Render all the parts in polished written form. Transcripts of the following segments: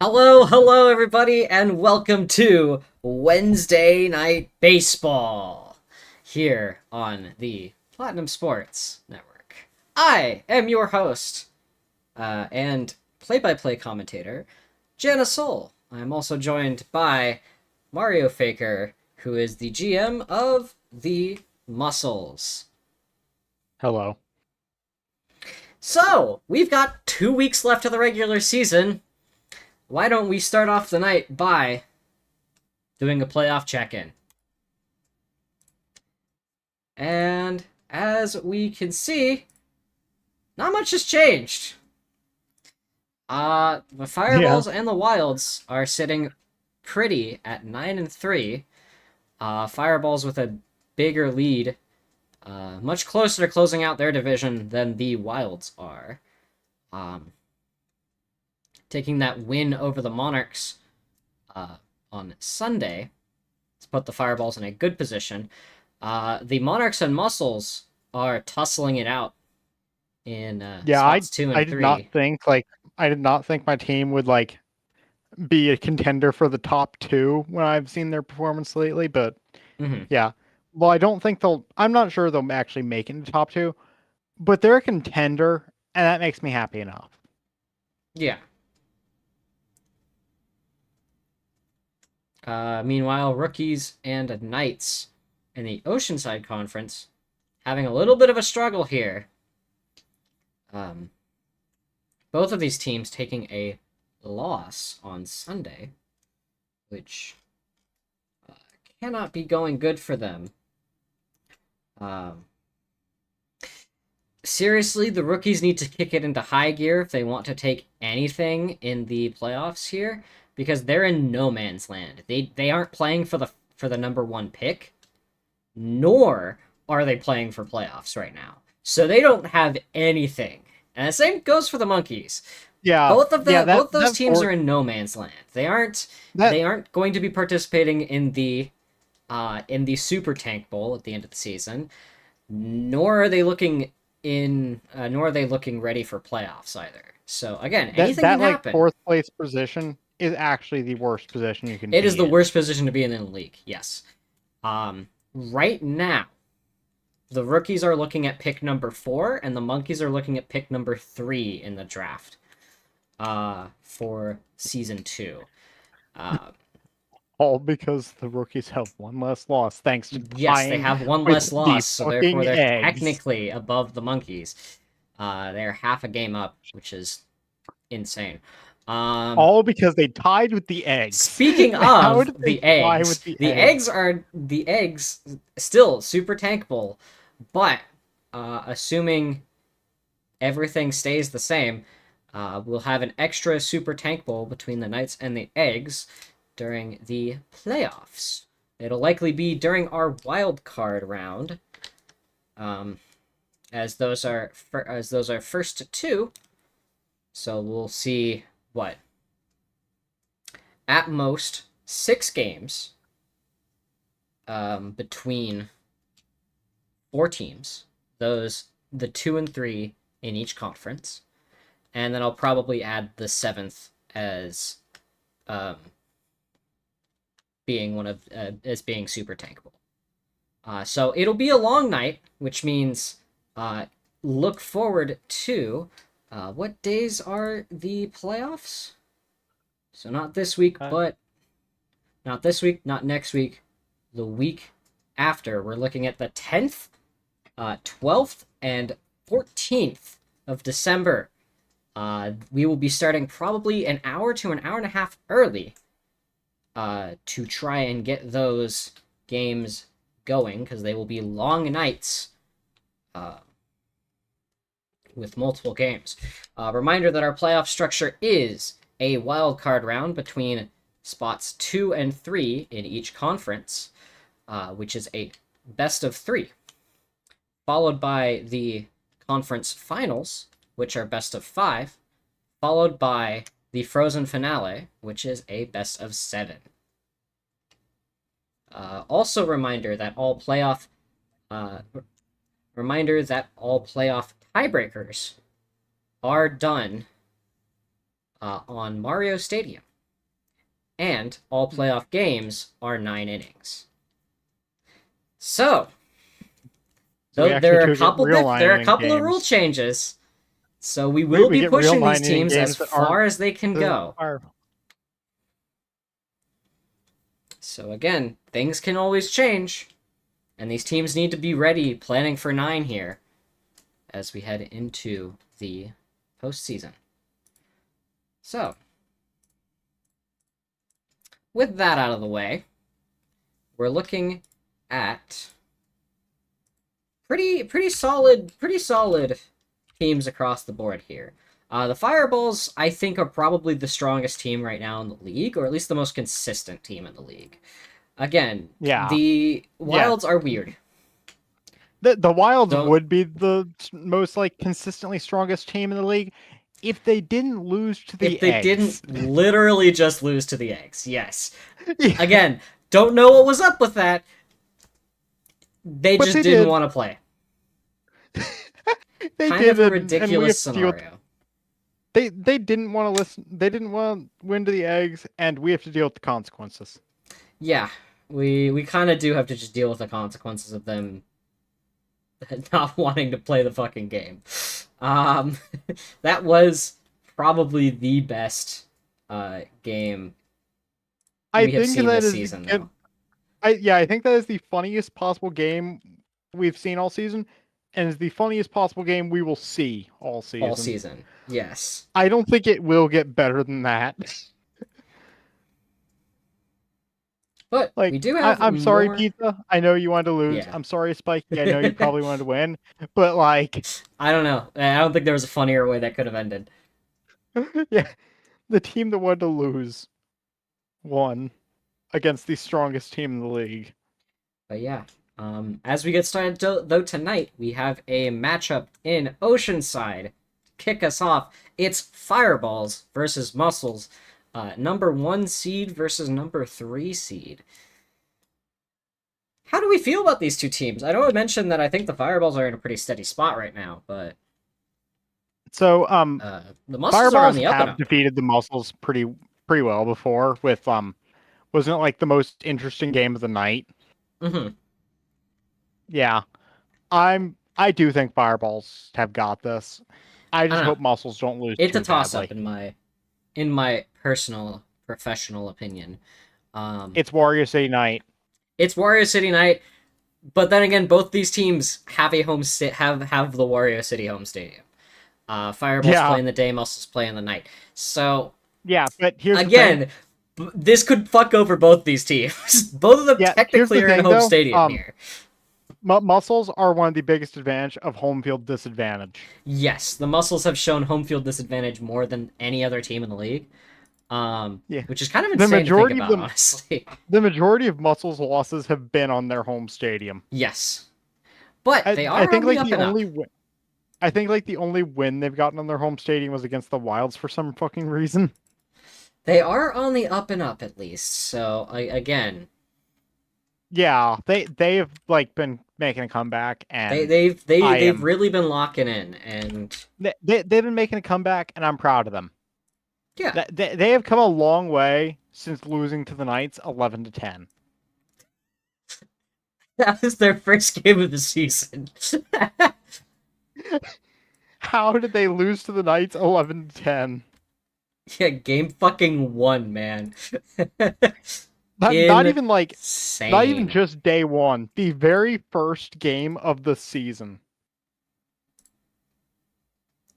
Hello, everybody, and welcome to Wednesday Night Baseball here on the Platinum Sports Network. I am your host and play-by-play commentator, Jana Soul. I'm also joined by Mario Faker, who is the GM of the Muscles. Hello. So, we've got 2 weeks left of the regular season. Why don't we start off the night by doing a playoff check-in? And as we can see, not much has changed. The Yeah. Fireballs and the Wilds are sitting pretty at 9-3. Fireballs with a bigger lead, much closer to closing out their division than the Wilds are. Taking that win over the Monarchs on Sunday has put the Fireballs in a good position. The Monarchs and Muscles are tussling it out in Yeah, I spots two I and did not three. think I did not think my team would be a contender for the top two when I've seen their performance lately, but Mm-hmm. yeah. Well, I don't think I'm not sure they'll actually make it into top two, but they're a contender, and that makes me happy enough. Yeah. Meanwhile, Rookies and Knights in the Oceanside Conference having a little bit of a struggle here. Um, both of these teams taking a loss on Sunday, which uh, cannot be going good for them. Um, Seriously, the Rookies need to kick it into high gear if they want to take anything in the playoffs here, because they're in no man's land. They aren't playing for the number one pick, nor are they playing for playoffs right now. So they don't have anything. And the same goes for the Monkeys. Yeah, yeah, Both those teams are in no man's land. that They aren't going to be participating in the Super Tank Bowl at the end of the season, nor are they looking ready for playoffs either. So again, that anything that can like happen. fourth place position is actually the worst position you can It is be the in. worst position to be in the league. Yes. Right now, the Rookies are looking at pick number 4, and the Monkeys are looking at pick number 3 in the draft. For season 2. Uh, All because the rookies have one less loss thanks to yes, they tying have one with less the loss, so therefore fucking they're eggs. technically above the Monkeys. They're half a game up, which is insane. Um, All because they tied with the eggs. Speaking How of did they the tie with eggs, the the eggs eggs? are the eggs still super tankable, but assuming everything stays the same, we'll have an extra super tank bowl between the Knights and the eggs during the playoffs. It'll likely be during our wild card round, um, as those are first two. So we'll see what at most 6 games between 4 teams. The 2 and 3 in each conference, and then I'll probably add the seventh um, as being super tankable. So it'll be a long night, which means look forward to what days are the playoffs. So not this week, Uh, but not this week, not next week, the week after. We're looking at the 10th, 12th, and 14th of December. We will be starting probably an hour to an hour and a half early to try and get those games going, because they will be long nights uh, with multiple games. Reminder that our playoff structure is a wild card round between spots 2 and 3 in each conference, which is a best of 3, followed by the conference finals, which are best of 5, followed by the Frozen Finale, which is a best of 7. Also, uh, reminder that all playoff tiebreakers are done on Mario Stadium. and all playoff games are 9 innings. So, So we there are actually get real there are a 9 inning couple of rule games. changes. So we will We be get real pushing these 9 inning teams as games that aren't far as they can go. Fire. So again, things can always change, and these teams need to be ready, planning for 9 here, as we head into the postseason. So, with that out of the way, we're looking at pretty solid teams across the board here. The Fireballs, I think, are probably the strongest team right now in the league, or at least the most consistent team in the league. Again, Yeah. the Wilds are weird. The Wilds So, would be the most like consistently strongest team in the league if they didn't lose to the if they Eggs. didn't literally just lose to the Eggs, yes. Yeah, Again, don't know what was up with that. They but just they didn't did. want to play. They Kind did of a it, and we ridiculous have to deal with. scenario. They didn't want to listen. They didn't want to win to the Eggs, and we have to deal with the consequences. Yeah, we kind of do have to just deal with the consequences of them not wanting to play the fucking game. That was probably the best game I we have think seen that this is. season, though. I think that is the funniest possible game we've seen all season, and is the funniest possible game we will see all season. All season, yes. I don't think it will get better than that. But Like, we do have I'm sorry, more... Pizza. I know you wanted to lose. Yeah. I'm sorry, Spiky. I know you probably wanted to win, but like, I don't know. I don't think there was a funnier way that could have ended. yeah, the team that wanted to lose won against the strongest team in the league. But yeah, as we get started though tonight, we have a matchup in Oceanside. To kick us off, it's Fireballs versus Muscles. Number 1 seed versus number 3 seed. How do we feel about these two teams? I know I mentioned that I think the Fireballs are in a pretty steady spot right now, but So, the Muscles are on Fireballs the up and have up. defeated the Muscles pretty well before. With wasn't it like the most interesting game of the night? Mm-hmm. Yeah, I do think Fireballs have got this. I just hope Muscles don't lose. It's too a toss badly. up in my personal professional opinion. It's Warrior City night. It's Wario City night, but then again, both these teams have a have the Wario City home stadium. Fireball's playing the day, Muscles playing the night. So yeah, but here's again, this could fuck over both these teams. Both of them technically are in home stadium here. Muscles are one of the biggest advantage of home field disadvantage. Yes, the Muscles have shown home field disadvantage more than any other team in the league. Which is kind of insane to think about, honestly. The majority of Muscles losses have been on their home stadium. Yes, but they are. I think like the only. I think like the only win they've gotten on their home stadium was against the Wilds for some fucking reason. They are on the up and up at least. So again. Yeah, they've like been making a comeback, and they've really been locking in, and they've been making a comeback, and I'm proud of them. Yeah, they have come a long way since losing to the Knights 11-10. That was their first game of the season. How did they lose to the Knights 11-10? Yeah, game fucking 1, man. Not even like not even just day 1. The very first game of the season.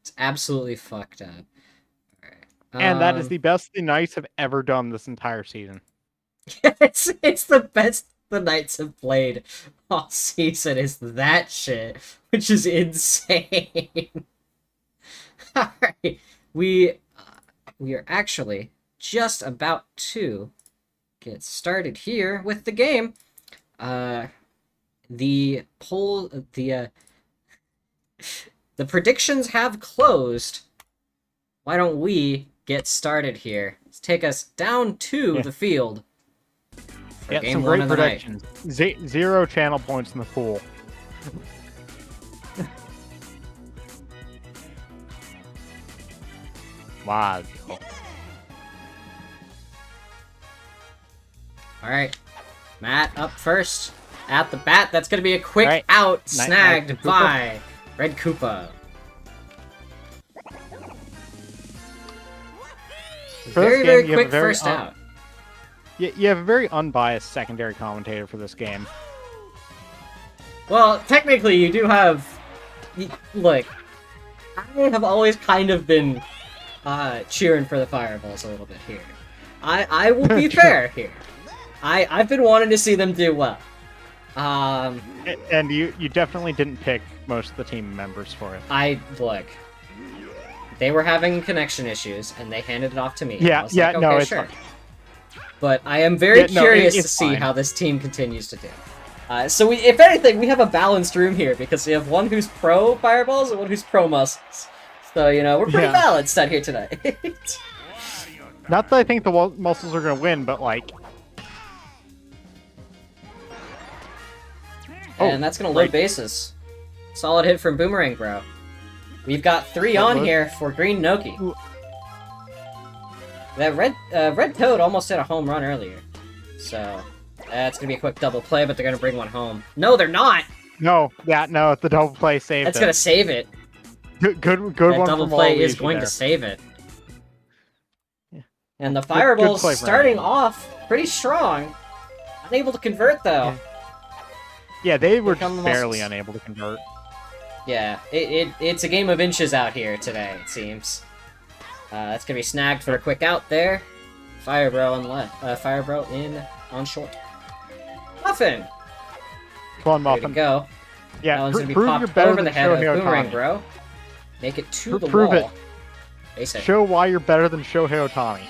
It's absolutely fucked up. And that is the best the Knights have ever done this entire season. It's the best the Knights have played all season is that shit, which is insane. Alright, we are actually just about to get started here with the game. The predictions have closed. Why don't we get started here? Let's take us down to the field. Yeah, some great predictions. 0 channel points in the pool. Wow. Alright. Matt up first. At the bat, that's gonna be a quick Right. out, Nice snagged from Koopa. by Red Koopa. For this Very, game, very you have a quick very first out. You have a very unbiased secondary commentator for this game. Well, technically, you do have... Look, I have always kind of been cheering for the Fireballs a little bit here. I will be fair here. I've been wanting to see them do well. And you definitely didn't pick most of the team members for it. Look, they were having connection issues, and they handed it off to me. Yeah, I was yeah, like, okay, no, it's sure. fine. But I am very Yeah, no, curious to it's see fine. how this team continues to do. So if anything, we have a balanced room here, because we have one who's pro Fireballs and one who's pro Muscles. So, you know, we're pretty Yeah. balanced out here tonight. Not that I think the Muscles are going to win, but like... And that's going to load bases. Solid hit from Boomerang Bro. We've got 3 on here for Green Noki. Ooh. That Red Toad almost hit a home run earlier. So, that's going to be a quick double play, but they're going to bring one home. No, they're not! No, the double play saved That's it. going to save it. Good That one double from play is Waluigi going there. to save it. Yeah. And the Good Fireballs play from starting Waluigi. off pretty strong. Unable to convert, though. Yeah, they were Here come the just barely Muscles. unable to convert. Yeah, it's a game of inches out here today, it seems. That's gonna be snagged for a quick out there. Firebro on left. Firebro in on short. Muffin! Come on, There you Muffin. go. That Yeah, one's gonna be prove you're popped better over than the head of Shohei Boomerang Ohtani. Bro. Make it to the Prove wall. it. Base hit. Show why you're better than Shohei Ohtani.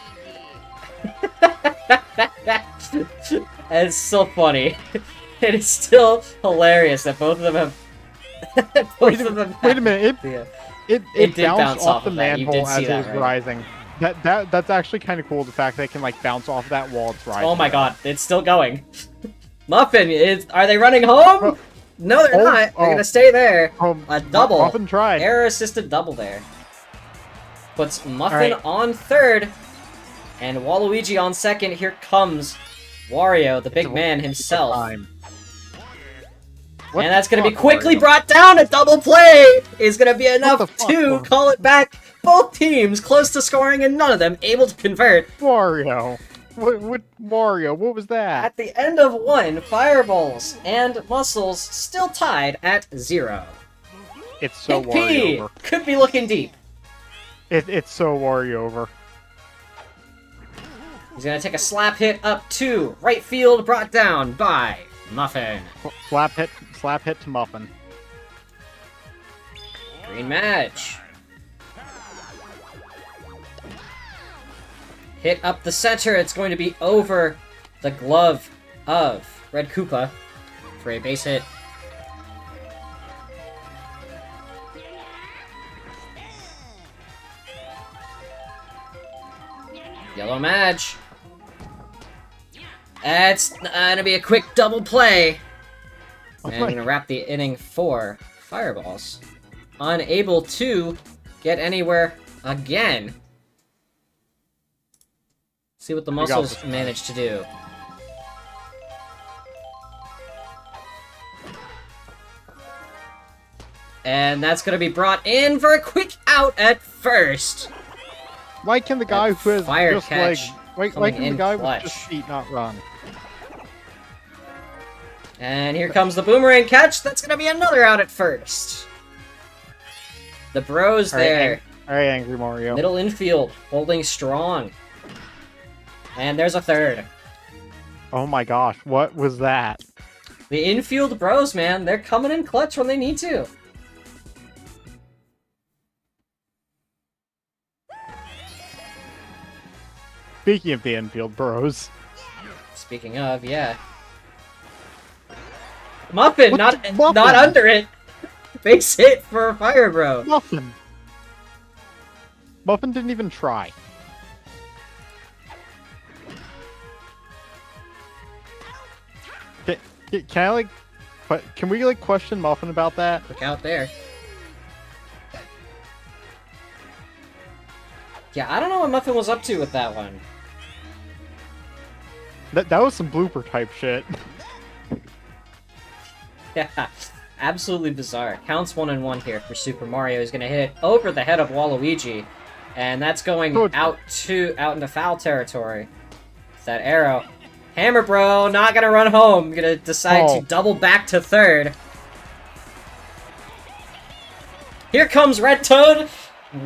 It's so funny. It is still hilarious that both of them have. Wait a minute, Yeah. it did bounced bounce off off the of that. You manhole did as see it that, was right? rising. That's actually kind of cool. The fact that it can like bounce off that wall it's rising. Oh my god, it's still going. Muffin, are they running home? Oh. No, they're Oh, not. They're oh. gonna stay there. A double. Muffin tried. Error assisted double there. Puts Muffin Alright. on third. And Waluigi on second. Here comes Wario, the big man himself. Time. And that's gonna be quickly brought down. A double play is gonna be enough the fuck, to Wario? call it back. Both teams close to scoring and none of them able to convert. Wario. What Wario? What was that? At the end of one, Fireballs and Muscles still tied at 0. It's so Pink P Wario over. could be looking deep. It's so Wario over. He's gonna take a slap hit up to right field, brought down by Muffin. Slap hit to Muffin. Green match. Hit up the center. It's going to be over the glove of Red Koopa for a base hit. Yellow match. It's gonna be a quick double play. And I'm gonna wrap the inning for Fireballs. Unable to get anywhere again. See what the got Muscles this. managed to do. And that's gonna be brought in for a quick out at first. Why can the guy That who has fire just catch why coming can the in guy clutch. with just feet not run? And here comes the boomerang catch. That's gonna be another out at first. The bros there. Alright, Angry Mario. Middle infield, holding strong. And there's a third. Oh my gosh, what was that? The infield bros, man, they're coming in clutch when they need to. Speaking of the infield bros. Speaking of, yeah. Muffin, What not the- Muffin? not under it. Base hit for Fire Bro. Muffin. Muffin didn't even try. Can I like, can we like question Muffin about that? Look out there. Yeah, I don't know what Muffin was up to with that one. That was some blooper type shit. Yeah, absolutely bizarre. Counts 1-1 here for Super Mario. He's gonna hit it over the head of Waluigi, and that's going out into foul territory. It's that arrow. Hammer Bro, not gonna run home. Gonna decide to double back to third. Here comes Red Toad.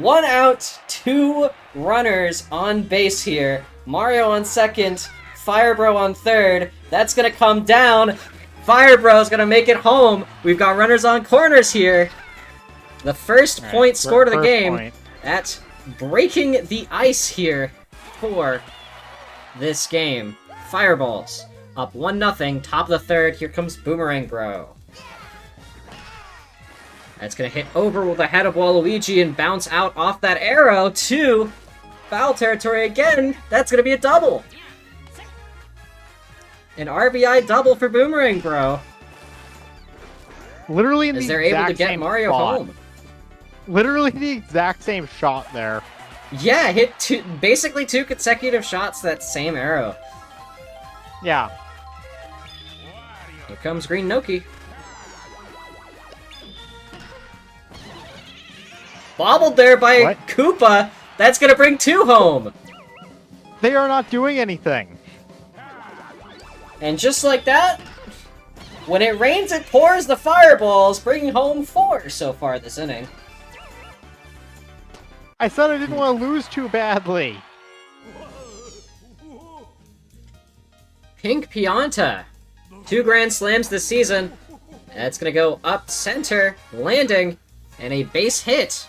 1 out, 2 runners on base here. Mario on second, Fire Bro on third. That's gonna come down. Fire Bro's gonna make it home. We've got runners on corners here. The first point scored of the game at breaking the ice here for this game. Fireballs up 1-0, top of the third. Here comes Boomerang Bro. That's gonna hit over with the head of Waluigi and bounce out off that arrow to foul territory again. That's gonna be a double. An RBI double for Boomerang Bro. Literally in the As they're able to get Mario home. Literally the exact same shot there. Yeah, hit basically 2 consecutive shots to that same arrow. Yeah. Here comes Green Noki. Bobbled there by Koopa. That's gonna bring 2 home. They are not doing anything. And just like that, when it rains, it pours the fireballs, bringing home 4 so far this inning. I said I didn't want to lose too badly. Pink Pianta. 2 grand slams this season. That's gonna go up center, landing, and a base hit.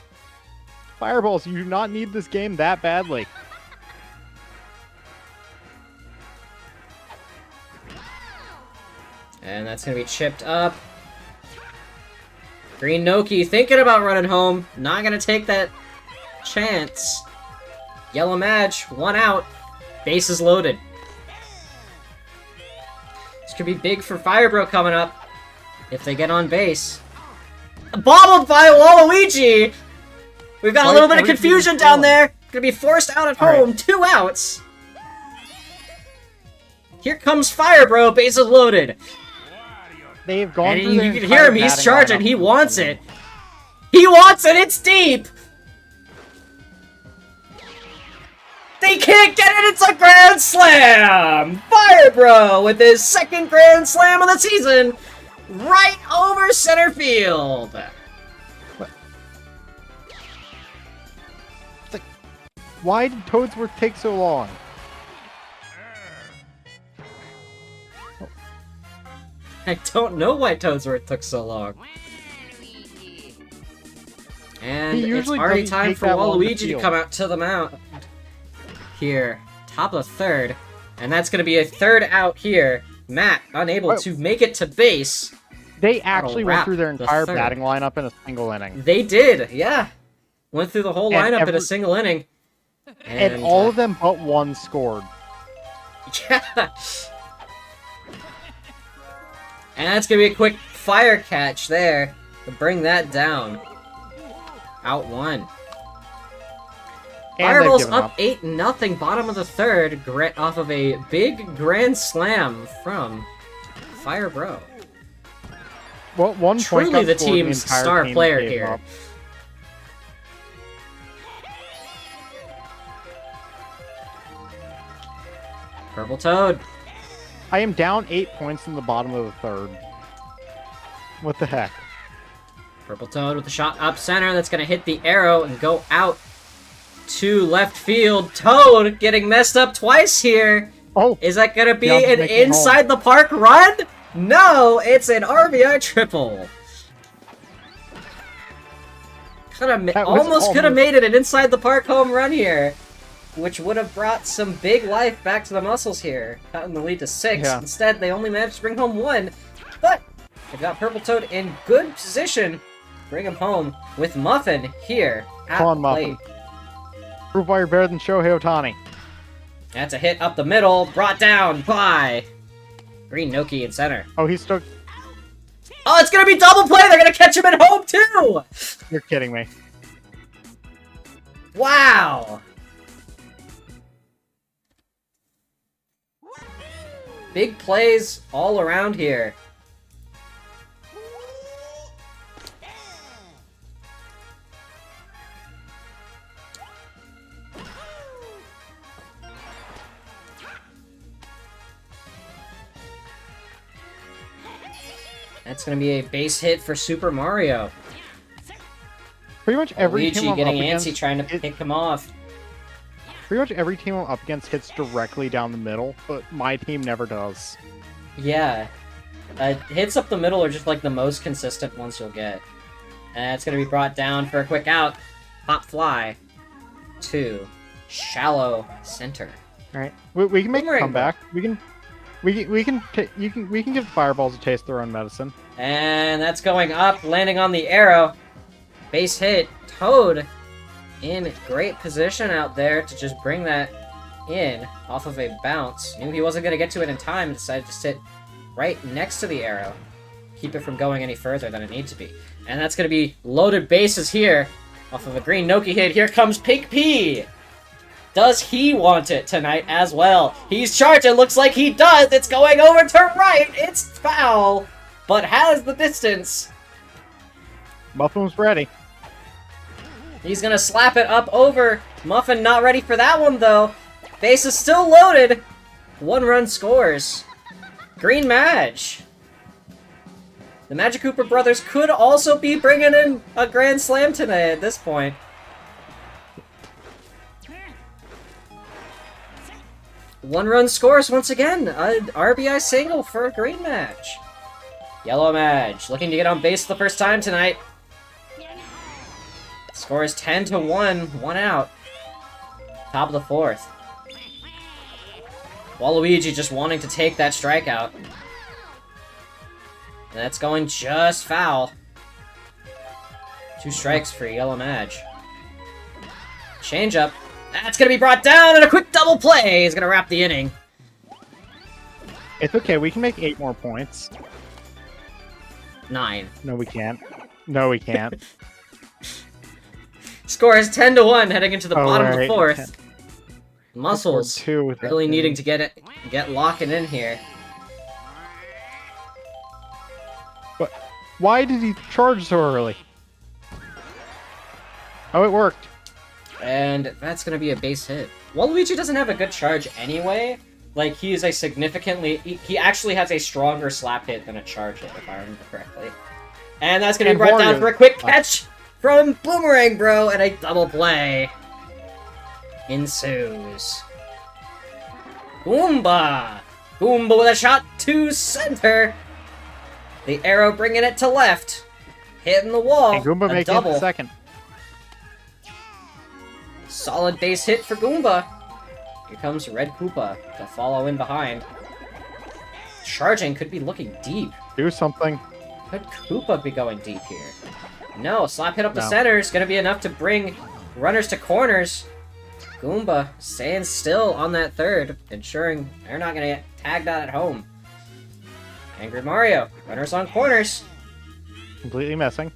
Fireballs, you do not need this game that badly. And that's going to be chipped up. Green Noki thinking about running home. Not going to take that chance. Yellow Madge, 1 out. Bases loaded. This could be big for Firebro coming up. If they get on base. Bobbled by Waluigi! We've got a little bit of confusion down there. Gonna be forced out at home. 2 outs. Here comes Firebro, bases loaded. They've gone and you can hear him, he's charging, he wants it. He wants it, it's deep! They can't get it, it's a grand slam! Firebro with his 2nd grand slam of the season, right over center field. Why did Toadsworth take so long? I don't know why Toadsworth took so long. And it's already time for Waluigi to come out to the mound. Here, top of the third. And that's going to be a 3rd out here. Matt, unable to make it to base. They actually went through their entire batting lineup in a single inning. They did, yeah. Went through the whole lineup in a single inning. And all of them but 1 scored. Yeah. And that's going to be a quick fire catch there to bring that down. Out 1. Fireball's up 8-0, bottom of the third, off of a big grand slam from Fire Bro. Well, 1 point truly the team's star player here. Purple Toad. I am down 8 points in the bottom of the third. What the heck? Purple Toad with the shot up center. That's going to hit the arrow and go out to left field. Toad getting messed up twice here. Oh, is that going to be an inside the park run? No, it's an RBI triple. Almost could have made it an inside the park home run here, which would have brought some big life back to the Muscles here, cutting the lead to 6. Yeah. Instead, they only managed to bring home 1, but they've got Purple Toad in good position. Bring him home with Muffin here at the plate. Muffin. Prove why you're better than Shohei Ohtani. That's a hit up the middle, brought down by Green Noki in center. Oh, he's stuck. Oh, it's going to be double play! They're going to catch him at home, too! You're kidding me. Wow! big plays all around here. That's going to be a base hit for Super Mario. Pretty much every Luigi team I'm getting up antsy, against, trying to pick him off. pretty much every team I'm up against hits directly down the middle, but my team never does. Yeah. Hits up the middle are just like the most consistent ones you'll get. And it's going to be brought down for a quick out. Pop fly to shallow center. All right, we can make a Boomerang comeback. We can give fireballs a taste of their own medicine. And that's going up, landing on the arrow. Base hit. Toad in great position out there to just bring that in off of a bounce. Knew he wasn't going to get to it in time, decided to sit right next to the arrow. Keep it from going any further than it needs to be. And that's going to be loaded bases here off of a green Noki hit. Here comes Pink P. Does he want it tonight as well? He's charging. Looks like he does. It's going over to right. It's foul, but has the distance. Muffin's ready. He's going to slap it up over. Muffin not ready for that one, though. Base is still loaded. 1-run scores. Green Madge. The Magic Cooper brothers could also be bringing in a Grand Slam tonight at this point. One-run scores once again. An RBI single for a Green Madge. Yellow Madge looking to get on base the first time tonight. Score is 10-1, 1 out. Top of the fourth. Waluigi just wanting to take that strikeout. And that's going just foul. 2 strikes for Yellow Madge. Change-up. That's going to be brought down, and a quick double play is going to wrap the inning. It's okay. We can make 8 more points. 9. No, we can't. No, we can't. Score is 10-1 heading into the bottom of the right. fourth. Muscles Two with that really thing. needing to get locking in here. But why did he charge so early? Oh, it worked. And that's going to be a base hit. Waluigi doesn't have a good charge anyway. Like, he is a significantly... He actually has a stronger slap hit than a charge hit, if I remember correctly. And that's going to be brought down for a quick catch from Boomerang Bro, and a double play ensues. Goomba! Goomba with a shot to center. The arrow bringing it to left. Hitting the wall. And Goomba a making double. it the second. Solid base hit for Goomba. Here comes Red Koopa to follow in behind. Charging could be looking deep. Do something. Could Koopa be going deep here? No, slap hit up the No. center is going to be enough to bring runners to corners. Goomba staying still on that third, ensuring they're not going to get tagged out at home. Angry Mario, runners on corners. Completely missing.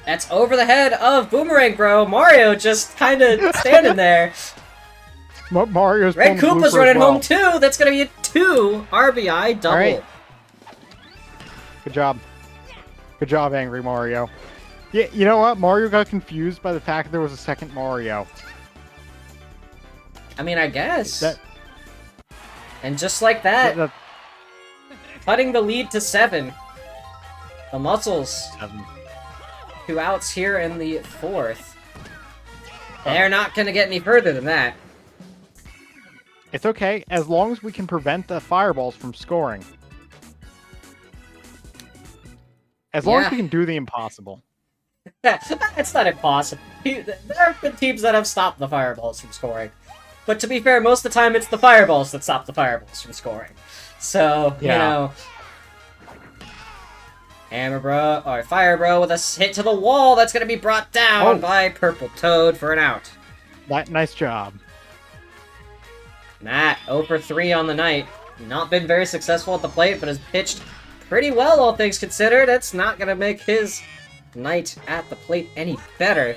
That's over the head of Boomerang Bro. Mario just kind of standing there. Mario's Red pulling Koopa's blooper running as well. home too. That's going to be a 2 RBI double. All right. Good job. Good job, Angry Mario. Yeah, you know what? Mario got confused by the fact that there was a second Mario. I mean, I guess. That, And just like that, that- cutting the lead to 7. The Muscles, 2 outs here in the fourth. They're not going to get any further than that. It's okay, as long as we can prevent the fireballs from scoring. As long Yeah. as we can do the impossible. It's not impossible. There have been teams that have stopped the fireballs from scoring. But to be fair, most of the time it's the fireballs that stop the fireballs from scoring. So, Yeah. you know... Hammer Bro, or Fire Bro with a hit to the wall. That's going to be brought down by Purple Toad for an out. Nice job. Matt, 0 for 3 on the night. Not been very successful at the plate, but has pitched pretty well, all things considered. It's not going to make his night at the plate any better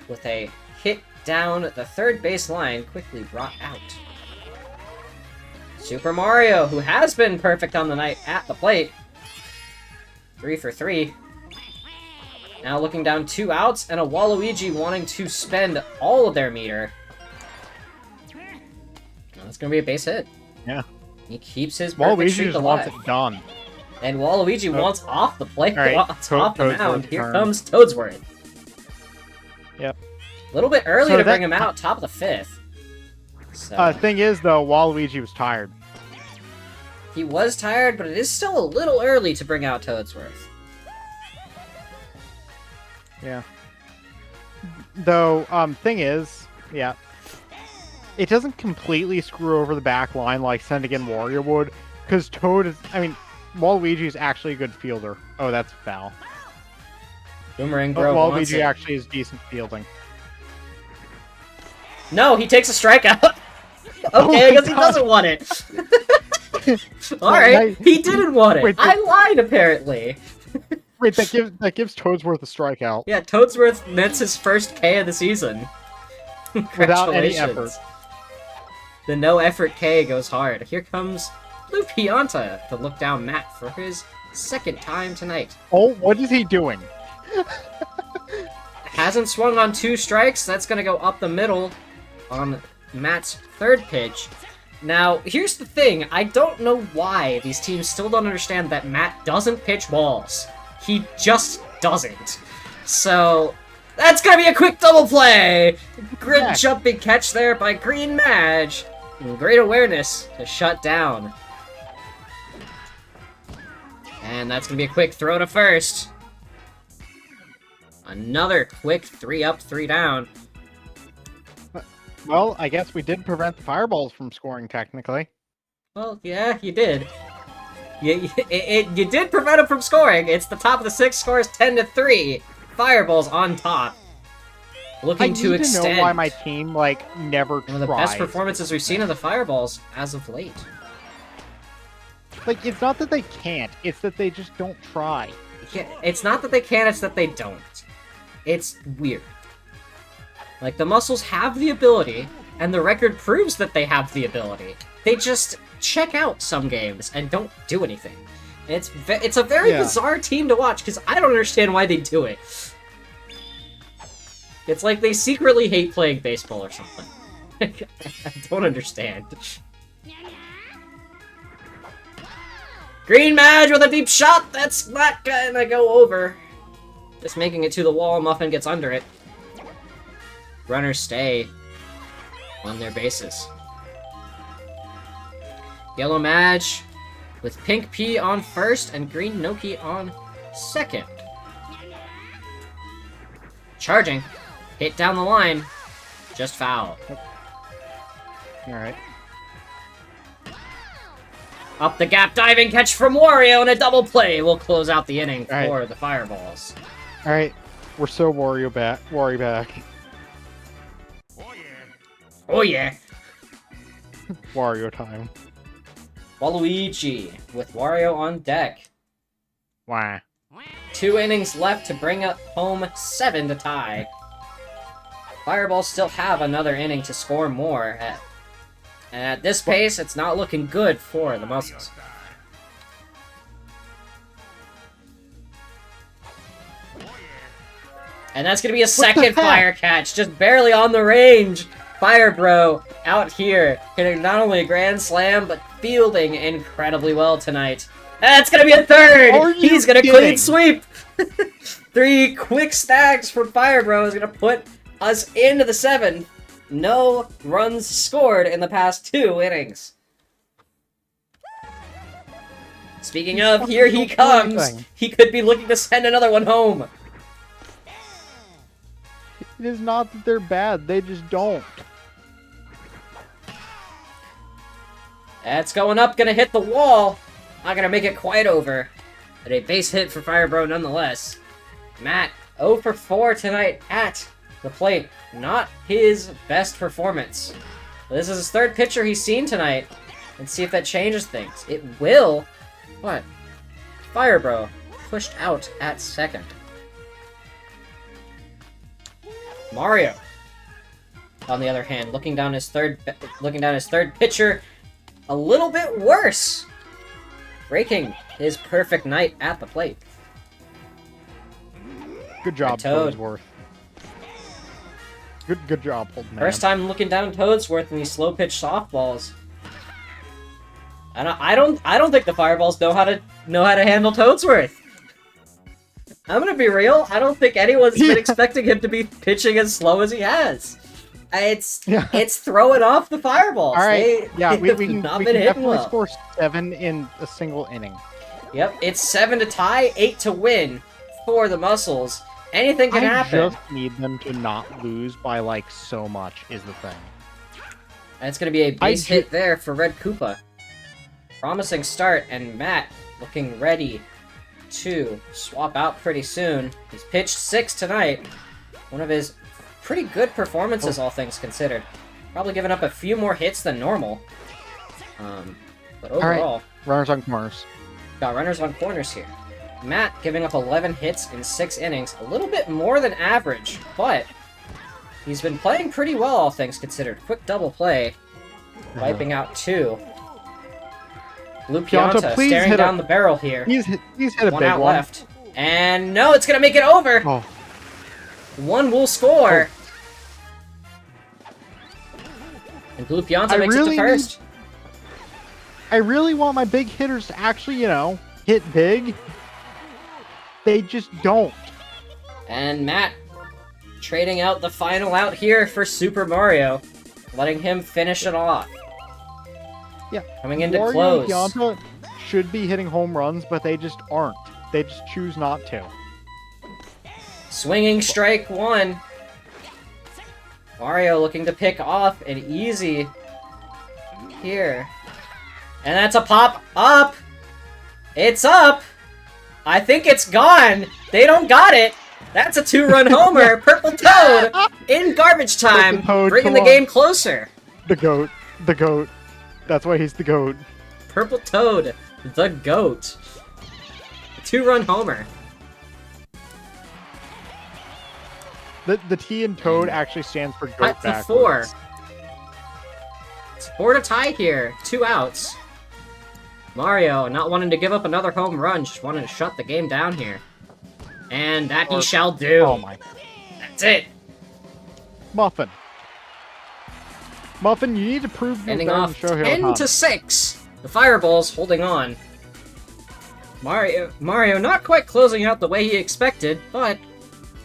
with a hit down the third base line, quickly brought out. Super Mario, who has been perfect on the night at the plate. 3 for 3. Now looking down 2 outs, and a Waluigi wanting to spend all of their meter. That's going to be a base hit. Yeah. He keeps his perfect streak alive. Waluigi just wants it done. And Waluigi wants off the plate, right. off the mound. Here turn. comes Toadsworth. Yep. A little bit early to bring him out, top of the 5th. So, thing is, though, Waluigi was tired. he was tired, but it is still a little early to bring out Toadsworth. Yeah. Though, thing is, yeah. It doesn't completely screw over the back line like sending in Wario would, because Waluigi is actually a good fielder. Oh, that's foul. Boomerang But Bro wants Waluigi it. actually is decent fielding. No, he takes a strikeout. Okay, I guess he doesn't want it. Alright, he didn't want it. Wait, I lied, apparently. Wait, that gives Toadsworth a strikeout. Yeah, Toadsworth nets his first K of the season. Without any effort. Congratulations. The no-effort K goes hard. Here comes Blue Pianta to look down Matt for his second time tonight. Oh, what is he doing? Hasn't swung on 2 strikes. That's going to go up the middle on Matt's third pitch. Now, here's the thing. I don't know why these teams still don't understand that Matt doesn't pitch balls. He just doesn't. So, that's going to be a quick double play! Great jumping catch there by Green Madge. And great awareness to shut down. And that's going to be a quick throw to first. Another quick 3 up, 3 down. Well, I guess we did prevent the fireballs from scoring, technically. Well, yeah, you did. You did prevent him from scoring. It's the top of the 6th, scores 10-3. Fireballs on top. Looking to extend. I need to know why my team, never tries. One of the best performances we've seen of the Fireballs as of late. It's not that they can't, it's that they just don't try. Yeah, it's not that they can, it's that they don't. It's weird. The Muscles have the ability, and the record proves that they have the ability. They just check out some games and don't do anything. And it's a very bizarre team to watch, because I don't understand why they do it. It's like they secretly hate playing baseball or something. I don't understand. Green Madge with a deep shot! That's not gonna go over. Just making it to the wall, Muffin gets under it. Runners stay on their bases. Yellow Madge with Pink P on first and Green Noki on second. Charging. Hit down the line. Just foul. Alright. Up the gap diving catch from Wario and a double play will close out the inning for the Fireballs. Alright. We're so Wario back. Oh yeah. Wario time. Waluigi with Wario on deck. Why? 2 innings left to bring up home 7 to tie. Fireballs still have another inning to score more. And at this pace, it's not looking good for the Muscles. And that's going to be a second fire catch, just barely on the range. Fire Bro out here, hitting not only a grand slam, but fielding incredibly well tonight. That's going to be a third! He's going to clean sweep! 3 quick stacks from Fire Bro is going to put us into the 7th. No runs scored in the past 2 innings. Speaking of, here he comes! He could be looking to send another one home. It is not that they're bad, they just don't. That's going up, gonna hit the wall. Not gonna make it quite over. But a base hit for Fire Bro nonetheless. Matt, 0 for 4 tonight at the plate. Not his best performance. This is his 3rd pitcher he's seen tonight. Let's see if that changes things. It will. What? Fire Bro pushed out at second. Mario on the other hand, looking down his third pitcher, a little bit worse, breaking his perfect night at the plate. Good job, Toad. Toadsworth. Good job, old man. First time looking down Toadsworth in these slow pitch softballs. And I don't think the Fireballs know how to handle Toadsworth. I'm gonna be real. I don't think anyone's been expecting him to be pitching as slow as he has. It's throwing off the Fireballs. All right, we can can definitely score 7 in a single inning. Yep, it's 7 to tie, 8 to win for the Muscles. Anything can happen. I just need them to not lose by, like, so much is the thing. And it's going to be a base hit there for Red Koopa. Promising start, and Matt looking ready to swap out pretty soon. He's pitched 6 tonight. One of his pretty good performances, all things considered. Probably giving up a few more hits than normal. But overall... All right. Runners on corners. Got runners on corners here. Matt giving up 11 hits in 6 innings. A little bit more than average, but he's been playing pretty well, all things considered. Quick double play, wiping out 2. Blue Pianta staring down the barrel here. He's hit a one big out one. left. And no, it's going to make it over. Oh. One will score. And Blue Pianta makes it to first. I really want my big hitters to actually, hit big. They just don't. And Matt trading out the final out here for Super Mario, letting him finish it off. Yeah. Coming into Mario close. And Pianta should be hitting home runs, but they just aren't. They just choose not to. Swinging strike 1. Mario looking to pick off an easy here. And that's a pop up. It's up. I think it's gone. They don't got it. That's a 2-run homer. Purple Toad in garbage time, bringing the game closer. The GOAT. The GOAT. That's why he's the GOAT. Purple Toad, the GOAT. A 2-run homer. The T in Toad actually stands for GOAT Cut to backwards. 4. It's 4 to tie here. 2 outs. Mario not wanting to give up another home run, just wanting to shut the game down here. And that he shall do. Oh my. That's it. Muffin, you need to prove you're Ending off 10 to 6. The Fireballs holding on. Mario not quite closing out the way he expected, but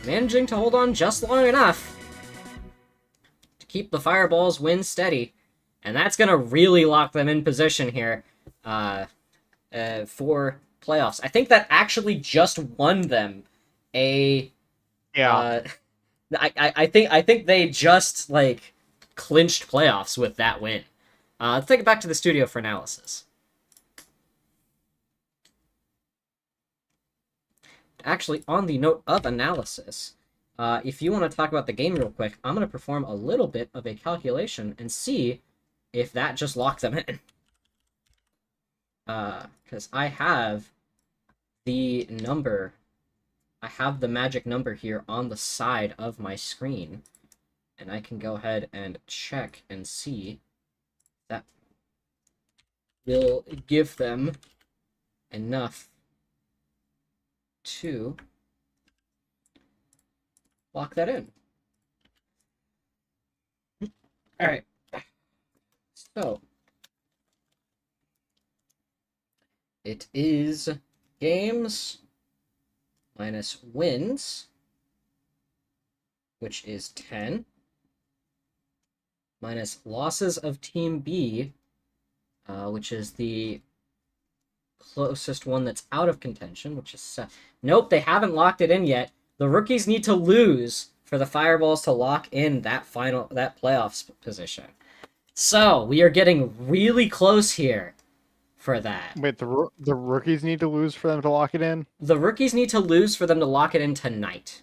managing to hold on just long enough to keep the Fireballs win steady. And that's going to really lock them in position here for playoffs. I think that actually just won them a... Yeah. I think they just, like, clinched playoffs with that win. Let's take it back to the studio for analysis. Actually, on the note of analysis, if you want to talk about the game real quick, I'm going to perform a little bit of a calculation and see if that just locked them in. Because I have the number, I have the magic number here on the side of my screen, and I can go ahead and check and see that will give them enough to lock that in. All right. So, it is games minus wins, which is 10, minus losses of Team B, which is the closest one that's out of contention, which is 7. Nope, they haven't locked it in yet. The rookies need to lose for the Fireballs to lock in that playoffs position. So, we are getting really close here for that. Wait, the rookies need to lose for them to lock it in? The rookies need to lose for them to lock it in tonight.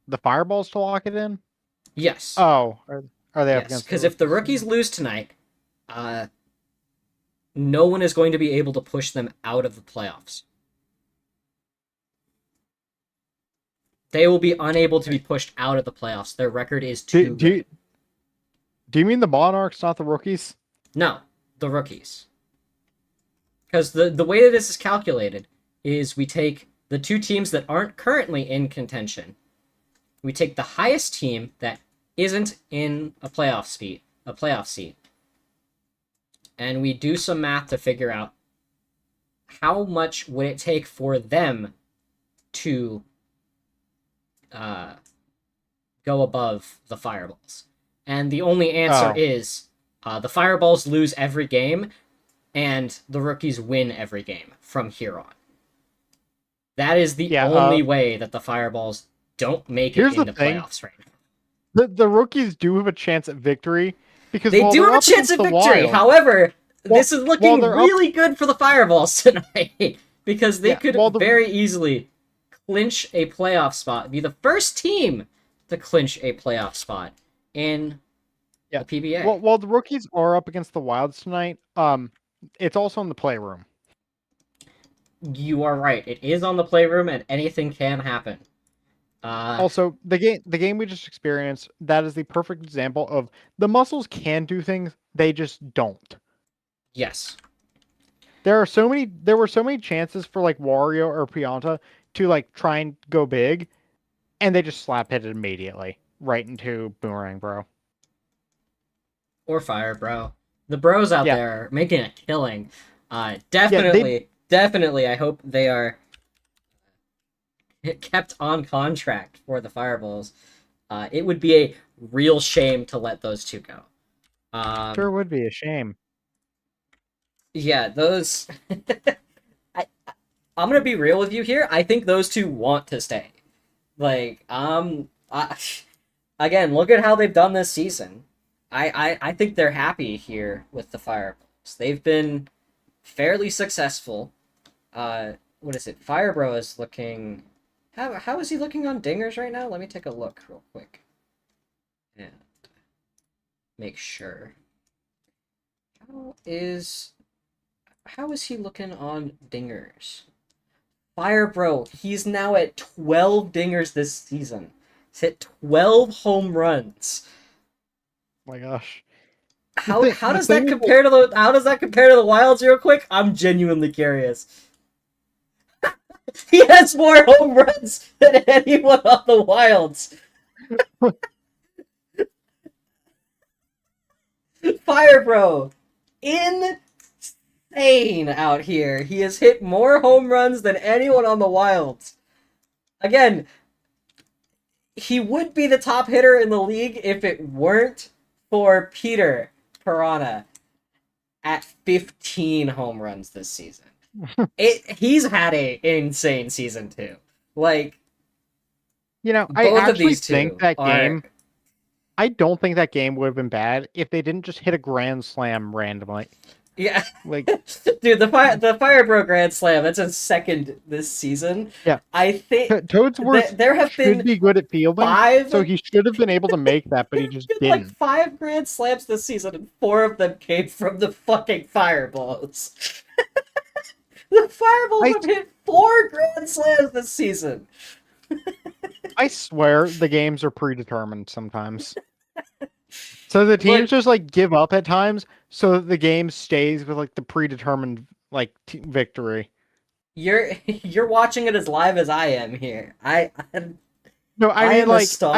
The Fireballs to lock it in? Yes. Oh, are they up Yes, against? because if the rookies lose tonight, no one is going to be able to push them out of the playoffs. They will be unable to be pushed out of the playoffs. Their record is Do, too do, good. you, do you mean the Monarchs, not the rookies? No, the rookies. Because the way that this is calculated is we take the two teams that aren't currently in contention. We take the highest team that isn't in a playoff seat, and we do some math to figure out how much would it take for them to go above the Fireballs. And the only answer is the Fireballs lose every game, and the rookies win every game from here on. That is the only way that the Fireballs don't make it into playoffs right now. The rookies do have a chance at victory because they do have a chance at victory. However, this is looking really good for the Fireballs tonight because they could very easily clinch a playoff spot, be the first team to clinch a playoff spot in the PBA. Well, while the rookies are up against the Wilds tonight, it's also in the playroom. You are right. It is on the playroom, and anything can happen. Also, the game we just experienced, that is the perfect example of the Muscles can do things, they just don't. Yes. There were so many chances for like Wario or Pianta to like try and go big, and they just slap hit it immediately right into Boomerang Bro. Or Fire Bro. The bros out there are making a killing. Definitely, I hope they are kept on contract for the Fireballs. It would be a real shame to let those two go. Sure would be a shame. Yeah, those... I'm gonna be real with you here. I think those two want to stay. Like, again, look at how they've done this season. I think they're happy here with the Fireballs. They've been fairly successful. What is it? Firebro is looking... How is he looking on dingers right now? Let me take a look real quick. And make sure. How is he looking on dingers? Firebro, he's now at 12 dingers this season. He's hit 12 home runs. Oh my gosh. How does that compare to the Wilds real quick? I'm genuinely curious. He has more home runs than anyone on the Wilds. Firebro, insane out here. He has hit more home runs than anyone on the Wilds. Again, he would be the top hitter in the league if it weren't for Peter Piranha at 15 home runs this season. He's had an insane season too. Like, I actually think that game. I don't think that game would have been bad if they didn't just hit a grand slam randomly. Yeah, like, dude, the Firebro grand slam. That's his second this season. Yeah, I think Toadsworth should be good at fielding, so he should have been able to make that, but he just didn't. Like 5 grand slams this season, and 4 of them came from the fucking Fireballs. The Fireballs have hit 4 grand slams this season. I swear the games are predetermined sometimes. So the teams just like give up at times so that the game stays with like the predetermined like victory. You're watching it as live as I am here. I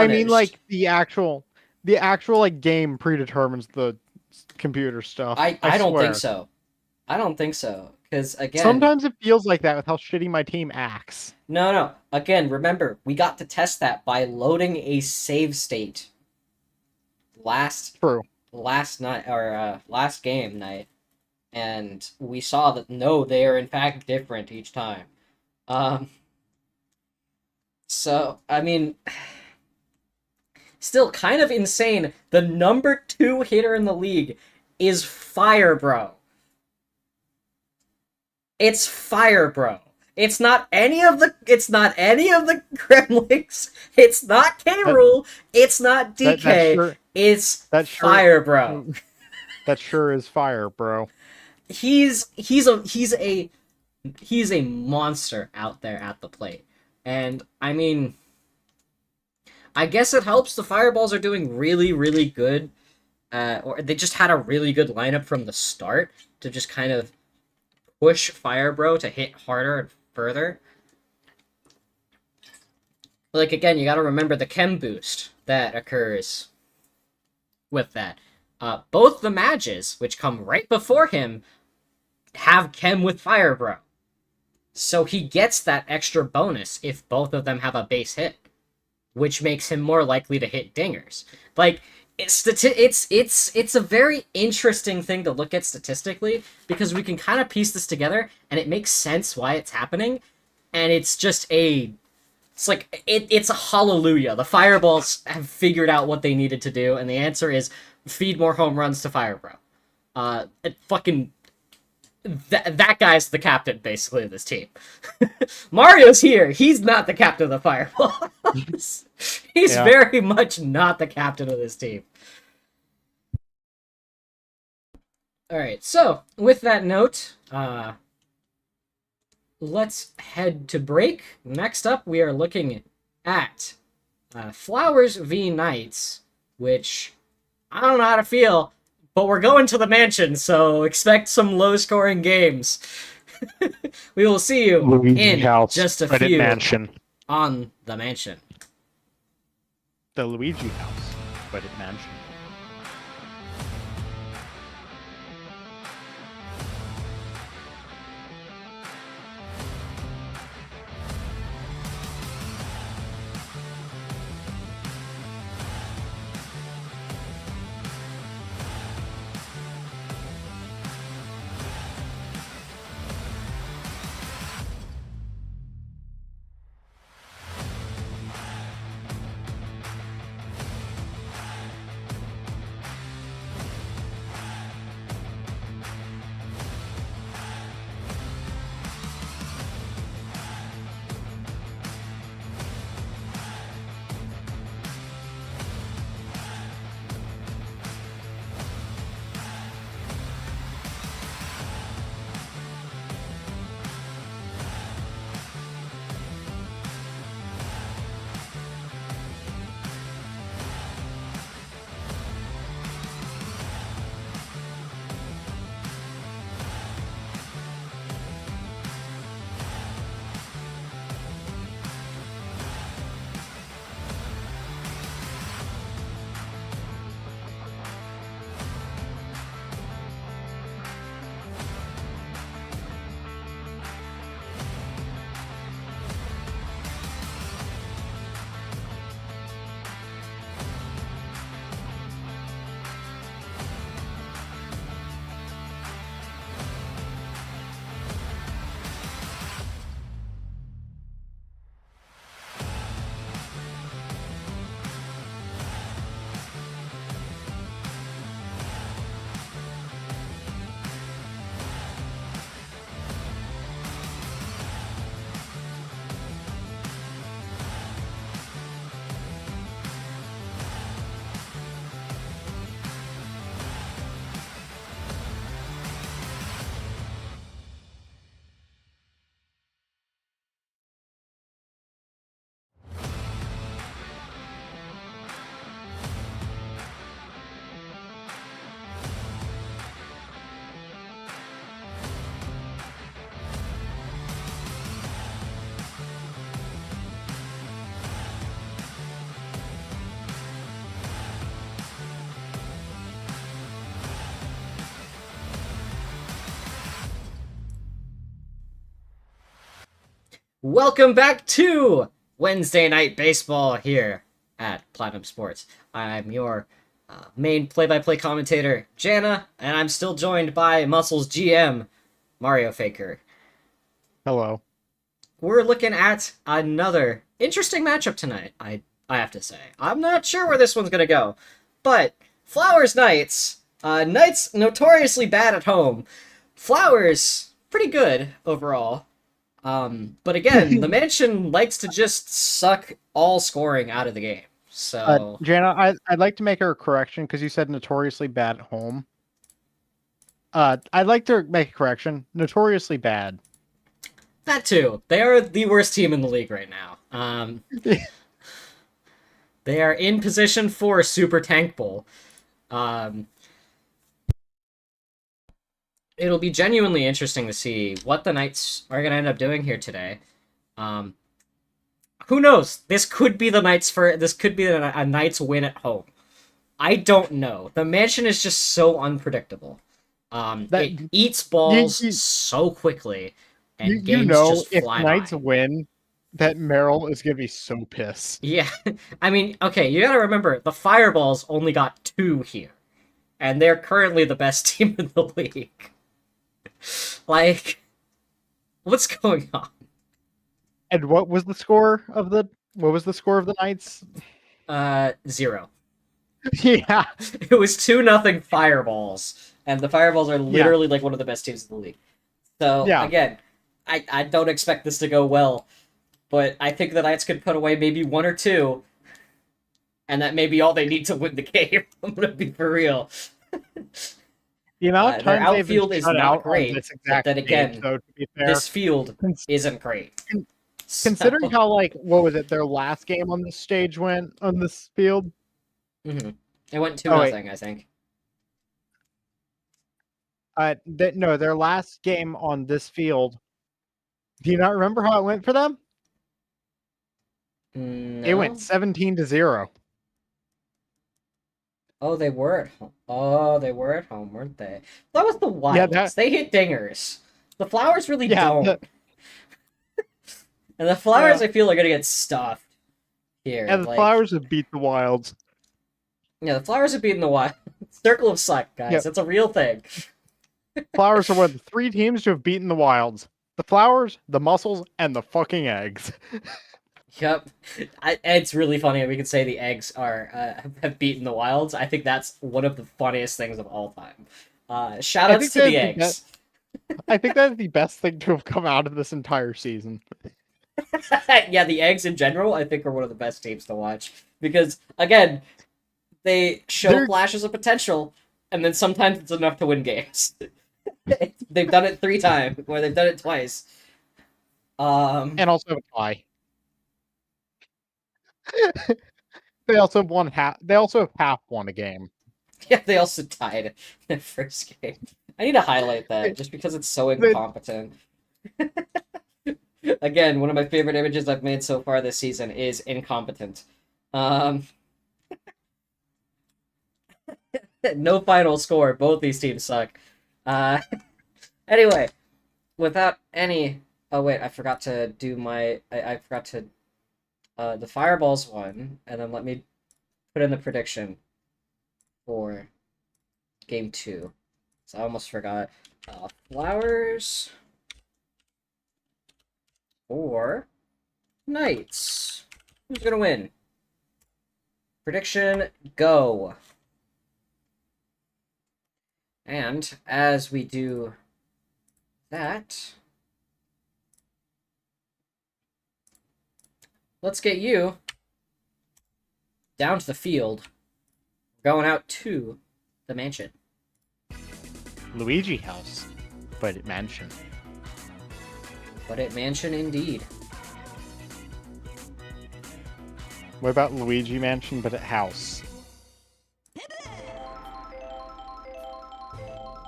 mean like the actual like game predetermines the computer stuff. I don't think so. I don't think so. Because, again... Sometimes it feels like that with how shitty my team acts. No. Again, remember, we got to test that by loading a save state last night, or last game night. And we saw that, no, they are in fact different each time. So, I mean... Still kind of insane. The number 2 hitter in the league is Firebro. It's Firebro. It's not any of the Gremlings. It's not K-Rool. It's not DK. It's Firebro. That sure is Firebro. He's a monster out there at the plate. And I mean, I guess it helps the Fireballs are doing really, really good. Or they just had a really good lineup from the start to just kind of push Firebro to hit harder and further. Like, again, you gotta remember the chem boost that occurs with that. Both the Mages, which come right before him, have chem with Firebro. So he gets that extra bonus if both of them have a base hit, which makes him more likely to hit dingers. Like, it's a very interesting thing to look at statistically, because we can kind of piece this together, and it makes sense why it's happening, and it's just it's a hallelujah. The Fireballs have figured out what they needed to do, and the answer is feed more home runs to Firebro. That guy's the captain, basically, of this team. Mario's here. He's not the captain of the Fireballs. He's very much not the captain of this team. Alright, so, with that note, let's head to break. Next up, we are looking at Flowers v. Knights, which I don't know how to feel, but we're going to the mansion, so expect some low-scoring games. We will see you Luigi in House, just a Reddit few mansion. on the mansion. The Luigi House, Reddit mansion. Welcome back to Wednesday Night Baseball here at Platinum Sports. I'm your main play-by-play commentator, Jana, and I'm still joined by Muscles GM, Mario Faker. Hello. We're looking at another interesting matchup tonight, I have to say. I'm not sure where this one's going to go, but Flowers Knights. Knights notoriously bad at home. Flowers, pretty good overall. But again, the mansion likes to just suck all scoring out of the game. So, Jana, I'd like to make a correction because you said notoriously bad at home. I'd like to make a correction. Notoriously bad. That too. They are the worst team in the league right now. They are in position for Super Tank Bowl. It'll be genuinely interesting to see what the Knights are going to end up doing here today. Who knows? This could be the Knights this could be a Knights win at home. I don't know. The mansion is just so unpredictable. It eats balls so quickly, and games just fly if the Knights by. win, that Meryl is gonna be so pissed. Yeah, I mean, okay, you gotta remember the Fireballs only got 2 here, and they're currently the best team in the league. Like, what's going on? And what was the score of the Knights? 0. Yeah. It was 2-0 Fireballs, and the Fireballs are literally like one of the best teams in the league. So again, I don't expect this to go well, but I think the Knights could put away maybe 1 or 2, and that may be all they need to win the game. I'm gonna be for real. The amount of their times outfield is not great, but then again, to be fair, this field isn't great. Considering how, like, what was it, their last game on this stage went on this field? Mm-hmm. It went 2-0, I think. No, their last game on this field. Do you not remember how it went for them? No. It went 17-0. Oh, they were at home. Oh, they were at home, weren't they? That was the Wilds. They hit dingers. The Flowers really don't. And the Flowers, I feel, are gonna get stuffed here. And the Flowers have beat the Wilds. Yeah, the Flowers have beaten the Wilds. Circle of Suck, guys. Yep. It's a real thing. Flowers are one of the 3 teams to have beaten the Wilds. The Flowers, the Muscles, and the fucking Eggs. Yep. It's really funny that we can say the Eggs have beaten the Wilds. I think that's one of the funniest things of all time. Shoutouts to the Eggs. I think that's the best thing to have come out of this entire season. Yeah, the Eggs in general, I think, are one of the best teams to watch. Because, again, they show flashes of potential, and then sometimes it's enough to win games. They've done it 3 times, or they've done it twice. And also a tie. They also have half won a game. Yeah, they also tied in the first game. I need to highlight that, just because it's so incompetent. Again, one of my favorite images I've made so far this season is incompetent. No final score. Both these teams suck. Anyway, without any... Oh, wait, I forgot to do my... I forgot to... the Fireballs won, and then let me put in the prediction for Game 2. So I almost forgot. Flowers... or Knights. Who's gonna win? Prediction, go. And as we do that, let's get you down to the field. We're going out to the mansion. Luigi house, but it mansion. But it mansion indeed. What about Luigi Mansion, but at house?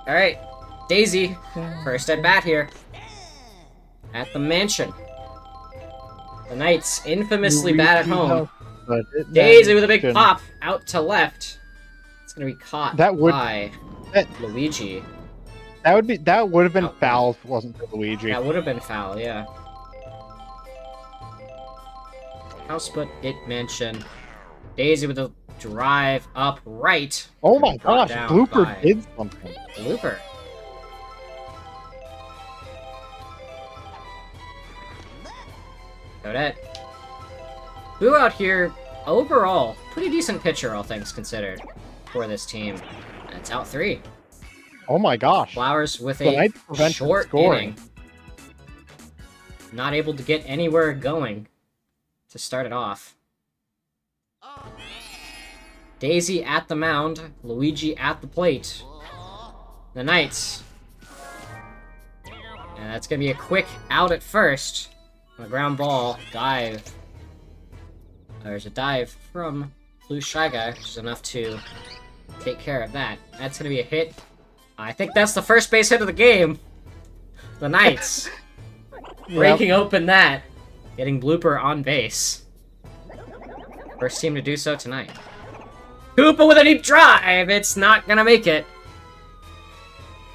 Alright, Daisy, first at bat here. At the mansion. The Knights infamously bad at home. Daisy with a big pop out to left. It's gonna be caught by Luigi. That would have been foul if it wasn't for Luigi. That would have been foul, yeah. House but it mansion. Daisy with a drive up right. Oh my gosh, Blooper did something. Blooper. Odette. Who out here, overall, pretty decent pitcher, all things considered, for this team. And it's out 3. Oh my gosh. Flowers with a short inning. Not able to get anywhere going to start it off. Daisy at the mound, Luigi at the plate. The Knights. And that's going to be a quick out at first. A ground ball, dive. There's a dive from Blue Shy Guy, which is enough to take care of that. That's gonna be a hit. I think that's the first base hit of the game. The Knights breaking open that, getting Blooper on base. First team to do so tonight. Koopa with a deep drive! It's not gonna make it.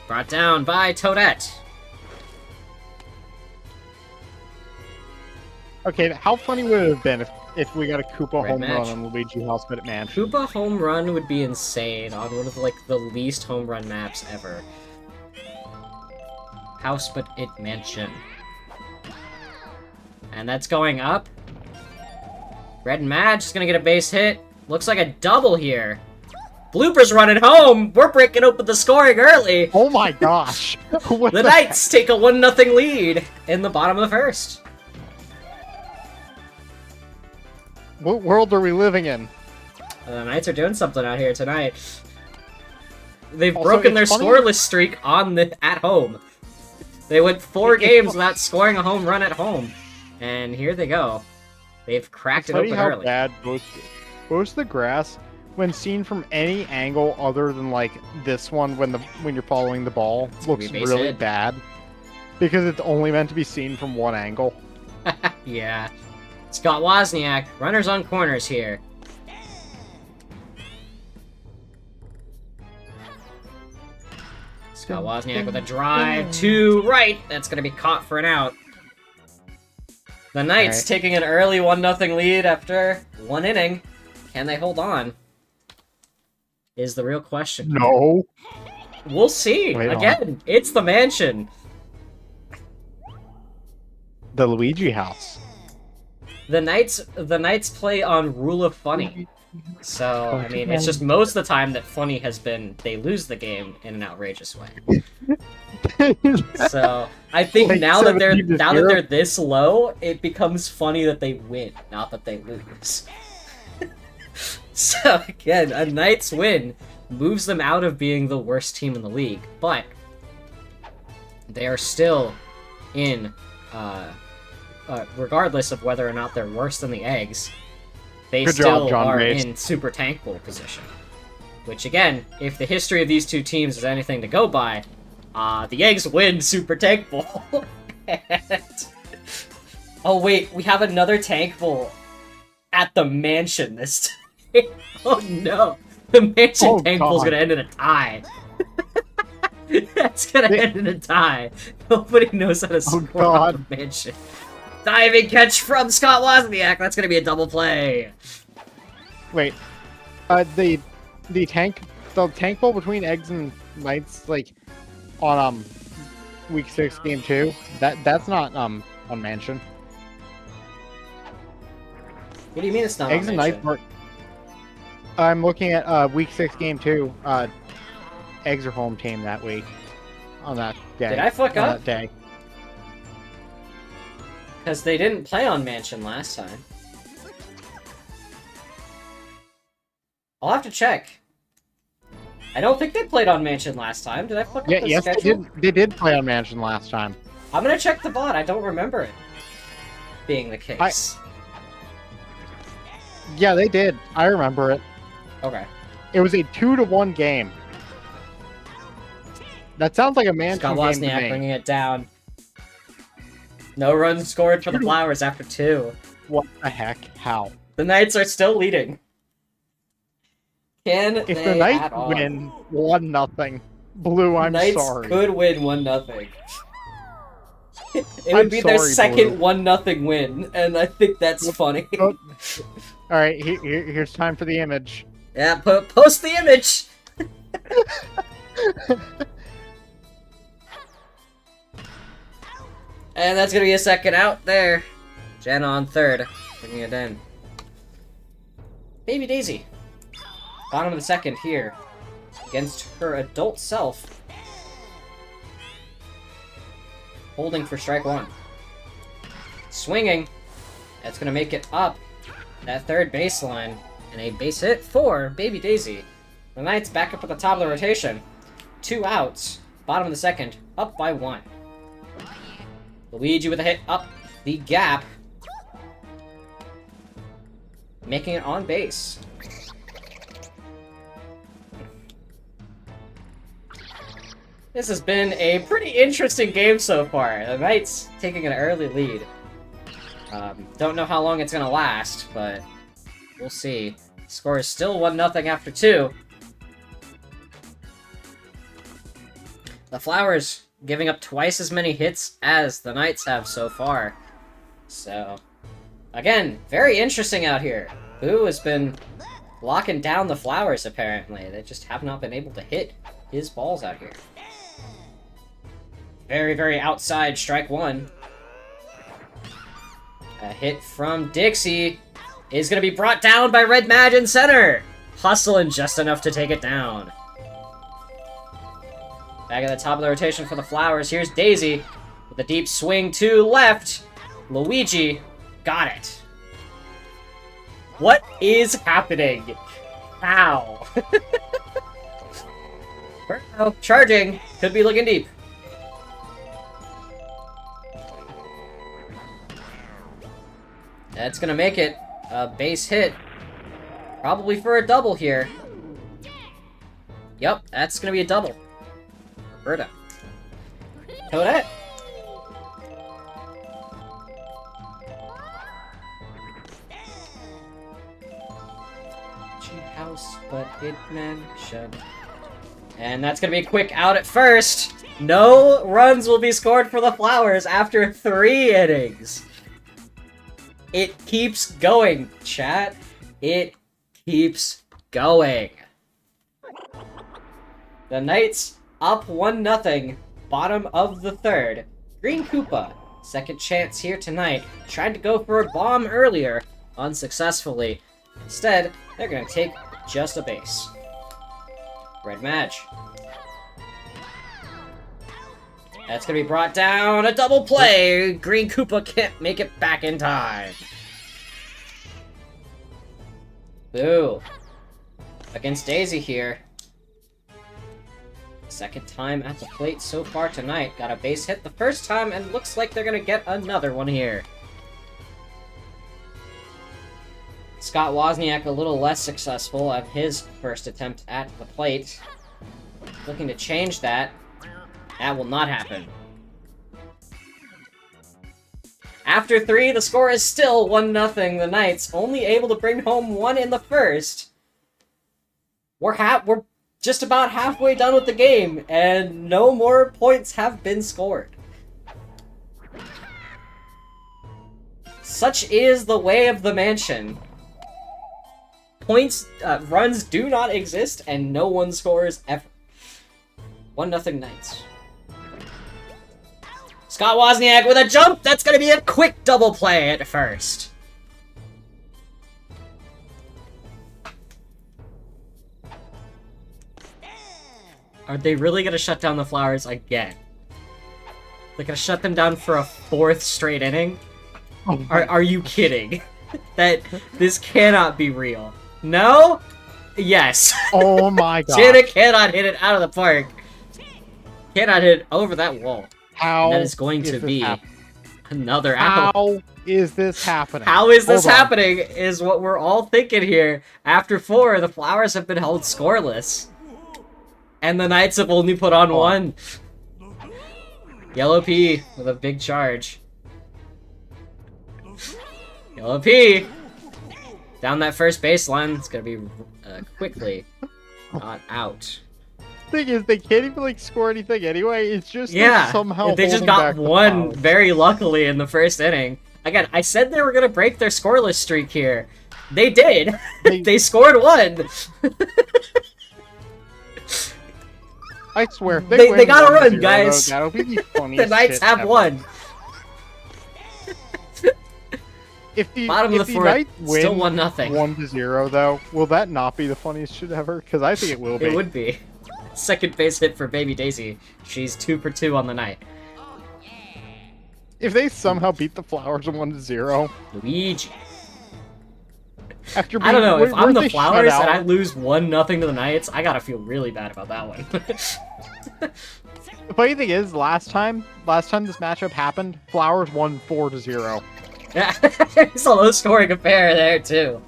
Brought down by Toadette. Okay, how funny would it have been if we got a Koopa Red home match. run on Luigi House but at Mansion? Koopa home run would be insane on one of like the least home run maps ever. House but it Mansion. And that's going up. Red Madge is gonna get a base hit. Looks like a double here. Blooper's running home! We're breaking open the scoring early! Oh my gosh! What The Knights take a 1-0 lead in the bottom of the first. What world are we living in? The Knights are doing something out here tonight. They've Also, broken their it's funny- scoreless streak at home. They went 4 games without scoring a home run at home. And here they go. They've cracked It's it funny open how early. bad most of the grass, when seen from any angle other than like this one, when you're following the ball, gonna looks be a base really hit. bad because it's only meant to be seen from one angle. Yeah. Scott Wozniak, runners on corners here. Scott Wozniak with a drive to right. That's going to be caught for an out. The Knights Alright. taking an early 1-0 lead after 1 inning. Can they hold on? Is the real question. No. We'll see. Wait, Again, it's the Mansion. The Luigi House. The Knights play on Rule of Funny. So, I mean, it's just most of the time that Funny has been, they lose the game in an outrageous way. So, I think Like now that 17-0. they're this low, it becomes funny that they win, not that they lose. So, again, a Knights win moves them out of being the worst team in the league, but they are still in, regardless of whether or not they're worse than the Eggs, they Good still job, John are Grace. in super tank pool position. Which, again, if the history of these two teams is anything to go by, the Eggs win super tank pool. And... Oh wait, we have another tank pool at the Mansion this time. Oh no, the Mansion Oh, tank pool's God. gonna end in a tie. That's gonna end in a tie. Nobody knows how to score on God. the Mansion. Diving catch from Scott Wozniak. That's gonna be a double play. Wait. The tank ball between Eggs and Knights, like on week 6 game 2. That's not on Mansion. What do you mean it's not Eggs on and Mansion? Knights are. I'm looking at week 6 game 2. Eggs are home team that week. On that day. Did I fuck on up? that day. Because they didn't play on Mansion last time. I'll have to check. I don't think they played on Mansion last time. Did I fuck up Yeah, the yes, schedule? they did play on Mansion last time. I'm gonna check the bot. I don't remember it being the case. Yeah, they did. I remember it. Okay. It was a 2-1 game. That sounds like a Mansion Scott game to Wozniak me. bringing it down. No runs scored for the Flowers after 2. What the heck? How? The Knights are still leading. Can If they the Knights at all? win 1-0, Blue, I'm Knights sorry. could win 1-0. It would I'm be their sorry, second Blue. 1-0 win, and I think that's funny. Oh. All right, here's time for the image. Yeah, post the image! And that's gonna be a second out there. Jenna on third, bringing it in. Baby Daisy. Bottom of the second here. Against her adult self. Holding for strike 1. Swinging. That's gonna make it up that third baseline. And a base hit for Baby Daisy. The Knights back up at the top of the rotation. 2 outs. Bottom of the second. Up by 1. Luigi with a hit up the gap. making it on base. This has been a pretty interesting game so far. The Knights taking an early lead. Don't know how long it's gonna last, but we'll see. Score is still 1-0 after 2. The Flowers giving up twice as many hits as the Knights have so far. So, again, very interesting out here. Boo has been locking down the Flowers, apparently. They just have not been able to hit his balls out here. Very, very outside strike one. A hit from Dixie is going to be brought down by Red Mad in center. Hustling just enough to take it down. Back at the top of the rotation for the Flowers. Here's Daisy with a deep swing to left. Luigi got it. What is happening? How? Oh, charging. Could be looking deep. That's gonna make it a base hit. Probably for a double here. Yep, that's gonna be a double. Roberta. Toadette. House, but it mentioned. And that's gonna be a quick out at first. No runs will be scored for the Flowers after 3 innings. It keeps going, chat. It keeps going. The Knights up 1-0, bottom of the 3rd. Green Koopa, second chance here tonight. Tried to go for a bomb earlier, unsuccessfully. Instead, they're gonna take just a base. Red Madge. That's gonna be brought down. A double play. Green Koopa can't make it back in time. Boo. Against Daisy here. Second time at the plate so far tonight. Got a base hit the first time, and looks like they're gonna get another one here. Scott Wozniak a little less successful at his first attempt at the plate. Looking to change that. That will not happen. After 3, the score is still 1-0. The Knights only able to bring home 1 in the first. We're just about halfway done with the game, and no more points have been scored. Such is the way of the mansion. Runs do not exist, and no one scores ever. 1-0 Knights. Scott Wozniak with a jump! That's gonna be a quick double play at first. Are they really gonna shut down the Flowers again? They're gonna shut them down for a 4th straight inning? Are you kidding? That this cannot be real. No? Yes. Oh my god. Janet cannot hit it out of the park. Cannot hit it over that wall. How and that is going to be another out. How is this happening? How is this happening is what we're all thinking here. After 4, the Flowers have been held scoreless. And the Knights have only put on 1. Yellow P with a big charge. Yellow P! Down that first baseline. It's gonna be quickly not out. Thing is, they can't even like score anything anyway. It's just somehow they just got 1 very luckily in the first inning. Again, I said they were gonna break their scoreless streak here. They did. They scored 1. I swear, they got a run, guys. That'll be the funniest. The Knights have ever. won. If the Bottom of the 4th, Knights win still 1-0. 1-0 though, will that not be the funniest shit ever? Because I think it will be. It would be. Second base hit for Baby Daisy. She's 2 for 2 on the night. If they somehow beat the Flowers 1-0, Luigi. After I don't know, if I'm the they Flowers shut and I out- lose 1-0 to the Knights, I gotta feel really bad about that one. The funny thing is, last time this matchup happened, Flowers won 4-0. Yeah, it's a low-scoring affair there, too.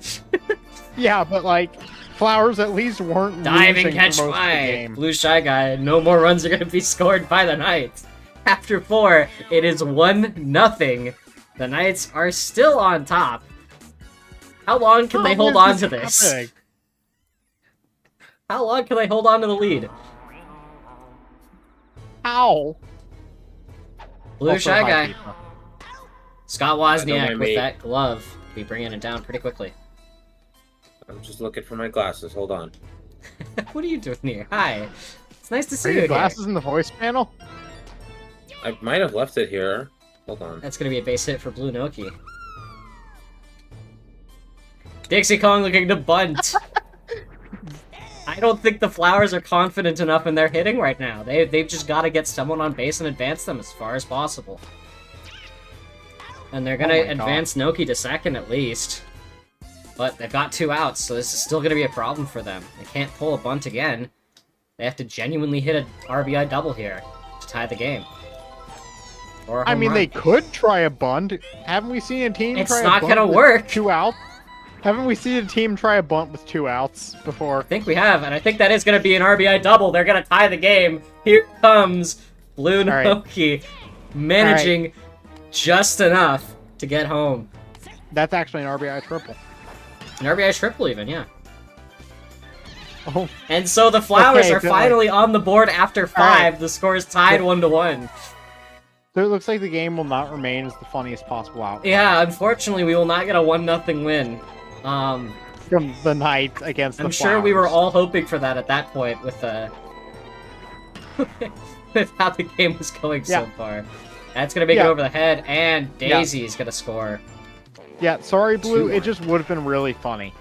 Yeah, but like, Flowers at least weren't Diving losing catch for most of the five. game. Blue Shy Guy. No more runs are going to be scored by the Knights. After 4, it is 1-0. The Knights are still on top. How long can they hold on to this? Happening? How long can they hold on to the lead? How? Blue Also Shy high Guy. FIFA. Scott Don't Wozniak mind with me. that glove. Be bringing it down pretty quickly. I'm just looking for my glasses. Hold on. What are you doing here? Hi. It's nice to Are see you your here. glasses in the voice panel? I might have left it here. Hold on. That's gonna be a base hit for Blue Noki. Dixie Kong looking to bunt. I don't think the Flowers are confident enough in their hitting right now. They've just got to get someone on base and advance them as far as possible. And they're gonna Oh my God. advance Noki to second at least. But they've got 2 outs, so this is still gonna be a problem for them. They can't pull a bunt again. They have to genuinely hit an RBI double here to tie the game. Or a I home mean, run. they could try a bunt. Haven't we seen a team It's try not a bunt gonna with work. 2 outs? Haven't we seen a team try a bunt with 2 outs before? I think we have, and I think that is going to be an RBI double. They're going to tie the game. Here comes Blue right. Noki, managing just enough to get home. That's actually an RBI triple. An RBI triple even, yeah. Oh, And so the Flowers Okay, are but, finally on the board after 5. right. The score is tied 1-1. so it looks like the game will not remain as the funniest possible outcome Yeah, unfortunately, we will not get a 1-0 win. from the Knights against the I'm sure we were Flowers. all hoping for that at that point with with how the game was going so Yeah. far. That's gonna make it Yeah. over the head, and Daisy is gonna score. Yeah, sorry, Blue. 2. It just would have been really funny.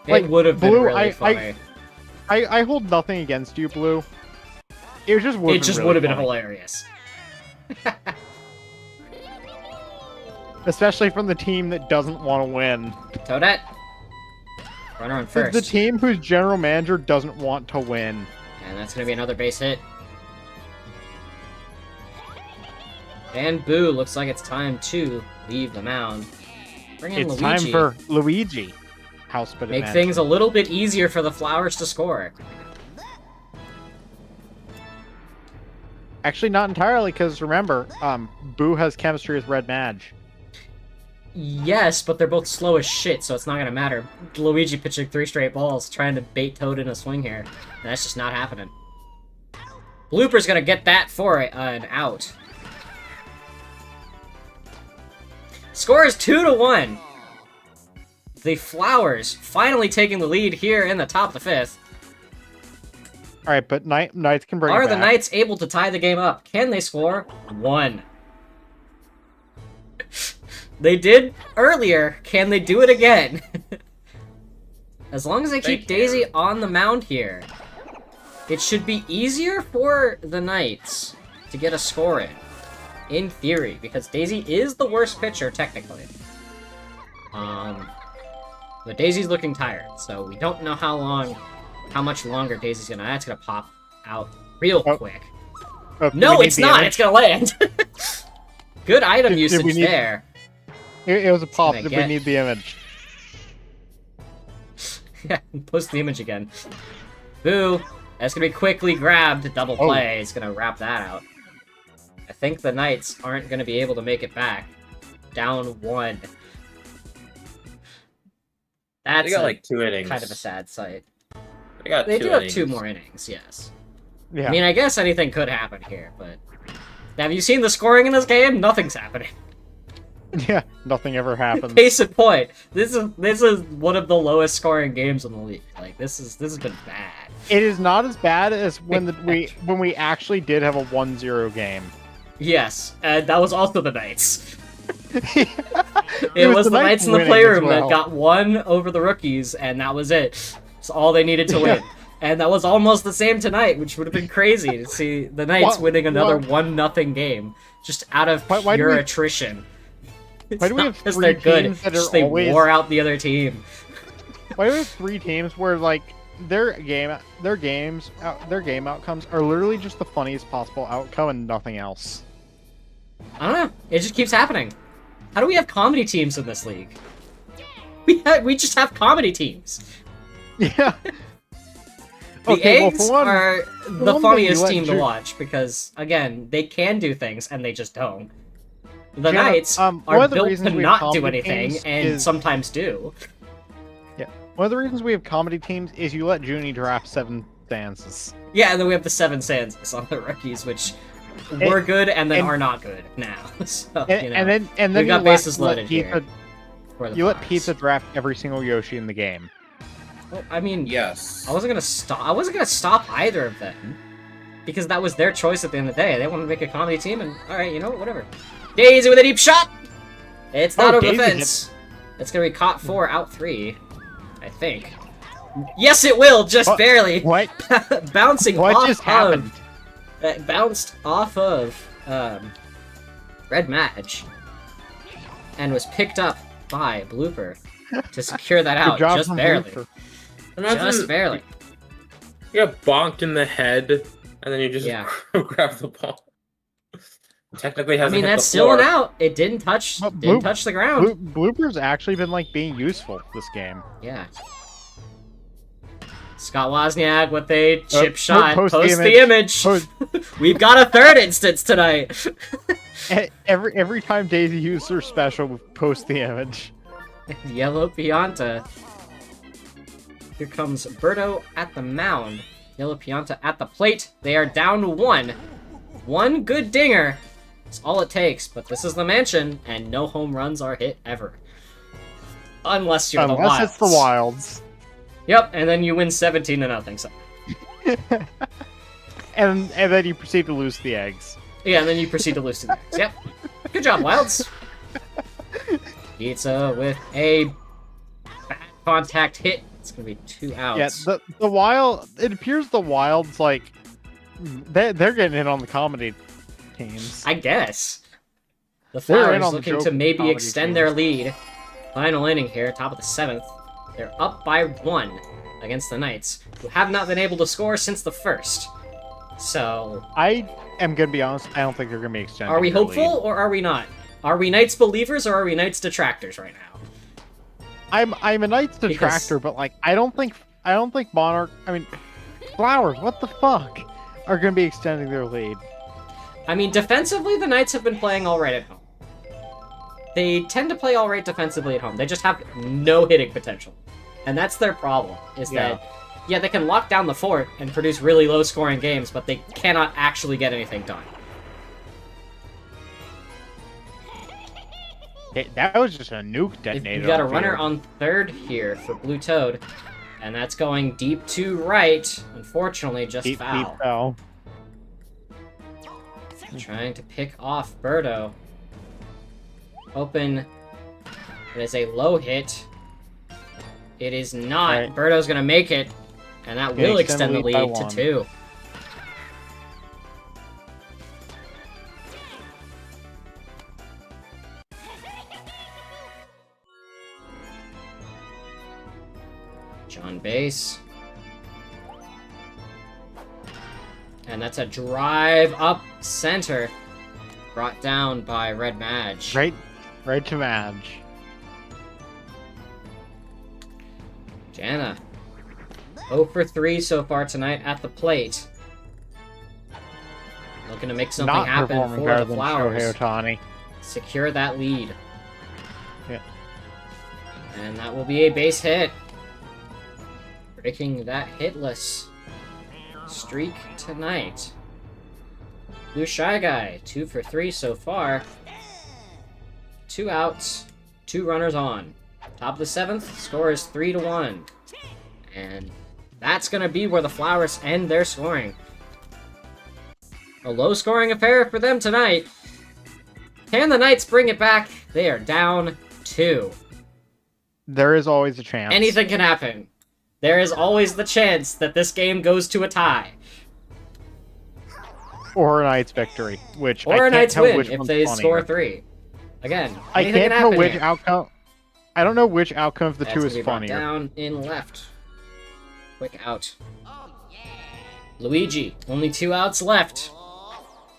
It Like, would have been Blue, really I- funny. I hold nothing against you, Blue. It just would. It just would have been hilarious. Especially from the team that doesn't want to win. Toadette, runner on It's first, the team whose general manager doesn't want to win. and that's gonna be another base hit. And Boo, looks like it's time to leave the mound. Bring in It's Luigi. time for Luigi. House but Make things a little bit easier for the Flowers to score. Actually, not entirely, because remember, Boo has chemistry with Red Madge. Yes, but they're both slow as shit, so it's not gonna matter. Luigi pitching 3 straight balls, trying to bait Toad in a swing here. And that's just not happening. Blooper's gonna get that for an out. Score is 2-1. The Flowers finally taking the lead here in the top of the 5th. All right, but Knights can bring it Are back. the Knights able to tie the game up? Can they score 1? They did earlier. Can they do it again? As long as they They keep can. Daisy on the mound here, it should be easier for the Knights to get a score in theory, because Daisy is the worst pitcher technically. But Daisy's looking tired, so we don't know how much longer Daisy's gonna. That's gonna pop out real Oh. quick. Oh, do No, we need it's the not. image? It's gonna land. Good item Did we usage need- there. It was a pop. Gonna Did get- we need the image? Yeah, post the image again. Boo! That's gonna be quickly grabbed. Double Oh. play. It's gonna wrap that out. I think the Knights aren't gonna be able to make it back. Down 1. That's They got like 2 innings. kind of a sad sight. They got They 2 do have innings. 2 more innings, yes. Yeah. I mean, I guess anything could happen here, but... Have you seen the scoring in this game? Nothing's happening. Yeah. Nothing ever happens. Case in point, this is one of the lowest scoring games in the league. Like this has been bad. It is not as bad as when we actually did have a 1-0 game. Yes, and that was also the Knights. It It was the Knights in the winning playroom as well. that got 1 over the rookies, and that was it. It's all they needed to win. And that was almost the same tonight, which would have been crazy to see the Knights Why- winning another why- 1-0 game just out of Why do pure we- attrition. It's why do we not have because 3 they're good, teams that just are they always- wore out the other team. Why do we have 3 teams where like their game outcomes are literally just the funniest possible outcome and nothing else? I don't know. It just keeps happening. How do we have comedy teams in this league? We just have comedy teams. Yeah. The Okay, well, eggs for one- are for the one thing, funniest you let team to Ju- watch because, again, they can do things and they just don't. The Jenna, Knights one are of the built reasons to we have not do comedy anything teams and is- sometimes do. Yeah. One of the reasons we have comedy teams is you let Junie draft 7 stances. Yeah, and then we have the 7 Sands on the rookies, which were good and then are not good now. So, you know, And then we you got let- bases let loaded Pizza, here. for the You let Flowers. Pizza draft every single Yoshi in the game. Well, I mean, Yes. I wasn't gonna stop either of them because that was their choice at the end of the day. They wanted to make a comedy team, and all right, you know, whatever. Daisy with a deep shot. It's not Oh, over the Daisy fence. It's gonna be caught 4, out 3, I think. Yes, it will, just What? barely. What? Bouncing What off just of. happened? It bounced off of Red Madge and was picked up by Blooper to secure that out Good job just from barely. Blooper. Just barely. You get bonked in the head, and then you just Yeah. grab the ball. Technically, I hasn't mean, hit that's the still floor. an out. It didn't touch. But Didn't touch the ground. Blooper's actually been like being useful this game. Yeah. Scott Wozniak with a chip shot. post Post, the the image. Post- We've got a third instance tonight. Every time Daisy uses her special, post the image. Yellow Pianta. Here comes Birdo at the mound. Yellow Pianta at the plate. They are down to 1. One good dinger. That's all it takes, but this is the mansion, and no home runs are hit ever. Unless you're the Wilds. Unless it's the Wilds. Yep, and then you win 17-0. So. And then you proceed to lose the eggs. Yeah, and then you proceed to lose to the eggs. Yep. Good job, Wilds. Pizza with a bad contact hit. It's gonna be 2 outs. Yeah, the Wild. It appears the Wilds like they're getting in on the comedy teams. I guess. The They're in Flowers on the looking joke to maybe comedy extend teams. their lead. Final inning here, top of the 7th. They're up by 1 against the Knights, who have not been able to score since the 1st. So, I am gonna be honest. I don't think they're gonna be extending. are we their hopeful lead. or are we not? Are we Knights believers or are we Knights detractors right now? I'm a Knights Because- detractor, but like I don't think Monarch. I mean, Flowers. What the fuck are gonna be extending their lead? I mean, defensively, the Knights have been playing all right at home. They tend to play all right defensively at home. They just have no hitting potential. And that's their problem, is that, yeah, they can lock down the fort and produce really low-scoring games, but they cannot actually get anything done. That was just a nuke detonator. We've got a on the runner field. on third here for Blue Toad, and that's going deep to right. Unfortunately, just Deep foul. foul. Trying to pick off Birdo. Open. It is a low hit. It is not. Alright. Birdo's gonna make it, and that Yeah, will extend extend the the lead by lead to 1. 2. John base. And that's a drive up center. Brought down by Red Madge. Right to Madge. Jana. 0 for 3 so far tonight at the plate. Looking to make something Not happen performing for better the than Flowers. Shohei Ohtani. Secure that lead. Yeah. And that will be a base hit. Breaking that hitless streak tonight. Blue Shy Guy, 2 for 3 so far. 2 outs, 2 runners on. Top of the 7th, score is 3-1. And that's going to be where the Flowers end their scoring. A low-scoring affair for them tonight. Can the Knights bring it back? They are down 2. There is always a chance. Anything can happen. There is always the chance that this game goes to a tie. Or a Knights victory, which I Or a can't Knights tell win which if one's they funnier. score 3. Again, I anything can't can tell happen which here. outcome. I don't know which outcome of the That's two gonna is be brought funnier. down in left. Quick out. Luigi, only 2 outs left.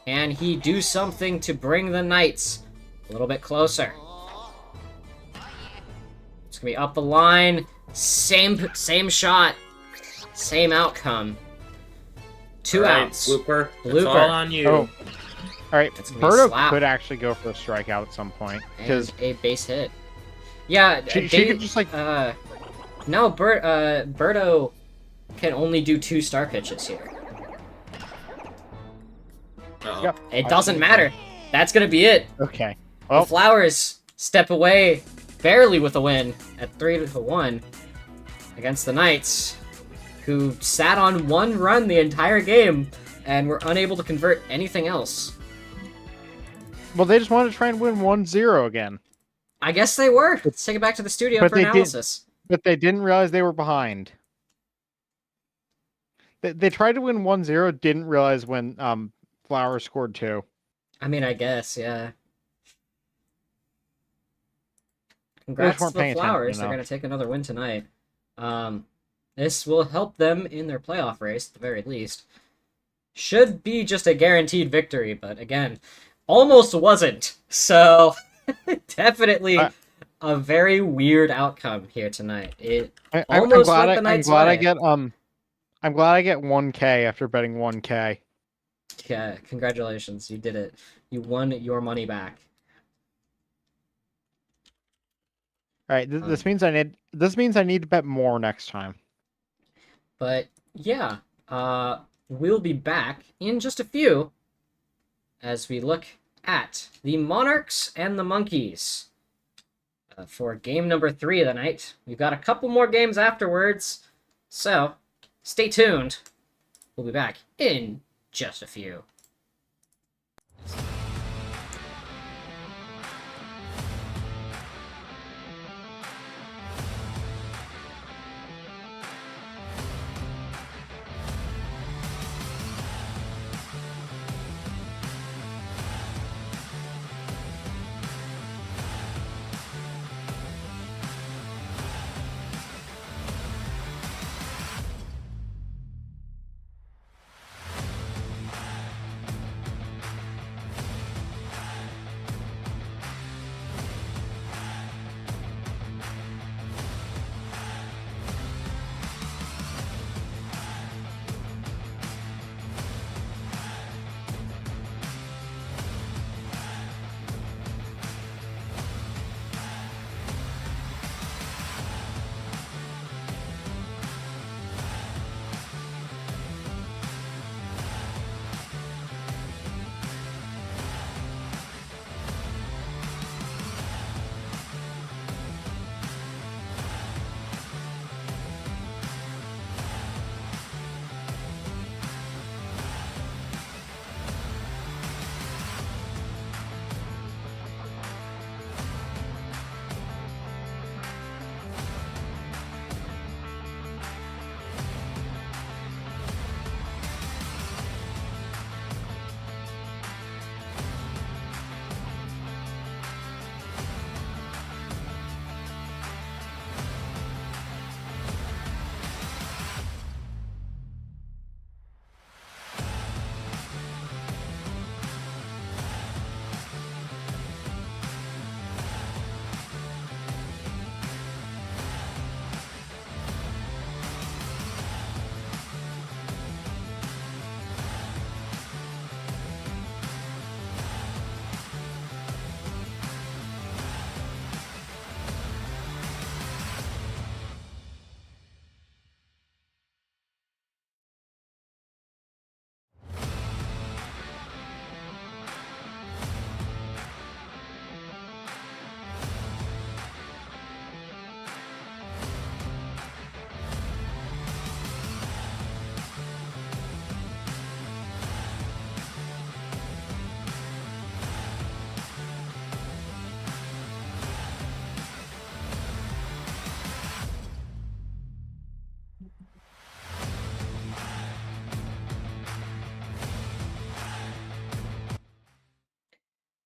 Can he do something to bring the Knights a little bit closer? It's gonna be up the line. Same shot. Same outcome. Two All right, outs. Blooper. It's Blooper. all on you. Oh. All right, That's gonna be a Birdo slap. could actually go for a strikeout at some point And because a base hit. Yeah, she could just like no, Birdo can only do 2 star pitches here. Uh-oh. Yep. It doesn't matter. That's gonna be it. Okay. The Well, Flowers step away barely with a win at 3-1 against the Knights, who sat on 1 run the entire game and were unable to convert anything else. they just wanted to try and win 1-0 again, I guess they were. Let's take it back to the studio but for they did- analysis. but they didn't realize they were behind. They tried to win 1-0, didn't realize when Flowers scored 2. I mean, I guess, yeah. Congrats to weren't the paying attention Flowers. They're enough. going to take another win tonight. This will help them in their playoff race, at the very least. Should be just a guaranteed victory, but again, almost wasn't. So, definitely a very weird outcome here tonight. Almost went the Knights' way. I'm glad I get 1K after betting 1K. Yeah, congratulations. You did it. You won your money back. All right, this means I need to bet more next time. But yeah, we'll be back in just a few as we look at the Monarchs and the Monkeys for game number 3 of the night. We've got a couple more games afterwards, so stay tuned. We'll be back in just a few.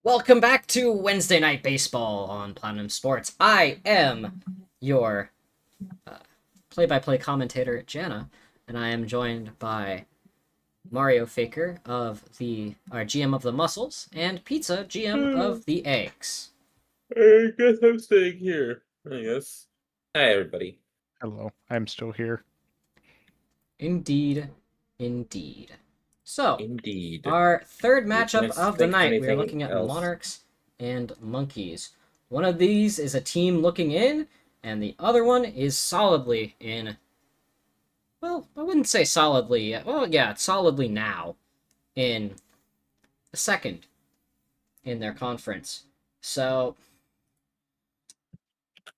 Welcome back to Wednesday Night Baseball on Platinum Sports. I am your play-by-play commentator, Jana, and I am joined by Mario Faker of our GM of the Muscles, and Pizza, GM of the Eggs. I guess I'm staying here. I guess. Hi, everybody. Hello, I'm still here. Indeed, indeed. So, Indeed. our third You matchup can't of the think of night, we are anything looking at else. Monarchs and Monkeys. One of these is a team looking in, and the other one is solidly in. Well, I wouldn't say solidly yet. Well, yeah, it's solidly now in the second in their conference. So,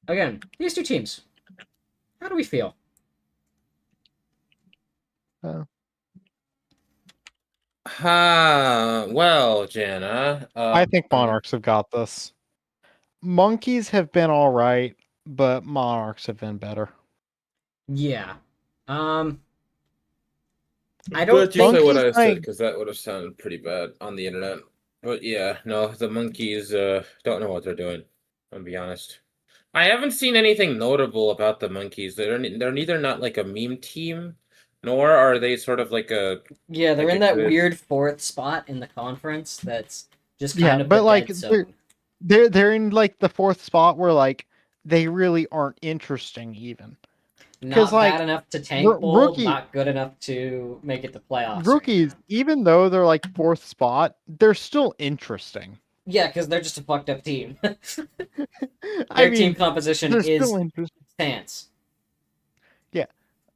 again, these two teams, how do we feel? Uh, Well, Jana, I think Monarchs have got this. Monkeys have been all right, but Monarchs have been better. Yeah. Um, I I'm don't glad you said think. what Monkeys, I said, like, because that would have sounded pretty bad on the internet. But yeah, no, the monkeys don't know what they're doing. I'll be honest. I haven't seen anything notable about the monkeys. They're neither not like a meme team, nor are they sort of Yeah, they're like in a that good weird fourth spot in the conference that's just yeah, kind of the but like dead zone. they're in like the fourth spot where like they really aren't interesting even. Because Not bad like enough to tank bowl, rookie not good enough to make it to playoffs right rookies, now. even though they're like fourth spot, they're still interesting. Yeah, because they're just a fucked up team. I Their team mean, composition they're still is interesting. stance. Yeah,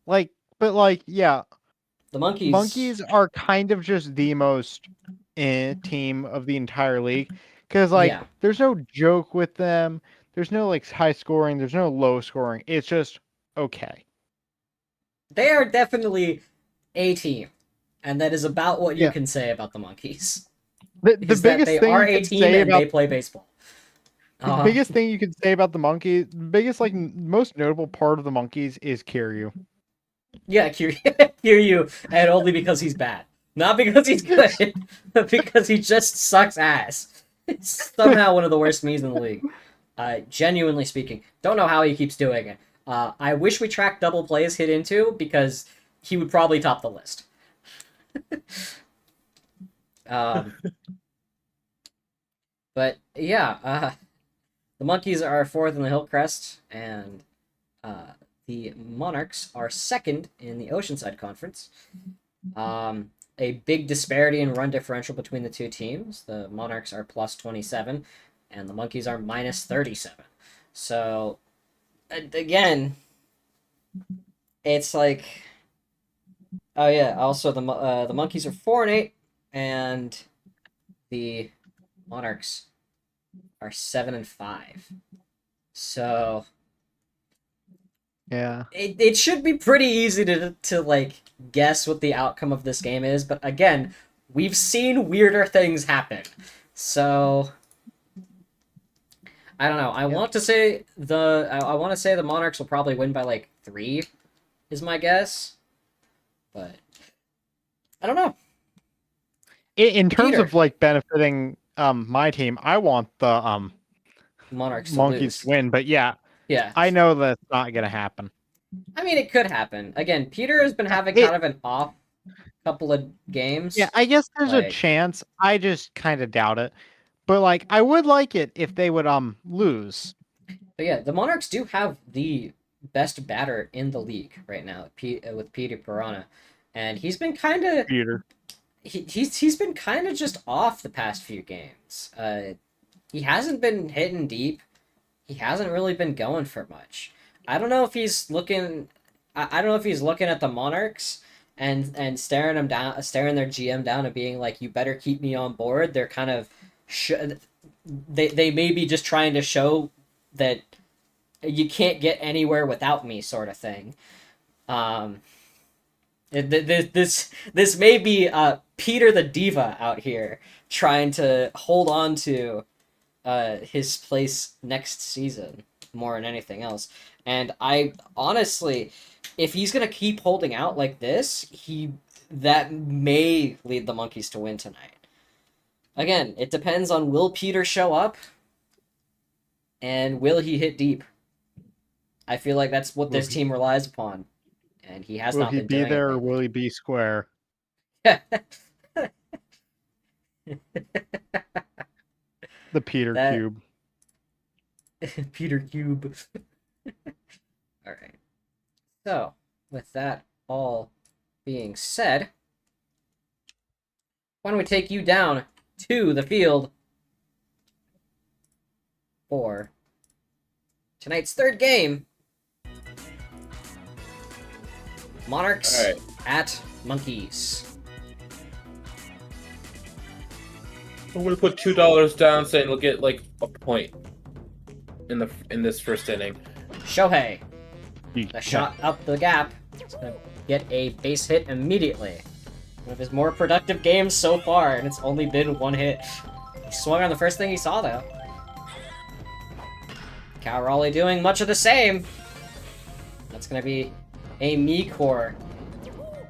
like, but like, yeah, The Monkeys, monkeys are kind of just the most team of the entire league because like yeah, there's no joke with them. There's no like high scoring. There's no low scoring. It's just okay. they are definitely a team, and that is about what you Yeah. can say about the Monkeys. The Is that biggest they thing are you a could team say and about they play baseball. the Uh, biggest thing you could say about the monkey, the biggest like most notable part of the monkeys is Kiryu. yeah, Kiryu, and only because he's bad, not because he's good, but because he just sucks ass. It's somehow one of the worst memes in the league. Genuinely speaking, don't know how he keeps doing it. I wish we tracked double plays hit into because he would probably top the list. Um, but yeah, the Monkeys are fourth in the Hillcrest, and uh, the Monarchs are second in the Oceanside Conference. A big disparity in run differential between the two teams. The Monarchs are plus 27, and the Monkeys are minus 37. So, again, it's like, oh yeah. Also, the Monkeys are 4-8, and the Monarchs are 7-5. So Yeah. it should be pretty easy to like guess what the outcome of this game is. But again, we've seen weirder things happen. So I don't know. I Yep. want to say I want to say the Monarchs will probably win by like 3 is my guess. But I don't know. In terms Peter, of like benefiting my team, I want the Monarchs to monkeys to lose. win, but yeah, Yeah. I know that's not gonna happen. I mean it could happen. Again, Peter has been having It kind of an off couple of Yeah, games. I guess there's a Like chance. I just kind of doubt it. But like I would like it if they would lose. but yeah, the Monarchs do have the best batter in the league right now with Peter Piranha. And he's been kind of Peter. he's been kind of just off the past few games. He hasn't been hitting deep. He hasn't really been going for much. I don't know if he's looking. I don't know if he's looking at the Monarchs and staring them down, staring their GM down, and being like, "You better keep me on board." They're kind of, they may be just trying to show that you can't get anywhere without me, sort of thing. Um, this may be Peter the Diva out here trying to hold on to his place next season more than anything else. And I honestly, if he's gonna keep holding out like this, he that may lead the Monkeys to win tonight. Again, it depends on will Peter show up and will he hit deep. I feel like that's what Will this he team relies upon, and he has will not he been be doing it there or lately. will he be square? The Peter That Cube. Peter Cube. Alright. So, with that all being said, why don't we take you down to the field for tonight's third game. Monarchs at Monkeys. I'm gonna put $2 down, saying we'll get like a point in this first inning. Shohei, a shot up the gap. He's gonna get a base hit immediately. One of his more productive games so far, and it's only been one hit. He swung on the first thing he saw, though. Cal Raleigh doing much of the same. That's gonna be a me-core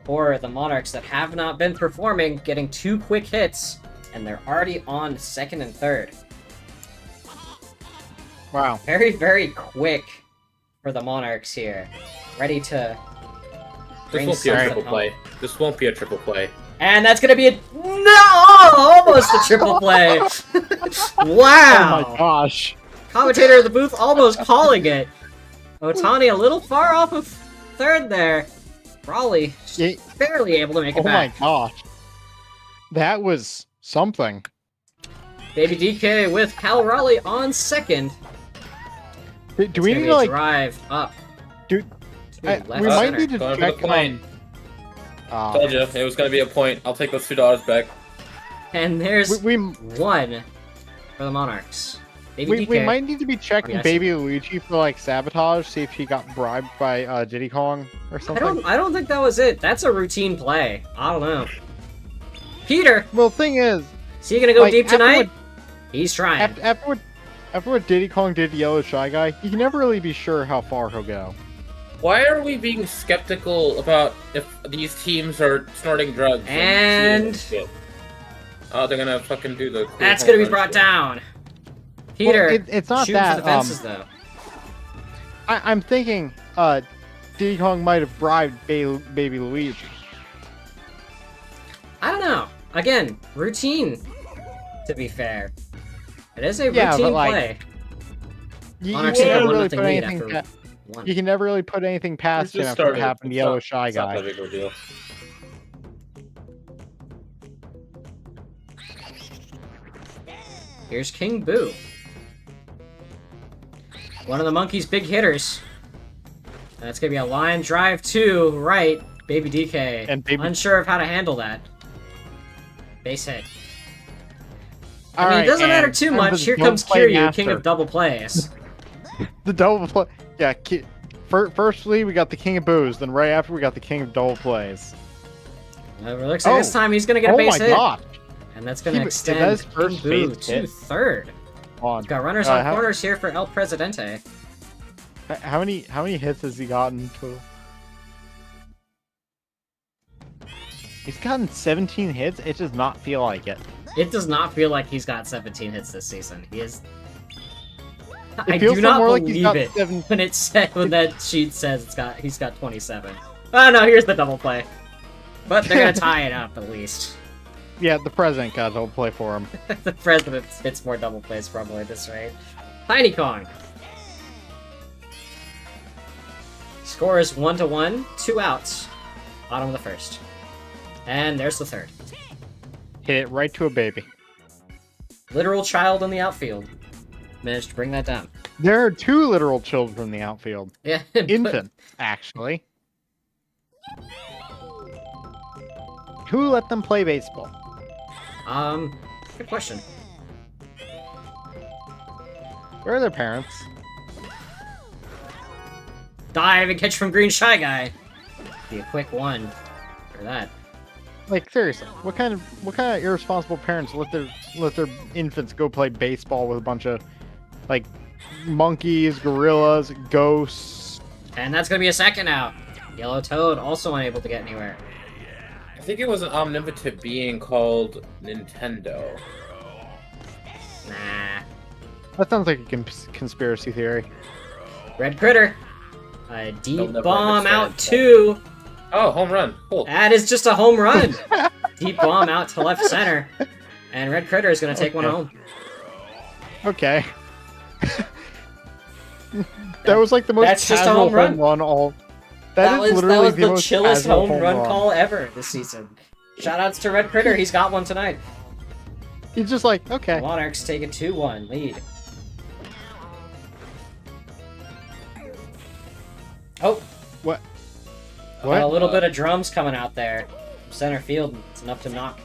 for the Monarchs that have not been performing, getting 2 quick hits, and they're already on second and third. Wow. Very, very quick for the Monarchs here. Ready to This won't be a triple play. This won't be a triple play. And that's gonna be almost a triple play. Wow. Oh my gosh. Commentator of the booth almost calling it. Otani a little far off of third there. Raleigh barely able to make it back. Oh my gosh. That was something. Baby DK with Cal Raleigh on second. Do we need to like drive up? Dude, we might need to Going for check the point. Told you it was gonna be a point. I'll take those $2 back. And there's we one for the Monarchs. We might need to be checking Baby Luigi for like sabotage, see if he got bribed by Diddy Kong or something. I don't think that was it. That's a routine play. I don't know. Peter! Well, thing is he gonna go deep tonight? He's trying. After what Diddy Kong did to Yellow Shy Guy, you can never really be sure how far he'll go. Why are we being skeptical about if these teams are snorting drugs? And oh, they're gonna fucking do the. Cool that's gonna be brought down. Peter, well, it's not shooting that. For the fences, though. I'm thinking, Diddy Kong might have bribed Baby Luigi. I don't know. Again, routine. To be fair, it is a Yeah, routine but, play. You One. You can never really put anything past him after what happened to Yellow Shy Guy. Not that big of a deal. Here's King Boo. One of the Monkeys' big hitters. That's gonna be a line drive to right. Baby DK. And unsure of how to handle that. Base hit. It doesn't matter too much. Here comes Kiryu, king of double plays. The double play. Yeah, firstly, we got the king of boos. Then right after, we got the king of double plays. It looks like this time he's going to get a base hit. God. And that's going to extend King Boo to third. He's got runners on corners here for El Presidente. How many hits has he gotten total? He's gotten 17 hits. It does not feel like it. It does not feel like he's got 17 hits this season. He is. I feels do not more believe like it when that sheet says he's got 27. Oh no, here's the double play. But they're gonna tie it up at least. Yeah, the president got a double play for him. The president hits more double plays probably at this rate. Tiny Kong. Score is 1-1, 2 outs. Bottom of the first. And there's the third. Hit it right to a baby. Literal child in the outfield. Managed to bring that down. There are 2 literal children in the outfield. Yeah. Infant, actually. Who let them play baseball? Good question. Where are their parents? Dive and catch from Green Shy Guy. Be a quick one for that. Like seriously, what kind of irresponsible parents let their infants go play baseball with a bunch of like monkeys, gorillas, ghosts? And that's gonna be a second out. Yellow Toad also unable to get anywhere. I think it was an omnipotent being called Nintendo. Nah. That sounds like a conspiracy theory. Red Critter. A deep bomb understand out to. Oh, home run. Cool. That is just a home run. Deep bomb out to left center. And Red Critter is going to take one home. Okay. That was like the most That's just a casual home run. all. That is literally that was the most chillest casual home run run. call ever this season. Shoutouts to Red Critter, he's got one tonight. He's just like, okay. The Monarchs take a 2-1 lead. Oh, What? a little bit of drums coming out there from center field. It's enough to knock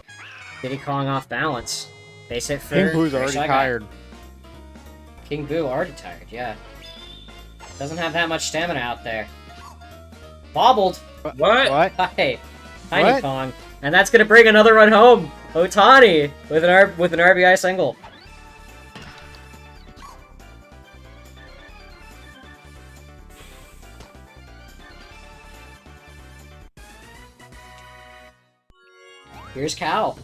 Diddy Kong off balance. Base hit for King Boo's already Shy Guy. tired. King Boo already tired, yeah. Doesn't have that much stamina out there. Bobbled. What? What? Hey, Tiny What? Kong. And that's gonna bring another run home. Otani with an RBI single. Here's Cal.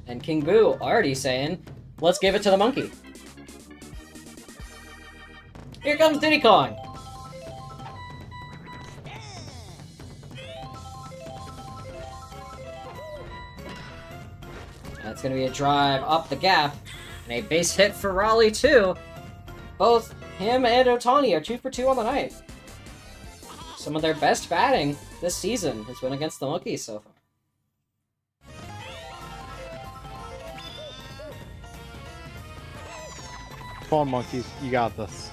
And King Boo already saying, let's give it to the monkey. Here comes Diddy Kong. That's going to be a drive up the gap. And a base hit for Raleigh, too. Both him and Otani are 2 for 2 on the night. Some of their best batting this season has been against the Monkeys so far. Come on, monkeys. You got this.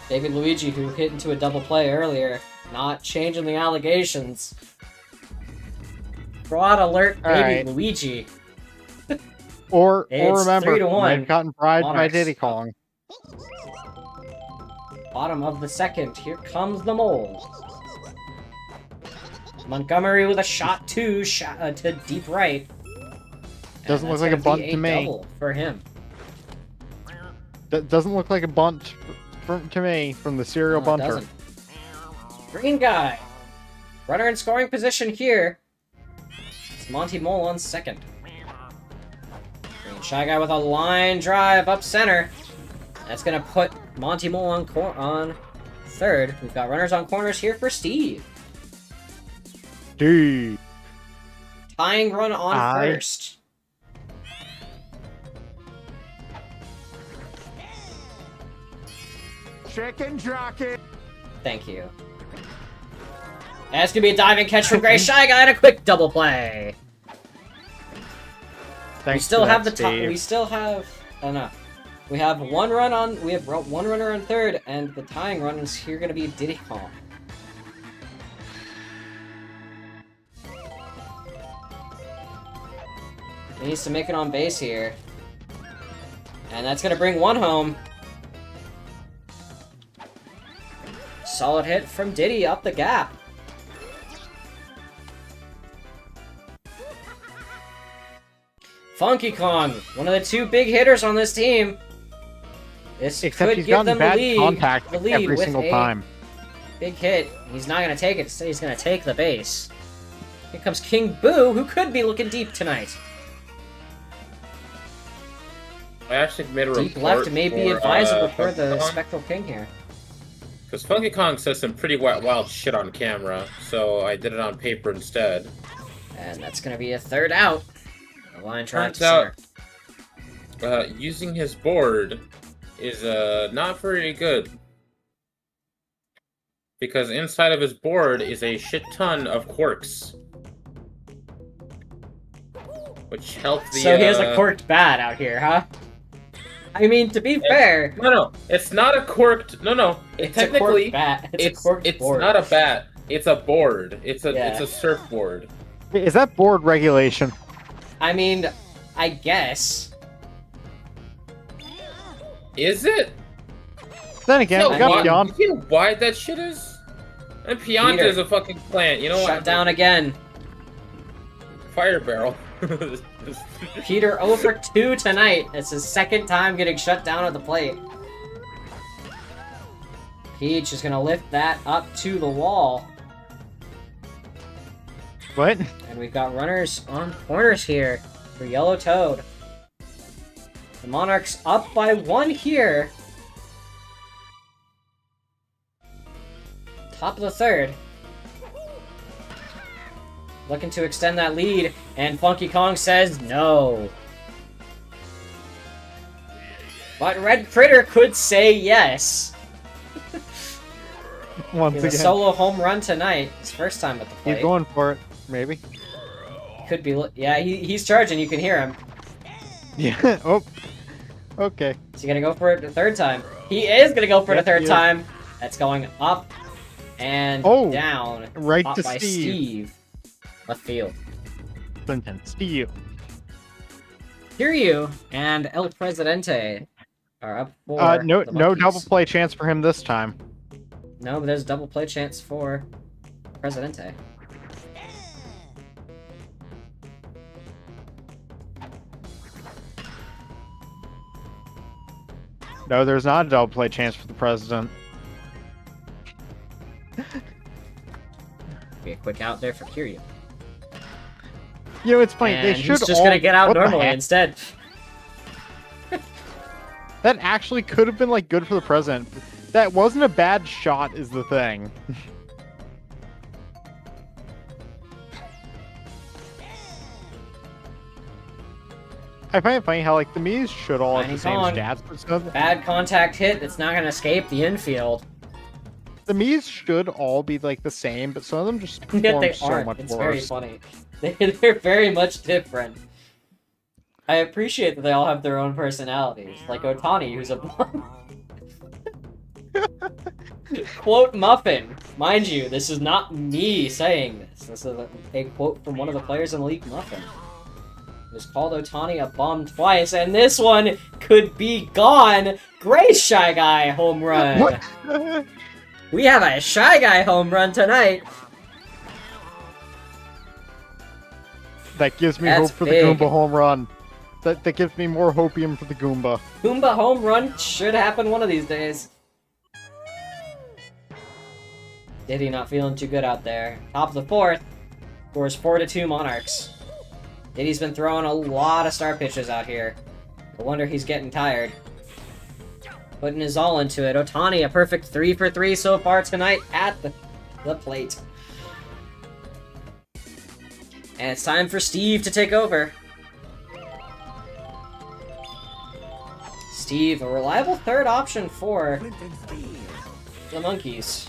David Luigi, who hit into a double play earlier, not changing the allegations. Fraud alert, baby Alright. Luigi. Or It's remember, 3-1. Red Cotton Pride by Monarchs. Diddy Kong. Bottom of the second, here comes the mole. Montgomery with a shot to deep right. Doesn't And look that's like a gonna bunt be to me. double for him. That doesn't look like a bunt to me from the serial No, it bunter. doesn't. Green guy. Runner in scoring position here. It's Monty Mole on second. Green Shy Guy with a line drive up center. That's gonna put Monty Mole on third. We've got runners on corners here for Steve. Dude. Tying run on first. Chicken jockey. Thank you. That's gonna be a diving catch from Gray Shy Guy and a quick double play. Thanks We still for have that, the top. Steve. We still have. Oh no. We have one run on. We have one runner on third, and the tying run is here going to be Diddy Kong. He needs to make it on base here, and that's going to bring one home. Solid hit from Diddy up the gap. Funky Kong, one of the 2 big hitters on this team. This Except could he's give gotten them bad the lead. contact The lead every with single a time. big hit. He's not going to take it. Instead, he's going to take the base. Here comes King Boo, who could be looking deep tonight. I actually made a report. Deep left may be advisable for the Funky Kong, Spectral King here. because Funky Kong says some pretty wild shit on camera, so I did it on paper instead. And that's going to be a third out. The line drive to Turns center. out, using his board is not very good. Because inside of his board is a shit ton of quirks. Which help the So he has a corked bat out here, huh? I mean, to be fair, No, it's not a corked. No. it's Technically, a corked bat. It's a corked it's board. not a bat. It's a board. It's a Yeah. surfboard. Is that board regulation? I mean, I guess. Is it? Then again, No, we got why- beyond. You know how wide that shit is? And Pianta Peter. is a fucking plant. You know Shut what? down again. Fire barrel. Peter 0 for 2 tonight. It's his second time getting shut down at the plate. Peach is going to lift that up to the wall. What? And we've got runners on corners here for Yellow Toad. The Monarchs up by 1 here. Top of the third. Looking to extend that lead, and Funky Kong says no. But Red Critter could say yes. Once He's a again, solo home run tonight. His first time at the plate. he's going for it. Maybe. Could be. Yeah, he's charging. You can hear him. Yeah. Oh. Okay. Is he gonna go for it the third time? He is gonna go for it a third Yep. time. That's going up and down. Right Caught to by Steve. Left field. Clinton, Steve. Kiryu and El Presidente are up for No the no Monkeys. double play chance for him this time. No, but there's a double play chance for Presidente. No, there's not a double play chance for the president. Be a quick out there for Kiryu. You know, it's funny. And They should he's just all... gonna get out what the normally heck? instead. That actually could have been like good for the president. That wasn't a bad shot, is the thing. I find it funny how like the Mii's should all have Tiny the same Kong. stats, but some of the Bad contact hit that's not gonna escape the infield. Mii's should all be like the same, but some of them just Yet perform they so aren't. much It's very worse. funny. They're very much different. I appreciate that they all have their own personalities, like Otani, who's a quote muffin. Mind you, this is not me saying this. This is a quote from one of the players in the league, Muffin. It was called Otani a bum twice, and this one could be gone. Great Shy Guy home run. What? We have a Shy Guy home run tonight. That gives me That's hope for big. the Goomba home run. That gives me more hopium for the Goomba. Goomba home run should happen one of these days. Diddy not feeling too good out there. Top of the fourth. Scores 4-2 Monarchs. Diddy's been throwing a lot of star pitches out here. No wonder he's getting tired. Putting his all into it. Otani, a perfect 3 for 3 so far tonight at the plate. And it's time for Steve to take over. Steve, a reliable third option for the Monkeys.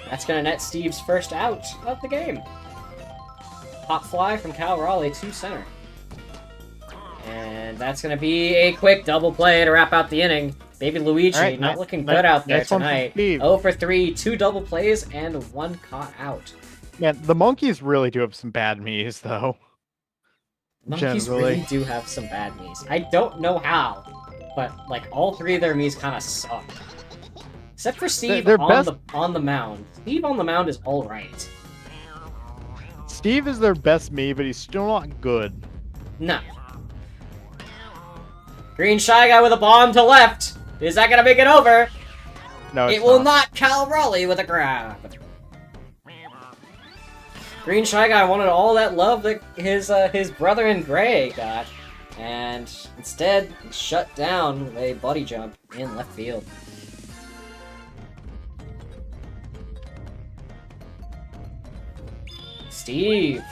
That's gonna net Steve's first out of the game. Pop fly from Cal Raleigh to center. And that's gonna be a quick double play to wrap out the inning. Baby Luigi All right, not ni- looking ni- good out there nice one for tonight. Steve. 0 for 3, 2 double plays, and 1 caught out. Man, the Monkeys really do have some bad Mii's, though. Monkeys Generally. really do have some bad Mii's. I don't know how, but like all 3 of their Mii's kind of suck. Except for Steve Their on best- the mound. Steve on the mound is all right. Steve is their best Mii, but he's still not good. No. Green Shy Guy with a bomb to left. Is that gonna make it over? No, it's It will not. Cal Raleigh with a grab. Green Shy Guy wanted all that love that his brother in gray got, and instead he's shut down with a buddy jump in left field. Steve.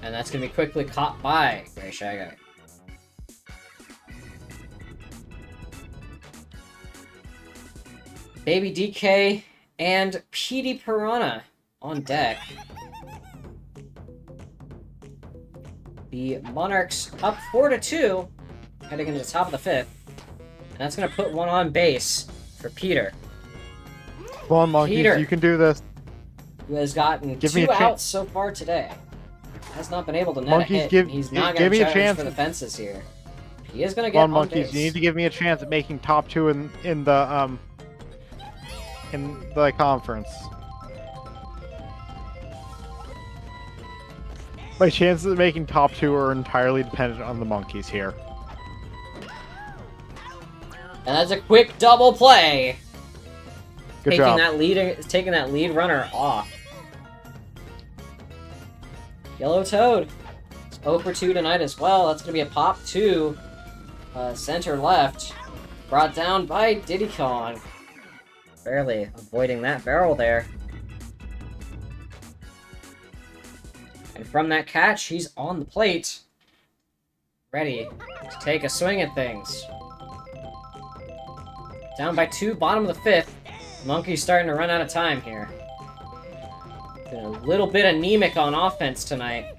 And that's gonna be quickly caught by Gray Shy Guy. Baby DK and PD Piranha on deck. The Monarchs up 4-2, heading into the top of the 5th. And that's going to put one on base for Peter, Come on, Monkeys, Peter. you can do this. who has gotten Give me 2 a chance. outs so far today. Has not been able to net Monkeys, a hit. give- He's give- not give going to me a challenge chance. for the fences here. He is going to get Come on, on Monkeys, base. you need to give me a chance at making top 2 in the conference. My chances of making top 2 are entirely dependent on the Monkeys here. And that's a quick double play. Good taking job. taking that lead runner off. Yellow Toad. It's 0 for 2 tonight as well. That's going to be a pop to center left. Brought down by Diddy Kong. Barely avoiding that barrel there. And from that catch, he's on the plate. Ready to take a swing at things. Down by 2, bottom of the 5th. Monkey's starting to run out of time here. Been a little bit anemic on offense tonight.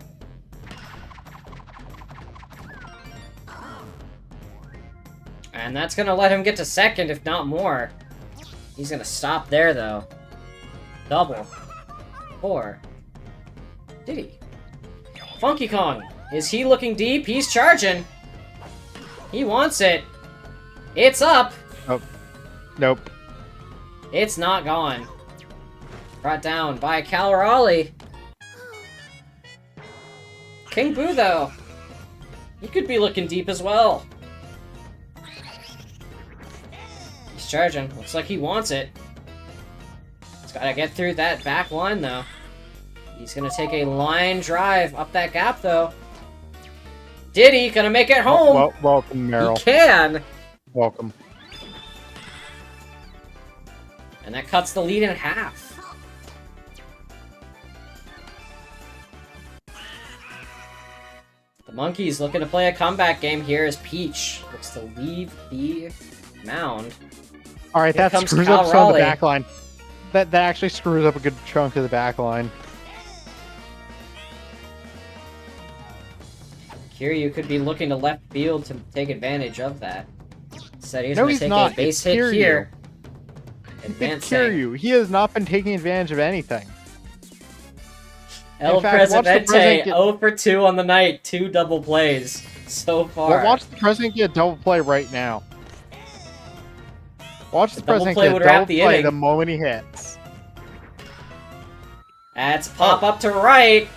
And that's gonna let him get to second, if not more. He's gonna stop there, though. Double. 4. Did he? Funky Kong. Is he looking deep? He's charging. He wants it. It's up. Oh. Nope. It's not gone. Brought down by Cal Raleigh. King Boo, though. He could be looking deep as well. He's charging. Looks like he wants it. He's gotta get through that back line, though. He's gonna take a line drive up that gap, though. Diddy gonna make it home. Welcome, Meryl. He can. Welcome. And that cuts the lead in half. The Monkeys looking to play a comeback game here as Peach looks to leave the mound. All right, Here that comes screws Cal up some of the Raleigh. back line. That actually screws up a good chunk of the back line. Kiryu could be looking to left field to take advantage of that. Instead, he's No, going to he's take not. a base It's hit Kiryu. here. It's Advancing. Kiryu. He has not been taking advantage of anything. El In fact, watch the Presidente, president get- 0 for 2 on the night. 2 double plays so far. Well, watch the president get a double play right now. Watch the double president play get a would wrap double the play inning. the moment he hits. That's pop up to right.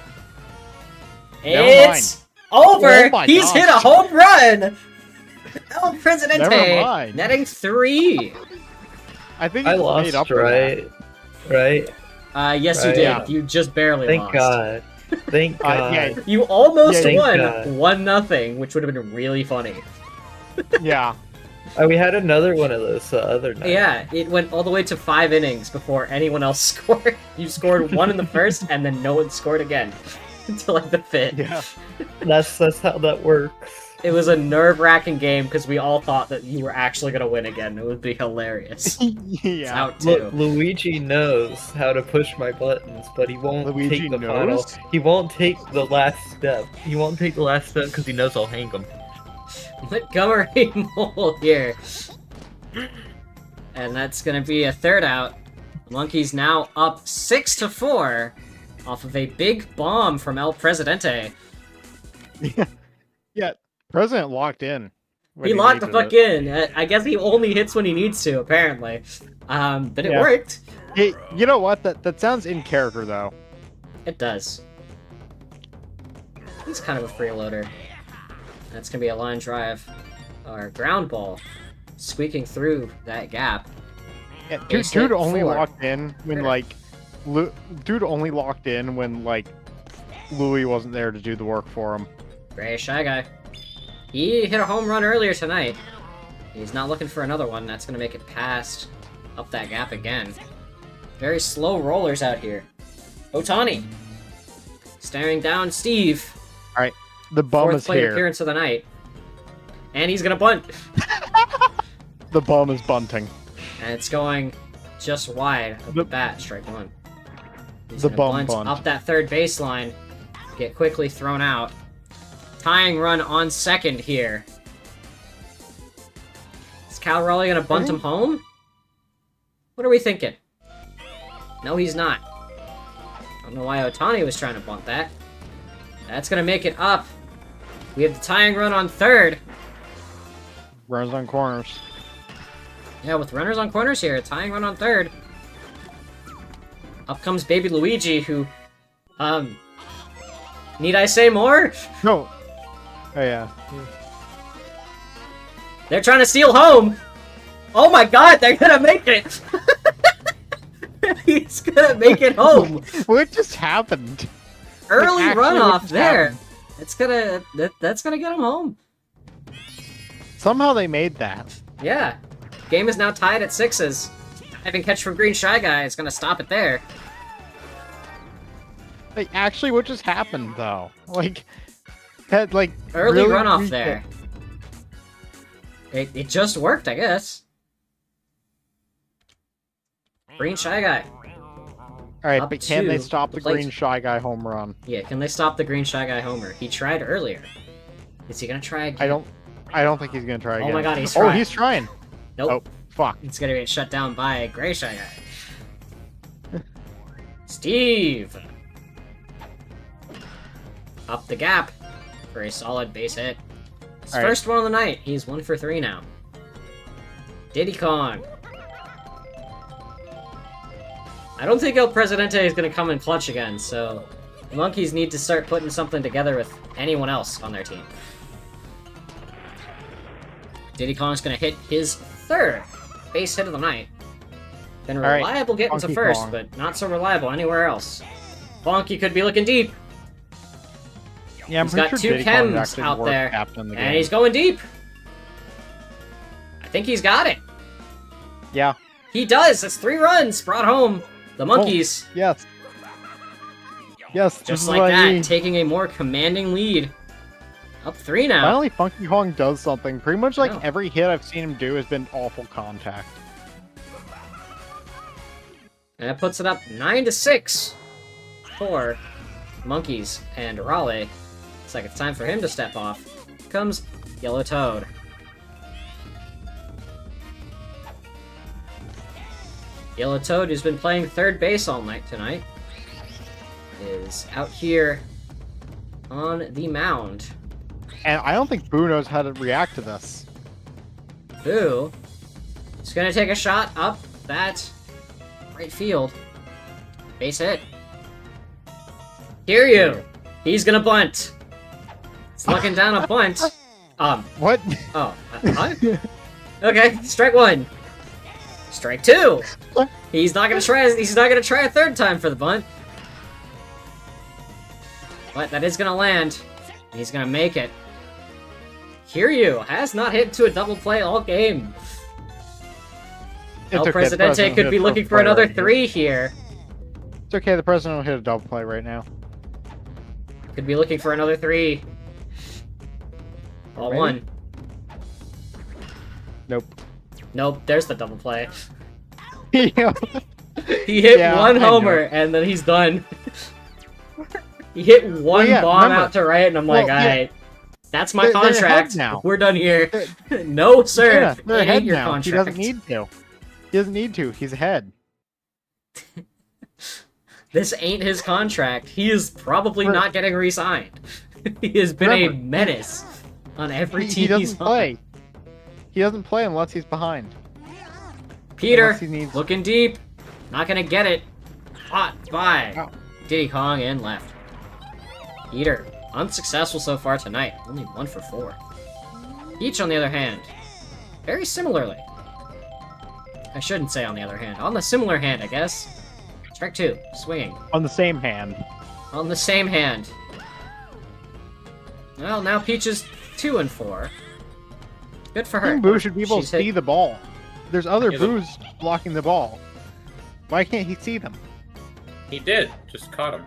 Never It's over. Oh my He's gosh. hit a home run. El Never Presidente mind. netting 3. I think I it's made lost, up for that. right? Yes, you Right. did. Yeah. You just barely Thank lost. God. Thank God. Yeah. You almost Yeah, won thank God. 1-0, which would have been really funny. Yeah. We had another one of those the other night. Yeah, it went all the way to 5 innings before anyone else scored. You scored 1 in the first, and then no one scored again until like the 5th. Yeah. That's how that works. It was a nerve-wracking game because we all thought that you were actually gonna win again. It would be hilarious. It's Yeah. out too. Luigi knows how to push my buttons, but he won't Luigi take the knows? final. He won't take the last step. He won't take the last step because he knows I'll hang him. Montgomery Mole here. And that's gonna be a 3rd out. Monkeys now up 6-4 off of a big bomb from El Presidente. Yeah. President locked in. when He locked the needed fuck it. in. I guess he only hits when he needs to, apparently. But it Yeah. worked. Hey, you know what? That sounds in character though. It does. He's kind of a freeloader. That's gonna be a line drive. Or ground ball. Squeaking through that gap. Yeah, Base dude hit only 4. locked in when dude only locked in when Louis wasn't there to do the work for him. Gray Shy Guy. He hit a home run earlier tonight. He's not looking for another one. That's gonna make it past up that gap again. Very slow rollers out here. Otani. Staring down Steve. The bum 4th is plate here. appearance of the night. And he's gonna bunt. The bum is bunting. And it's going just wide of the bat, strike 1. He's The gonna bum bunt. up that 3rd baseline. Get quickly thrown out. Tying run on 2nd here. Is Cal Raleigh gonna bunt him home? What are we thinking? No, he's not. I don't know why Otani was trying to bunt that. That's gonna make it up. We have the tying run on 3rd. Runs on corners. Yeah, with runners on corners here, tying run on 3rd. Up comes Baby Luigi, who, need I say more? No. Oh yeah. They're trying to steal home! Oh my god, they're gonna make it! He's gonna make it home! What just happened? Early actually, what runoff just there! happened? That's gonna get him home. Somehow they made that. Yeah. Game is now tied at 6s. Having catch from Green Shy Guy is gonna stop it there. Like, actually, what just happened though? Like, that like Early really runoff weak- there. It just worked, I guess. Green Shy Guy. All right, Up but can they to stop the the plate. Green Shy Guy home run? Yeah, can they stop the Green Shy Guy homer? He tried earlier. Is he gonna try again? I don't think he's gonna try again. Oh my god, he's Oh, trying. he's trying. Nope. Oh, fuck. It's gonna get shut down by Gray Shy Guy. Steve! Up the gap for a solid base hit. His All right. first one of the night. He's 1 for 3 now. Diddy Kong. I don't think El Presidente is gonna come in clutch again, so the Monkeys need to start putting something together with anyone else on their team. Diddy Kong's gonna hit his 3rd base hit of the night. Been right, reliable getting to Funky first, Kong. but not so reliable anywhere else. Bonky could be looking deep, Yeah, I'm He's pretty got sure two Diddy Kong's chems actually out more there, captain in the and game. he's going deep. I think he's got it. Yeah. He does. That's 3 runs brought home. The Monkeys, Yes. Yes. this just is like what I that, need. taking a more commanding lead. Up 3 now. Finally, Funky Kong does something. Pretty much like Yeah. every hit I've seen him do has been awful contact. And that puts it up 9-6 for Monkeys and Raleigh. Looks like it's time for him to step off. Comes Yellow Toad. Yellow Toad, who's been playing third base all night tonight, is out here on the mound. And I don't think Boo knows how to react to this. Boo is gonna take a shot up that right field. Base hit. Hear you. He's gonna bunt. It's looking down a bunt. What? Oh. Okay, strike 1. Strike 2. He's not gonna try a 3rd time for the bunt. But that is gonna land. He's gonna make it. Kiryu has not hit to a double play all game. El okay, the Presidente president could hit be a looking double for play another right here. 3 here. It's okay, the president will hit a double play right now. Could be looking for another 3. All Ready? 1. Nope. Nope, there's the double play. Yeah. He hit Yeah, one I know. homer, and then he's done. He hit one yeah, bomb remember- out to right, and I'm like, Well, yeah. alright, that's my They're ahead contract. now. We're done here. They're- No, sir. Yeah, they're It ain't ahead your now. contract. He doesn't need to. He doesn't need to. He's ahead. This ain't his contract. He is probably For- not getting re-signed. He has been a Remember, menace on every He team he's doesn't on. play. He doesn't play unless he's behind. Peter, Unless he needs- looking deep. Not gonna get it. Caught by Ow. Diddy Kong and left. Peter, unsuccessful so far tonight. Only 1 for 4. Peach, on the other hand, very similarly. I shouldn't say on the other hand. On the similar hand, I guess. Strike 2, swinging. On the same hand. On the same hand. Well, now Peach is 2 and 4. Good for her. King Boo should be able to She's hit- see the ball. There's other Yeah, but- Boos blocking the ball. Why can't he see them? He did. Just caught him.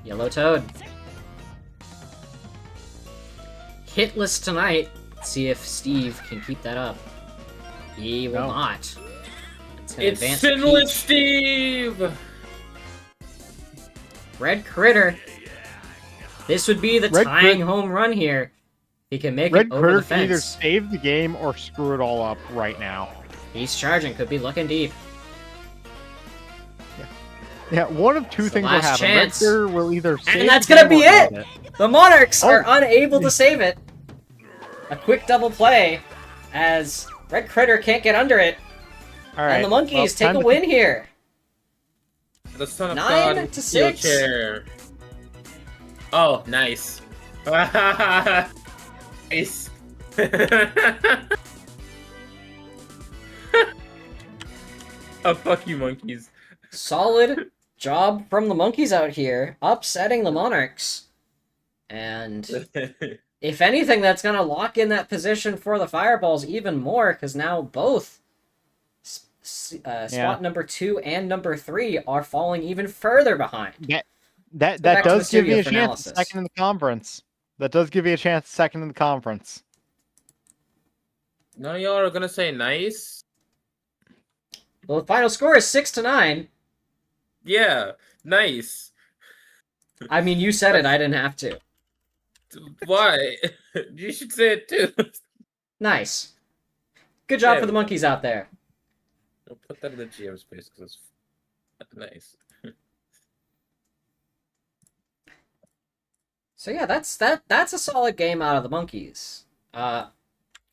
Yellow Toad. Hitless tonight. Let's see if Steve can keep that up. He will No. not. It's gonna It's advance Sinless Peach. Steve! Red Critter. This would be the Red tying Crit- home run here. He can make Red it over Critter the can either fence. save the game or screw it all up right now. He's charging. Could be looking deep. Yeah, one of two It's the things will last happen. chance. Red Critter will either save that's the gonna game be or it! lose The Monarchs are Oh. unable to save it. A quick double play as Red Critter can't get under it. All right. And the Monkeys well, take time a to- win here. The son of 9 God. to steel 6. chair. Oh, nice. Nice. Oh, fuck you, monkeys. Solid job from the Monkeys out here, upsetting the Monarchs. And if anything, that's going to lock in that position for the Fireballs even more, because now both spot number 2 and number 3 are falling even further behind. That back to the does give studio you a for chance analysis. second in the conference. That does give you a chance second in the conference. None of y'all are gonna say nice. Well, the final score is 6-9. Yeah, nice. I mean, you said it. I didn't have to. Why? You should say it too. Nice. Good job Yeah, for the monkeys out there. I'll put that in the GM space because it's nice. So yeah, that's a solid game out of the monkeys. Kind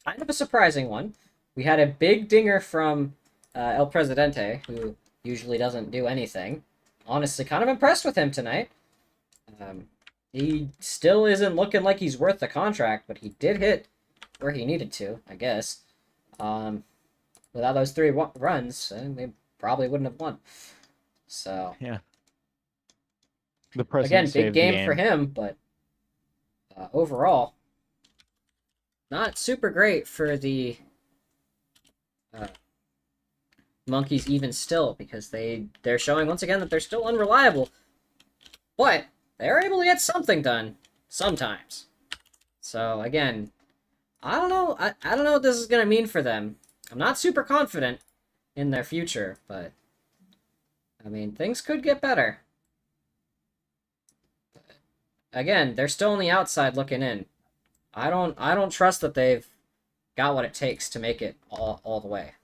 of a surprising one. We had a big dinger from El Presidente, who usually doesn't do anything. Honestly, kind of impressed with him tonight. He still isn't looking like he's worth the contract, but he did hit where he needed to, I guess. Without those 3 runs, they probably wouldn't have won. So Yeah. Again, big game for him, but overall, not super great for the monkeys even still, because they're showing once again that they're still unreliable, but they're able to get something done sometimes. So again, I don't know. I don't know what this is gonna mean for them. I'm not super confident in their future, but I mean, things could get better. Again, they're still on the outside looking in. I don't trust that they've got what it takes to make it all the way.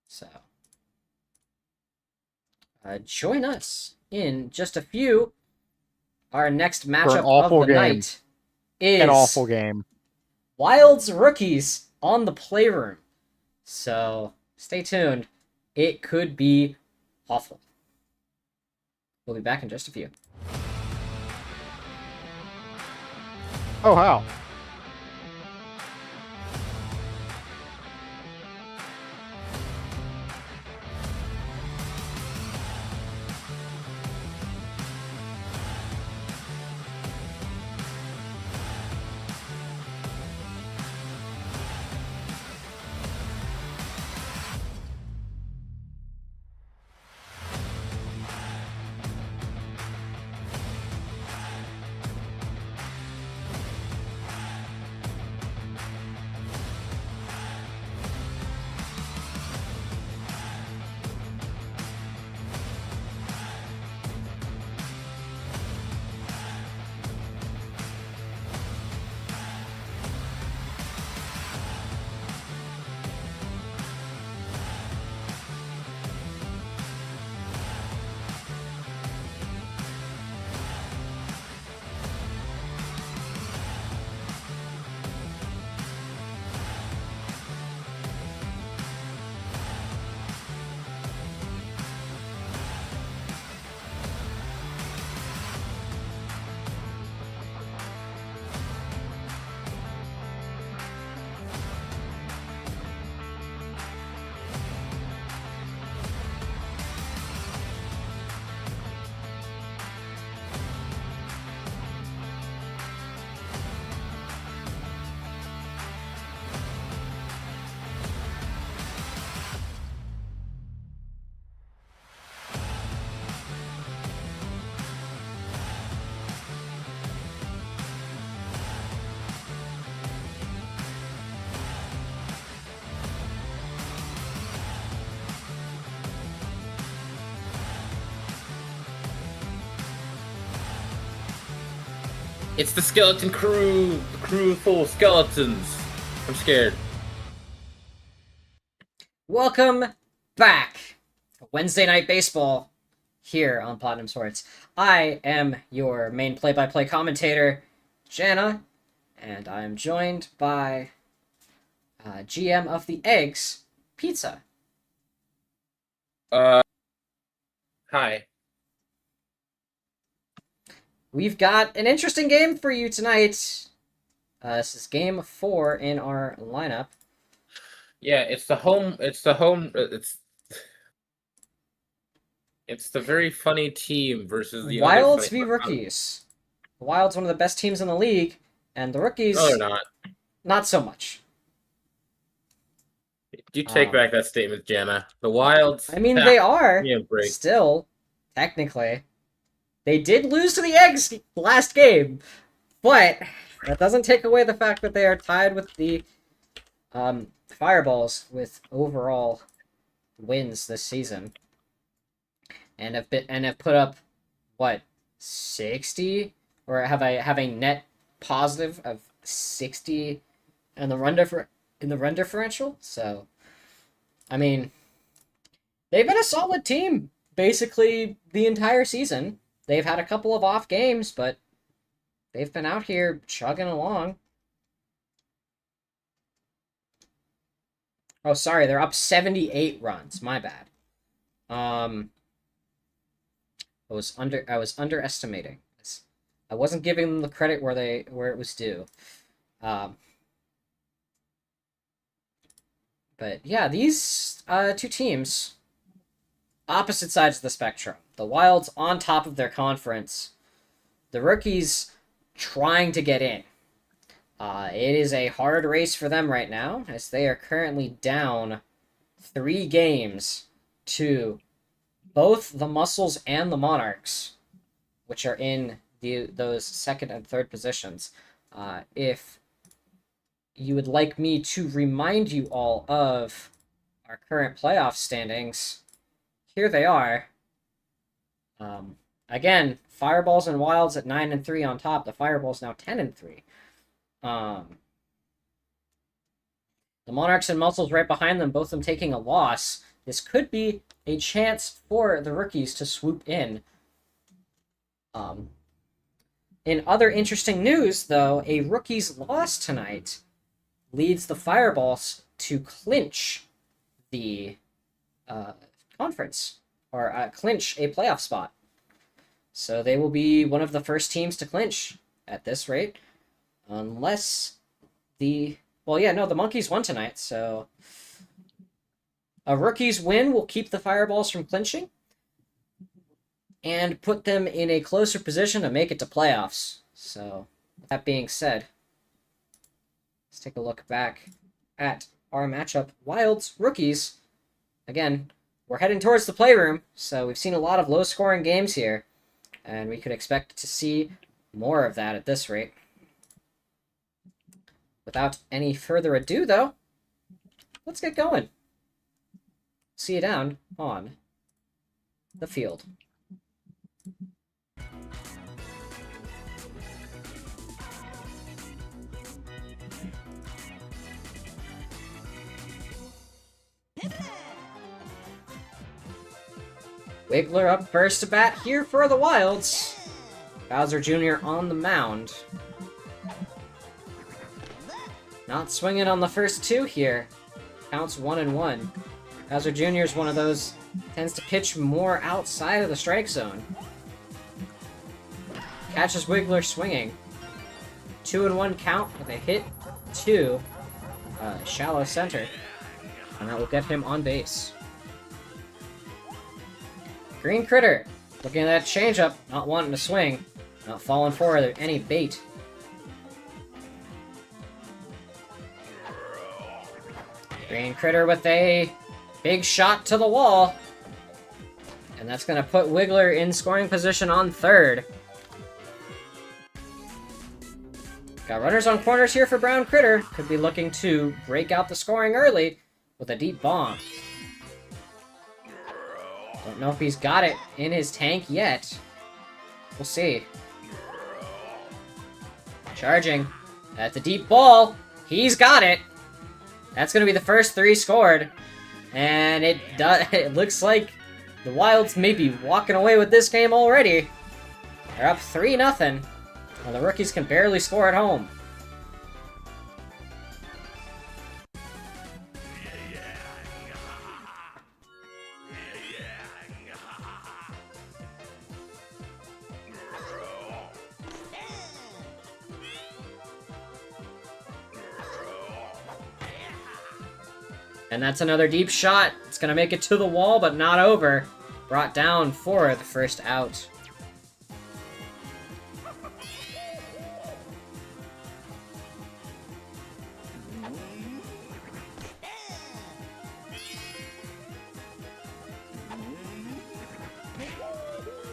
So join us in just a few. Our next matchup of the night is an awful game. Wild's Rookies on the Playroom. So stay tuned. It could be awful. We'll be back in just a few. Oh, wow. It's the skeleton crew! The crew full of skeletons! I'm scared. Welcome back. Wednesday Night Baseball here on Platinum Sports. I am your main play-by-play commentator, Jana, and I'm joined by GM of the Eggs, Pizza. Hi. We've got an interesting game for you tonight. This is game 4 in our lineup. Yeah, it's the very funny team versus the Wilds other v Rookies. The Wild's one of the best teams in the league, and the Rookies, No, they're not. not so much. You take back that statement, Jana. The Wilds. I mean, they are Yeah, break. still, technically. They did lose to the Eggs last game, but that doesn't take away the fact that they are tied with the Fireballs with overall wins this season, and have put up what 60, or have a net positive of 60 in the run differential. So, I mean, they've been a solid team basically the entire season. They've had a couple of off games, but they've been out here chugging along. Oh, sorry, they're up 78 runs. My bad. I was underestimating. I wasn't giving them the credit where it was due. But yeah, these two teams, opposite sides of the spectrum. The Wilds on top of their conference. The Rookies trying to get in. It is a hard race for them right now, as they are currently down 3 games to both the Muscles and the Monarchs, which are in those second and third positions. If you would like me to remind you all of our current playoff standings, here they are. Again, Fireballs and Wilds at 9-3 on top. The Fireballs now 10-3. The Monarchs and Muscles right behind them, both of them taking a loss. This could be a chance for the Rookies to swoop in. In other interesting news, though, a Rookies loss tonight leads the Fireballs to clinch the conference, or clinch a playoff spot. So they will be one of the first teams to clinch at this rate. Unless the Monkeys won tonight, so a Rookies win will keep the Fireballs from clinching and put them in a closer position to make it to playoffs. So, with that being said, let's take a look back at our matchup. Wilds, Rookies. Again, we're heading towards the playroom, so we've seen a lot of low-scoring games here, and we could expect to see more of that at this rate. Without any further ado, though, let's get going. See you down on the field. Wiggler up first to bat here for the Wilds. Bowser Jr. on the mound. Not swinging on the first 2 here. Counts 1-1. Bowser Jr. is one of those, tends to pitch more outside of the strike zone. Catches Wiggler swinging. 2-1 count with a hit to shallow center. And that will get him on base. Green Critter, looking at that changeup, not wanting to swing, not falling for any bait. Green Critter with a big shot to the wall. And that's going to put Wiggler in scoring position on third. Got runners on corners here for Brown Critter. Could be looking to break out the scoring early with a deep bomb. Don't know if he's got it in his tank yet. We'll see. Charging. At the deep ball. He's got it. That's going to be the first 3 scored. And it looks like the Wilds may be walking away with this game already. They're up 3-0. Well, the Rookies can barely score at home. And that's another deep shot. It's going to make it to the wall, but not over. Brought down for the first out.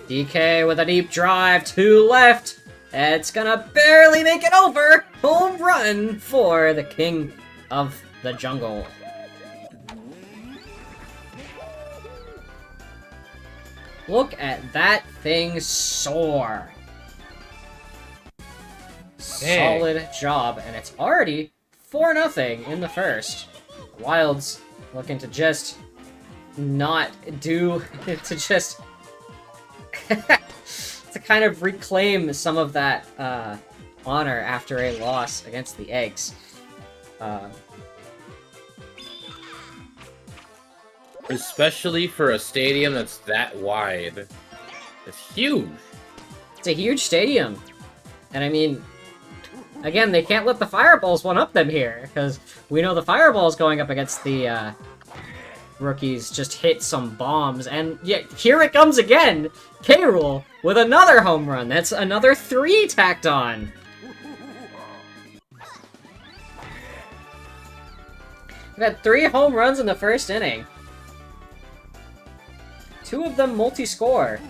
DK with a deep drive, 2 left. It's gonna barely make it over. Home run for the king of the jungle. Look at that thing soar. Solid job, and it's already 4-0 in the first. Wilds looking to just not do to just to kind of reclaim some of that honor after a loss against the Eggs. Especially for a stadium that's that wide. It's huge. It's a huge stadium. And I mean, again, they can't let the fireballs one-up them here, because we know the fireballs going up against the rookies just hit some bombs, and yet here it comes again! K-Rool with another home run. That's another 3 tacked on. We've had 3 home runs in the first inning. 2 of them multi-score.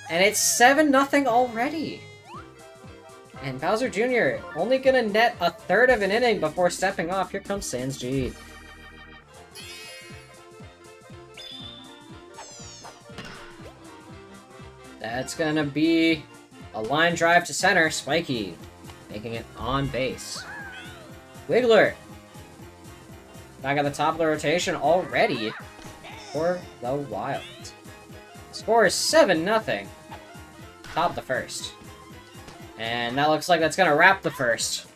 And it's 7-0 already. And Bowser Jr. only gonna net a third of an inning before stepping off. Here comes Sans G. That's gonna be a line drive to center. Spiky making it on base. Wiggler back at the top of the rotation already for the Wild. Score is 7-0. Top of the first. And that looks like that's gonna wrap the first.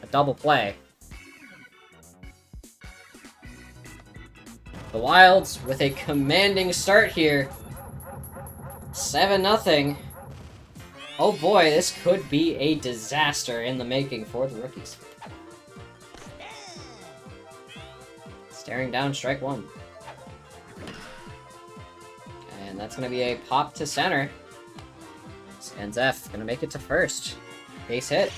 A double play. The Wilds with a commanding start here. 7-0. Oh boy, this could be a disaster in the making for the rookies. Staring down strike 1. And that's going to be a pop to center. Sans F going to make it to first. Base hit.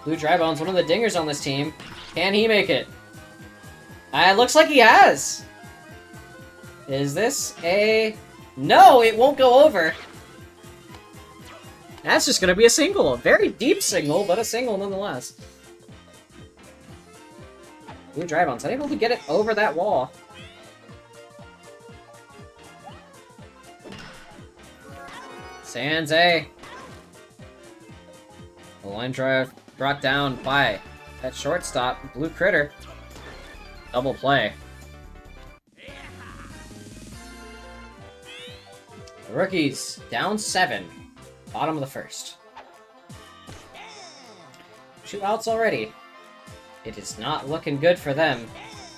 Blue Drybone's one of the dingers on this team. Can he make it? It looks like he has! Is this a... No, it won't go over! That's just going to be a single. A very deep single, but a single nonetheless. Blue Drybone's unable to get it over that wall. Sans A. The line drive brought down by that shortstop, Blue Critter. Double play. The rookies down 7. Bottom of the first. 2 outs already. It is not looking good for them,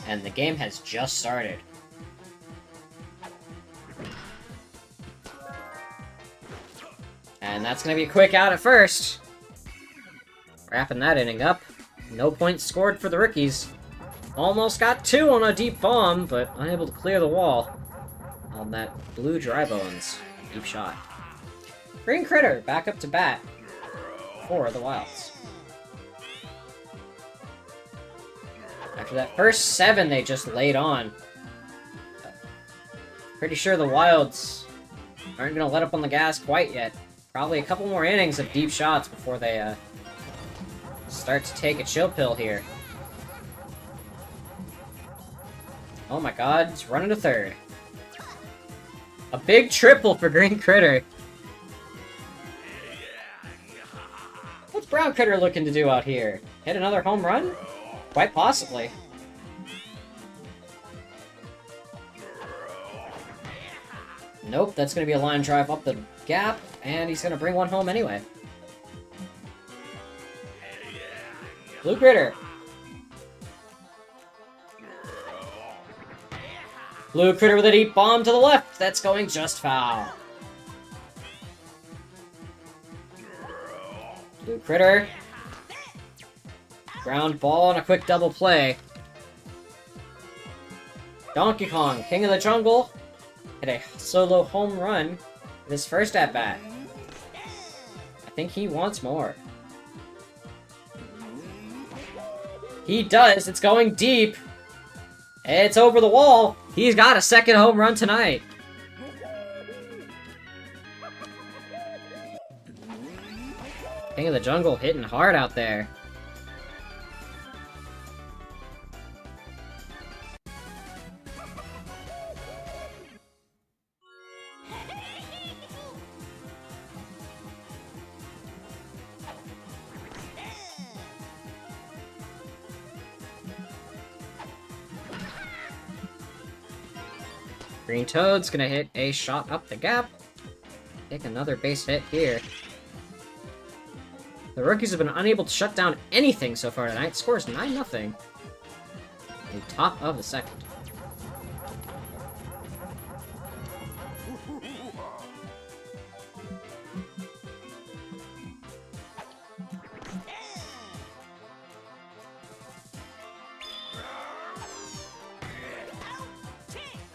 and the game has just started. And that's going to be a quick out at first. Wrapping that inning up. No points scored for the rookies. Almost got 2 on a deep bomb, but unable to clear the wall on that Blue Drybones deep shot. Green Critter back up to bat for the Wilds. After that first 7 they just laid on. Pretty sure the Wilds aren't going to let up on the gas quite yet. Probably a couple more innings of deep shots before they start to take a chill pill here. Oh my god, he's running to third. A big triple for Green Critter. What's Brown Critter looking to do out here? Hit another home run? Quite possibly. Nope, that's going to be a line drive up the gap, and he's going to bring one home anyway. Blue Critter. Blue Critter with a deep bomb to the left. That's going just foul. Blue Critter. Ground ball and a quick double play. Donkey Kong, King of the Jungle, hit a solo home run with his first at-bat. I think he wants more. He does. It's going deep. It's over the wall. He's got a second home run tonight. King of the Jungle hitting hard out there. Green Toad's gonna hit a shot up the gap. Take another base hit here. The rookies have been unable to shut down anything so far tonight. Scores 9-0. In top of the second.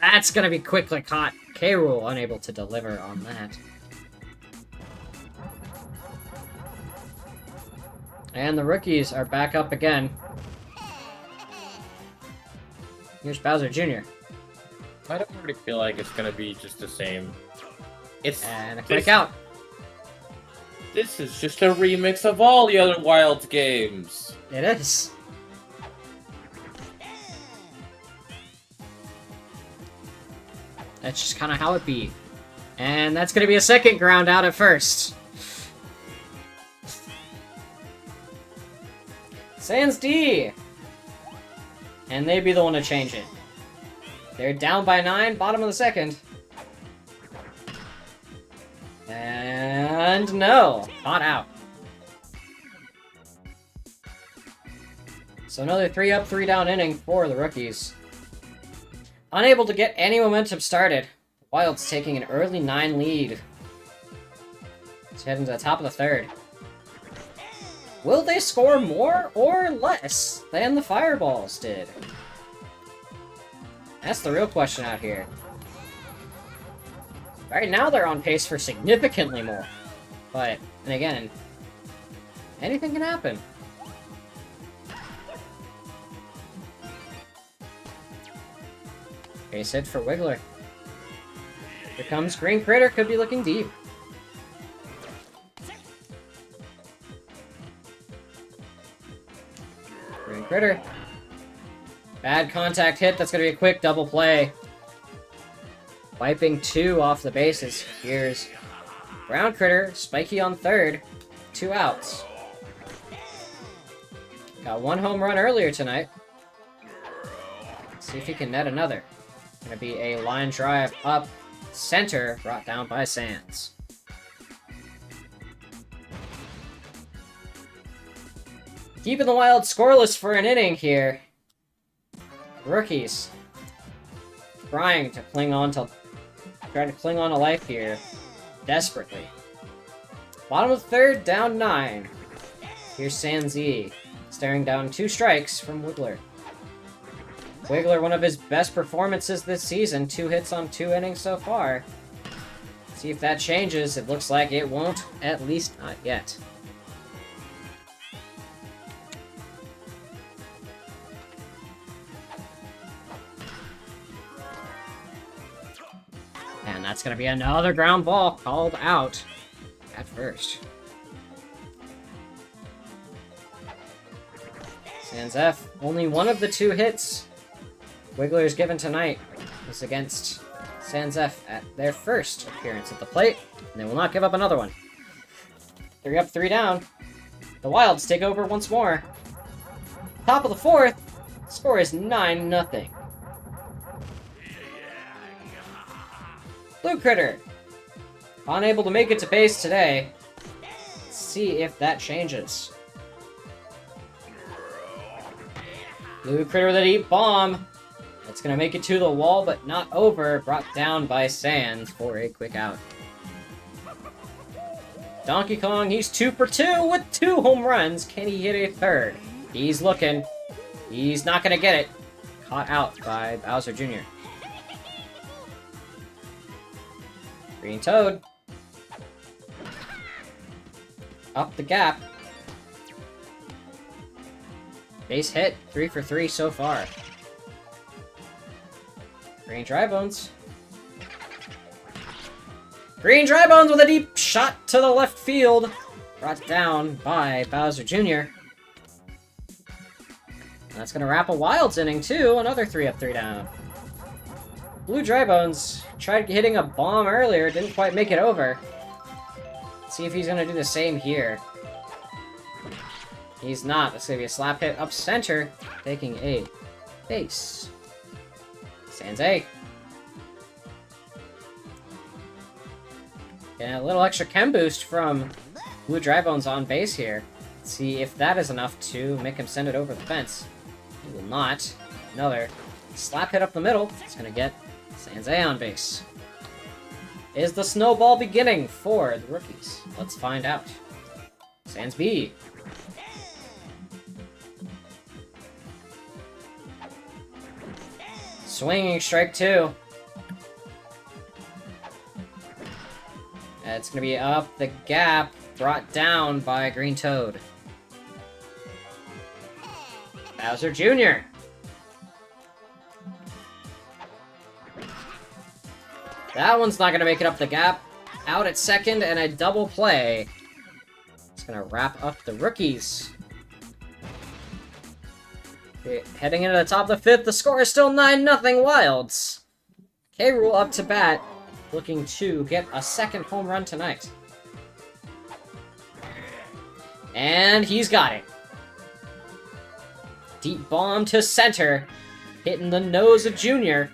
That's gonna be quickly caught. K-Rool unable to deliver on that. And the rookies are back up again. Here's Bowser Jr. I don't really feel like it's gonna be just the same. And a quick out. This is just a remix of all the other Wild games. It is. That's just kind of how it be. And that's going to be a second ground out at first. Sans D! And they'd be the one to change it. They're down by 9, bottom of the second. And no, caught out. So another 3-up, 3-down inning for the rookies. Unable to get any momentum started. Wild's taking an early 9 lead. Let's head into the top of the third. Will they score more or less than the Fireballs did? That's the real question out here. Right now they're on pace for significantly more. But, and again, anything can happen. Base hit for Wiggler. Here comes Green Critter, could be looking deep. Green Critter. Bad contact hit, that's gonna be a quick double play. Wiping 2 off the bases. Here's Brown Critter, spiky on third, 2 outs. Got 1 home run earlier tonight. Let's see if he can net another. Gonna be a line drive up center, brought down by Sands. Keeping the Wild scoreless for an inning here. Rookies trying to cling on to life here, desperately. Bottom of the third, down 9. Here's Sanzi, staring down 2 strikes from Wiggler. Wiggler, one of his best performances this season. 2 hits on 2 innings so far. See if that changes. It looks like it won't, at least not yet. And that's going to be another ground ball called out at first. Sans F, only one of the 2 hits Wiggler's given tonight is against Sans F at their first appearance at the plate, and they will not give up another one. 3 up, 3 down. The Wilds take over once more. Top of the 4th, score is 9-0. Blue Critter, unable to make it to base today. Let's see if that changes. Blue Critter with a deep bomb. It's going to make it to the wall, but not over. Brought down by Sands for a quick out. Donkey Kong, he's 2 for 2 with 2 home runs. Can he hit a third? He's looking. He's not going to get it. Caught out by Bowser Jr. Green Toad. Up the gap. Base hit, 3 for 3 so far. Green Dry Bones. Green Dry Bones with a deep shot to the left field. Brought down by Bowser Jr. And that's gonna wrap a Wilds inning too. Another 3 up, 3 down. Blue Dry Bones tried hitting a bomb earlier, didn't quite make it over. Let's see if he's gonna do the same here. He's not. That's gonna be a slap hit up center, taking a base. Sans A. Getting a little extra chem boost from Blue Dry Bones on base here. Let's see if that is enough to make him send it over the fence. He will not. Another slap hit up the middle. It's gonna get Sans A on base. Is the snowball beginning for the rookies? Let's find out. Sans B. Swinging strike 2. It's gonna be up the gap, brought down by Green Toad. Bowser Jr. That one's not gonna make it up the gap. Out at second and a double play. It's gonna wrap up the rookies. Okay, heading into the top of the 5th, the score is still 9-0 Wilds. K-Rool up to bat, looking to get a second home run tonight. And he's got it. Deep bomb to center, hitting the nose of Junior.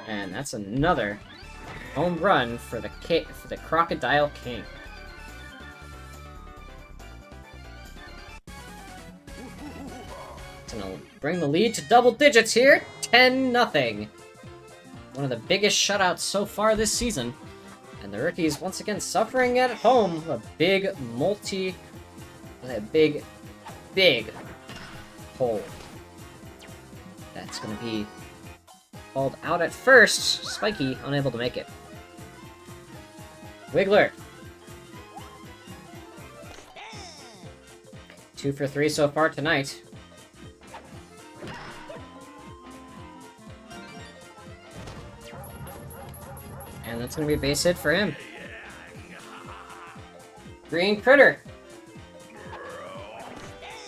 And that's another home run for the Crocodile King. It's gonna bring the lead to double digits here, 10-0. One of the biggest shutouts so far this season. And the rookies once again suffering at home. A big big hole. That's gonna be called out at first. Spiky unable to make it. Wiggler. 2 for 3 so far tonight. And that's going to be a base hit for him. Green Critter.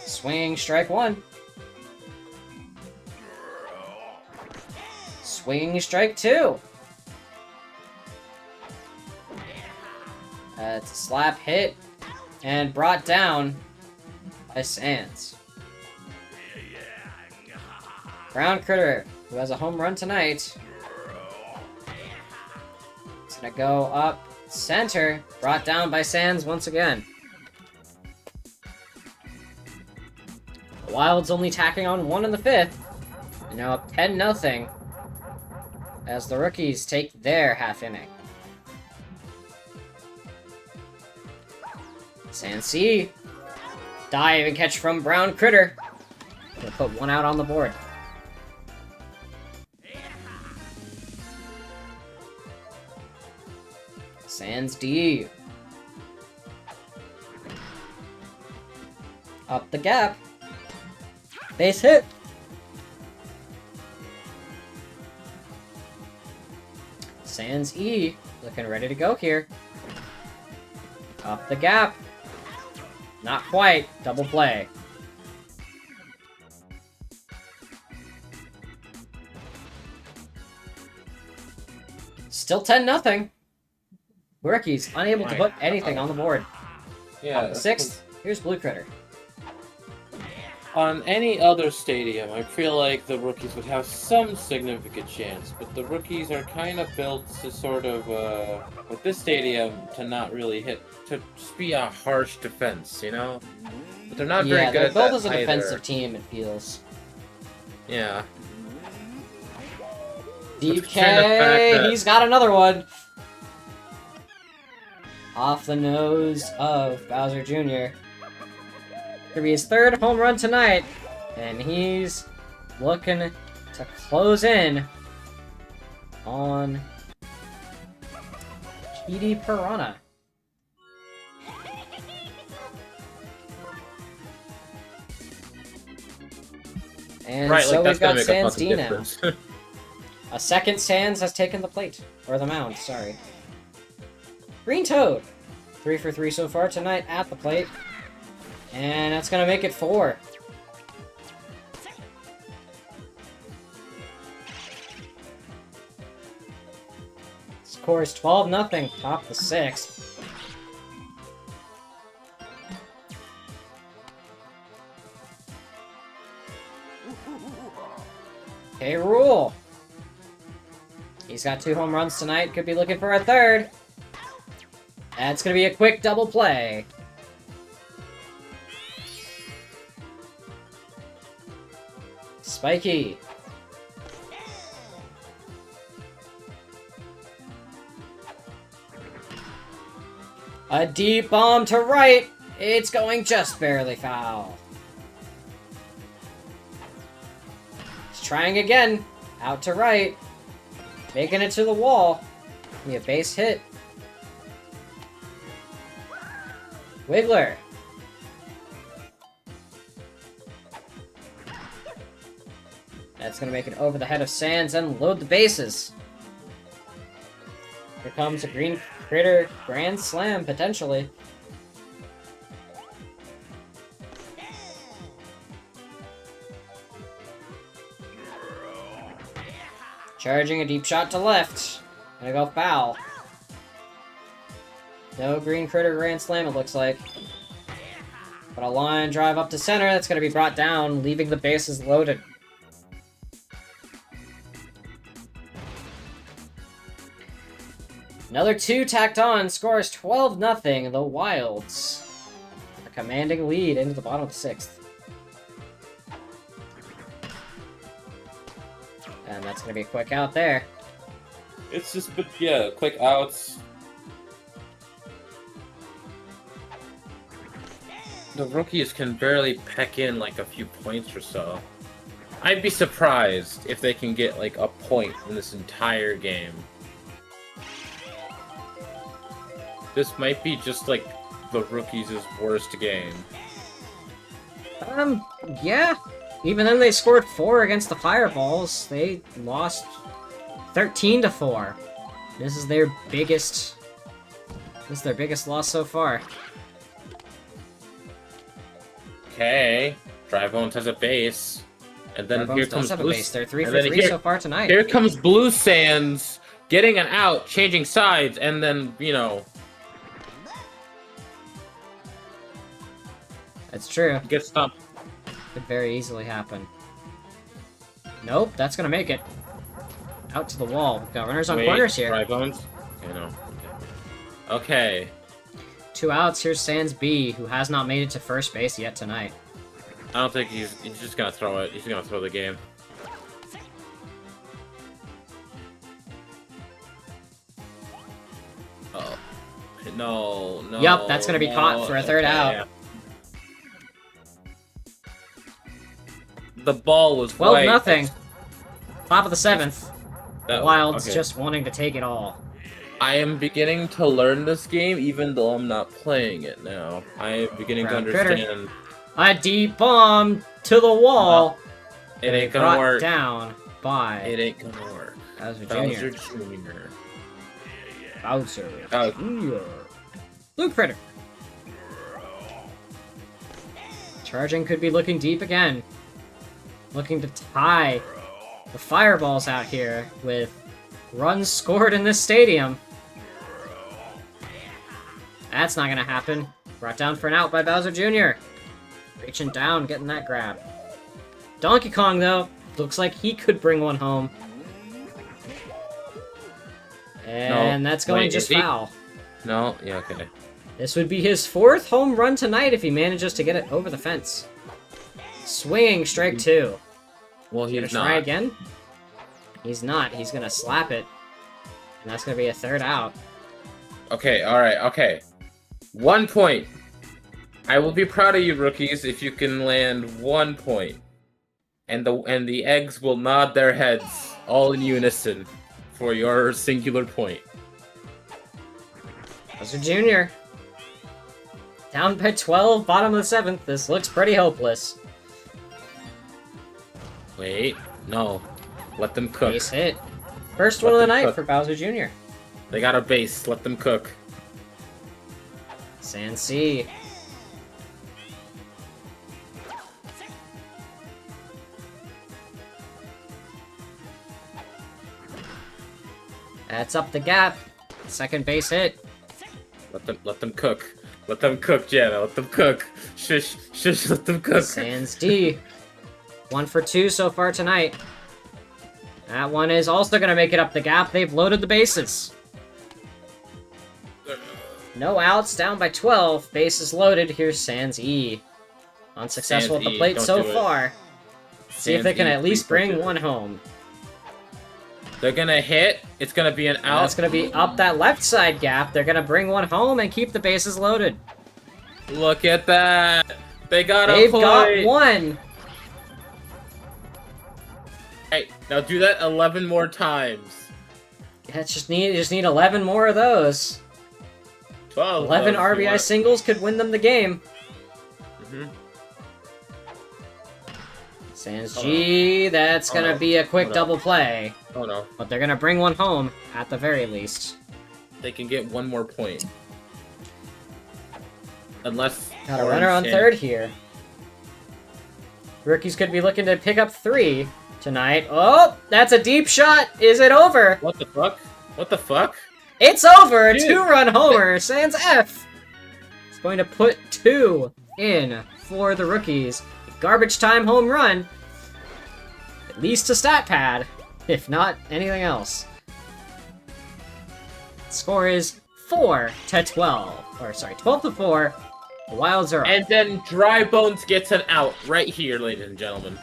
Swing strike 1. Swing strike 2. It's a slap hit and brought down by Sans. Brown Critter, who has a home run tonight. It's gonna go up center, brought down by Sans once again. The Wilds only tacking on 1 in the 5th. And now up 10-0 as the rookies take their half inning. Sans C. Dive and catch from Brown Critter. Gonna put 1 out on the board. Sans D. Up the gap. Base hit. Sans E. Looking ready to go here. Up the gap. Not quite. Double play. Still 10-0. Rookies unable to put anything on the board. Yeah. On the 6th, here's Blue Critter. On any other stadium, I feel like the rookies would have some significant chance, but the rookies are kind of built to sort of, with this stadium, to not really hit, to just be a harsh defense, you know? But they're not very good they're at built that as a either. defensive team, it feels. Yeah. With the fact DK, that- he's got another one. Off the nose of Bowser Jr. Could be his 3rd home run tonight, and he's looking to close in on Kitty Piranha. And Right, so like we've that's gonna got make a Sans fucking D now. difference. A second Sans has taken the plate. Or the mound, sorry. Green Toad. 3 for 3 so far tonight at the plate. And that's going to make it 4. Score is 12-0. Top the 6th. Hey, Rule. He's got 2 home runs tonight. Could be looking for a third. That's going to be a quick double play. Spiky. A deep bomb to right. It's going just barely foul. He's trying again. Out to right. Making it to the wall. Be a base hit. Wiggler. That's going to make it over the head of Sans and load the bases. Here comes a Green Critter Grand Slam, potentially. Charging a deep shot to left. Gonna go foul. No Green Critter Grand Slam, it looks like. But a line drive up to center, that's gonna be brought down, leaving the bases loaded. Another 2 tacked on, scores 12-0, the Wilds. A commanding lead into the bottom of the 6th. And that's going to be a quick out there. It's just, yeah, quick outs. The rookies can barely peck in like a few points or so. I'd be surprised if they can get like a point in this entire game. This might be just like the rookies' worst game. Yeah. Even then they scored 4 against the Fireballs. They lost 13-4. This is their biggest loss so far. Okay. Drybones has a base. And then Fireballs here does comes have a Blue base. They're 3 and for then 3 so far tonight. Here comes Blue Sands getting an out, changing sides, and then, you know, That's true. gets stopped. Could very easily happen. Nope, that's gonna make it. Out to the wall. We've got runners on corners here. Drybones? Okay, no. Okay. 2 outs. Here's Sans B, who has not made it to first base yet tonight. I don't think he's just gonna throw it. He's gonna throw the game. Oh. No, no. Yup, that's gonna be caught for a third out. Yeah. The ball was 12-0. Top of the 7th. That- Wilds okay. just wanting to take it all. I am beginning to learn this game, even though I'm not playing it now. I am beginning to Ground critter. understand. A deep bomb to the wall. It ain't Brought gonna work. down by It ain't gonna work. Bowser Bowser Jr. Jr. Bowser Oh. Jr. Blue Critter. Charging could be looking deep again. Looking to tie the Fireballs out here with runs scored in this stadium. That's not gonna happen. Brought down for an out by Bowser Jr. Reaching down, getting that grab. Donkey Kong, though, looks like he could bring one home. And that's going wait, just is he? foul. No, yeah, okay. This would be his 4th home run tonight if he manages to get it over the fence. Swinging, strike 2. Well, Gonna he's try not. again? He's not. He's gonna slap it. And that's gonna be a third out. Okay, alright, okay. 1 point. I will be proud of you, rookies, if you can land 1 point. And the eggs will nod their heads, all in unison, for your singular point. Bowser Jr. Down by 12, bottom of the 7th. This looks pretty hopeless. Wait, no. Let them cook. Base hit. First one of the night for Bowser Jr. They got a base. Let them cook. San C. That's up the gap. Second base hit. Let them cook. Let them cook, Jana. Let them cook. Shush, let them cook. Sans D. 1 for 2 so far tonight. That one is also going to make it up the gap. They've loaded the bases. No outs, down by 12. Bases loaded. Here's Sans E. Unsuccessful Sans at the E, plate don't so do it. far. See if Sans they can E, at least please don't bring do it. one home. They're gonna hit. It's gonna be an And out. that's going to be up that left side gap. They're going to bring one home and keep the bases loaded. Look at that. They got They've a point. got one. Hey, now do that 11 more times. Yeah, just need 11 more of those. 12. 11 of those if you RBI want. singles could win them the game. Mhm. Sans Oh, G, that's Oh, gonna no. be a quick Oh, no. double play. Oh no. But they're gonna bring one home, at the very least. They can get one more point. Unless. Got a Orange runner on and- third here. Rookies could be looking to pick up 3 tonight. Oh, that's a deep shot. Is it over? What the fuck? What the fuck? It's over. Dude. 2-run homer. Sans F. It's going to put 2 in for the rookies. Garbage time home run. At least a stat pad, if not anything else. Score is 4-12. Or sorry, 12-4. The Wilds are up. And then Dry Bones gets an out right here, ladies and gentlemen.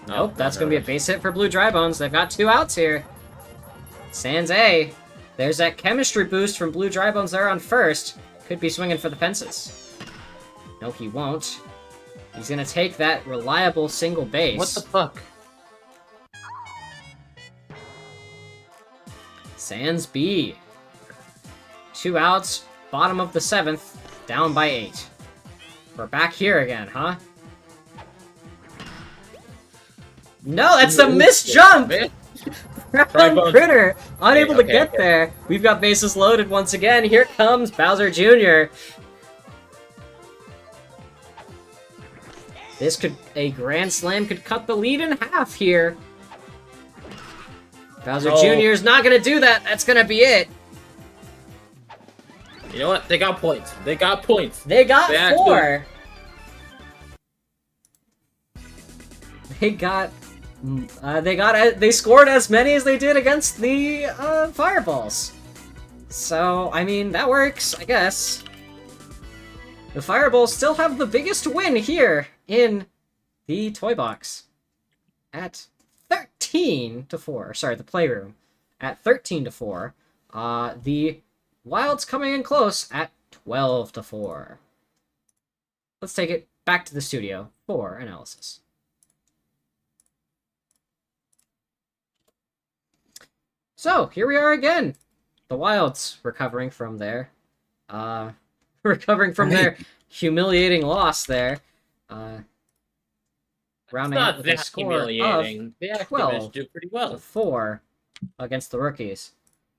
Nope, that's going to be a base hit for Blue Dry Bones. They've got 2 outs here. Sans A. There's that chemistry boost from Blue Dry Bones there on first. Could be swinging for the fences. No, he won't. He's going to take that reliable single base. What the fuck? Sans B. 2 outs, bottom of the 7th, down by 8. We're back here again, huh? No, that's a missed jump! Brown Bones. Critter, unable to Okay, get okay. there. We've got bases loaded once again. Here comes Bowser Jr. A grand slam could cut the lead in half here. Bowser Oh. Jr. is not gonna do that. That's gonna be it. You know what? They got points. They got points. They got They actually- 4. They scored as many as they did against the Fireballs. So, I mean, that works, I guess. The Fireballs still have the biggest win here in the Toy Box at 13-4. Sorry, the Playroom at 13-4. The Wilds coming in close at 12-4. Let's take it back to the studio for analysis. So, here we are again. The Wilds recovering from their humiliating loss there. Rounding out Not with a that score humiliating. They actually 12 managed to do pretty well. of 4 against the rookies.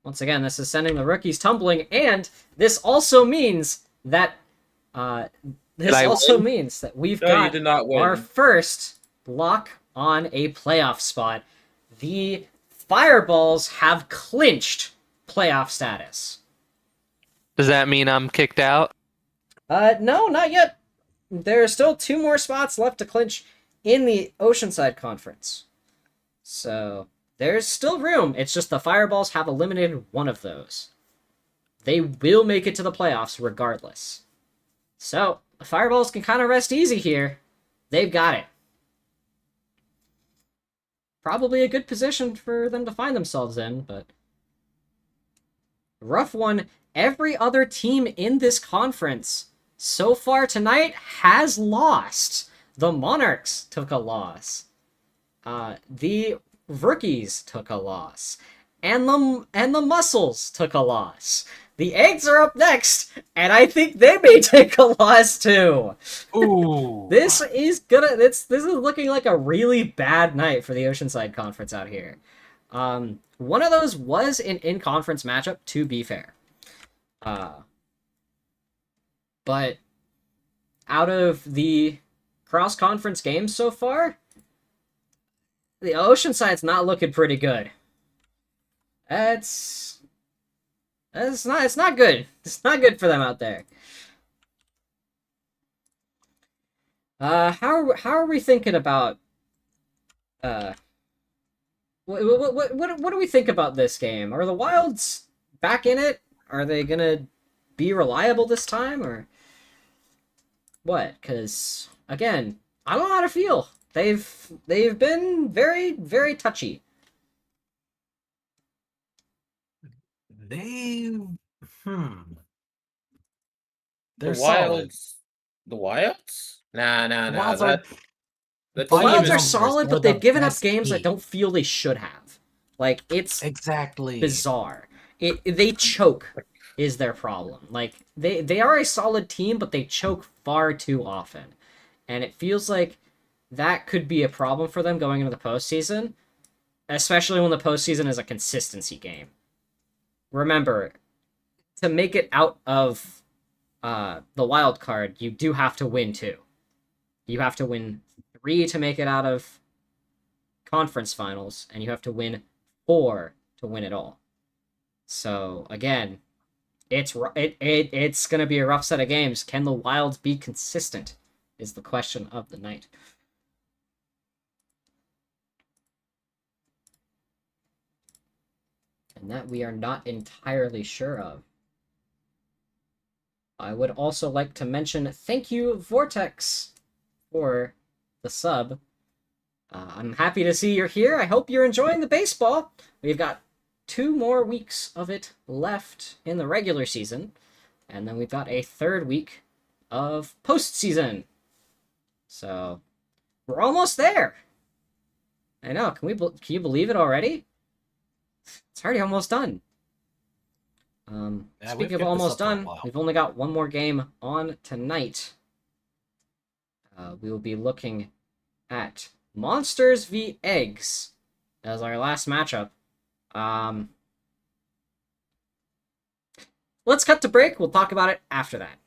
Once again, this is sending the rookies tumbling, and this also means that we've No, got you did not win. our first lock on a playoff spot. The Fireballs have clinched playoff status. Does that mean I'm kicked out? No, not yet. There are still 2 more spots left to clinch in the Oceanside Conference. So, there's still room. It's just the Fireballs have eliminated one of those. They will make it to the playoffs regardless. So, the Fireballs can kind of rest easy here. They've got it. Probably a good position for them to find themselves in, but rough one. Every other team in this conference so far tonight has lost. The Monarchs took a loss. The Rookies took a loss. And the Muscles took a loss. The Eggs are up next, and I think they may take a loss too. Ooh. This is looking like a really bad night for the Oceanside Conference out here. One of those was an in-conference matchup, to be fair. But out of the cross-conference games so far, the Oceanside's not looking pretty good. It's not good. It's not good for them out there. How are we thinking about what do we think about this game? Are the Wilds back in it? Are they gonna be reliable this time, or what? Because again, I don't know how to feel. They've been very, very touchy. They, hmm. The They're solid. Wilds. The Wilds? Nah. The Wilds are. The The By team Wilds is are numbers, solid, they're but they've the given up best games I team. don't feel they should have. Like, it's Exactly. bizarre. They choke is their problem. Like, they are a solid team, but they choke far too often. And it feels like that could be a problem for them going into the postseason, especially when the postseason is a consistency game. Remember, to make it out of the wild card, you do have to win 2. You have to win 3 to make it out of conference finals, and you have to win 4 to win it all. So again, it's gonna be a rough set of games. Can the Wilds be consistent? Is the question of the night. And that we are not entirely sure of. I would also like to mention thank you, Vortex, for the sub. I'm happy to see you're here. I hope you're enjoying the baseball. We've got 2 more weeks of it left in the regular season, and then we've got a 3rd week of postseason. So we're almost there. I know. Can you believe it already? It's already almost done. Yeah, Speaking we've of kept this almost up for a done, while. we've only got 1 more game on tonight. We will be looking at Monsters v Eggs as our last matchup. Let's cut to break. We'll talk about it after that.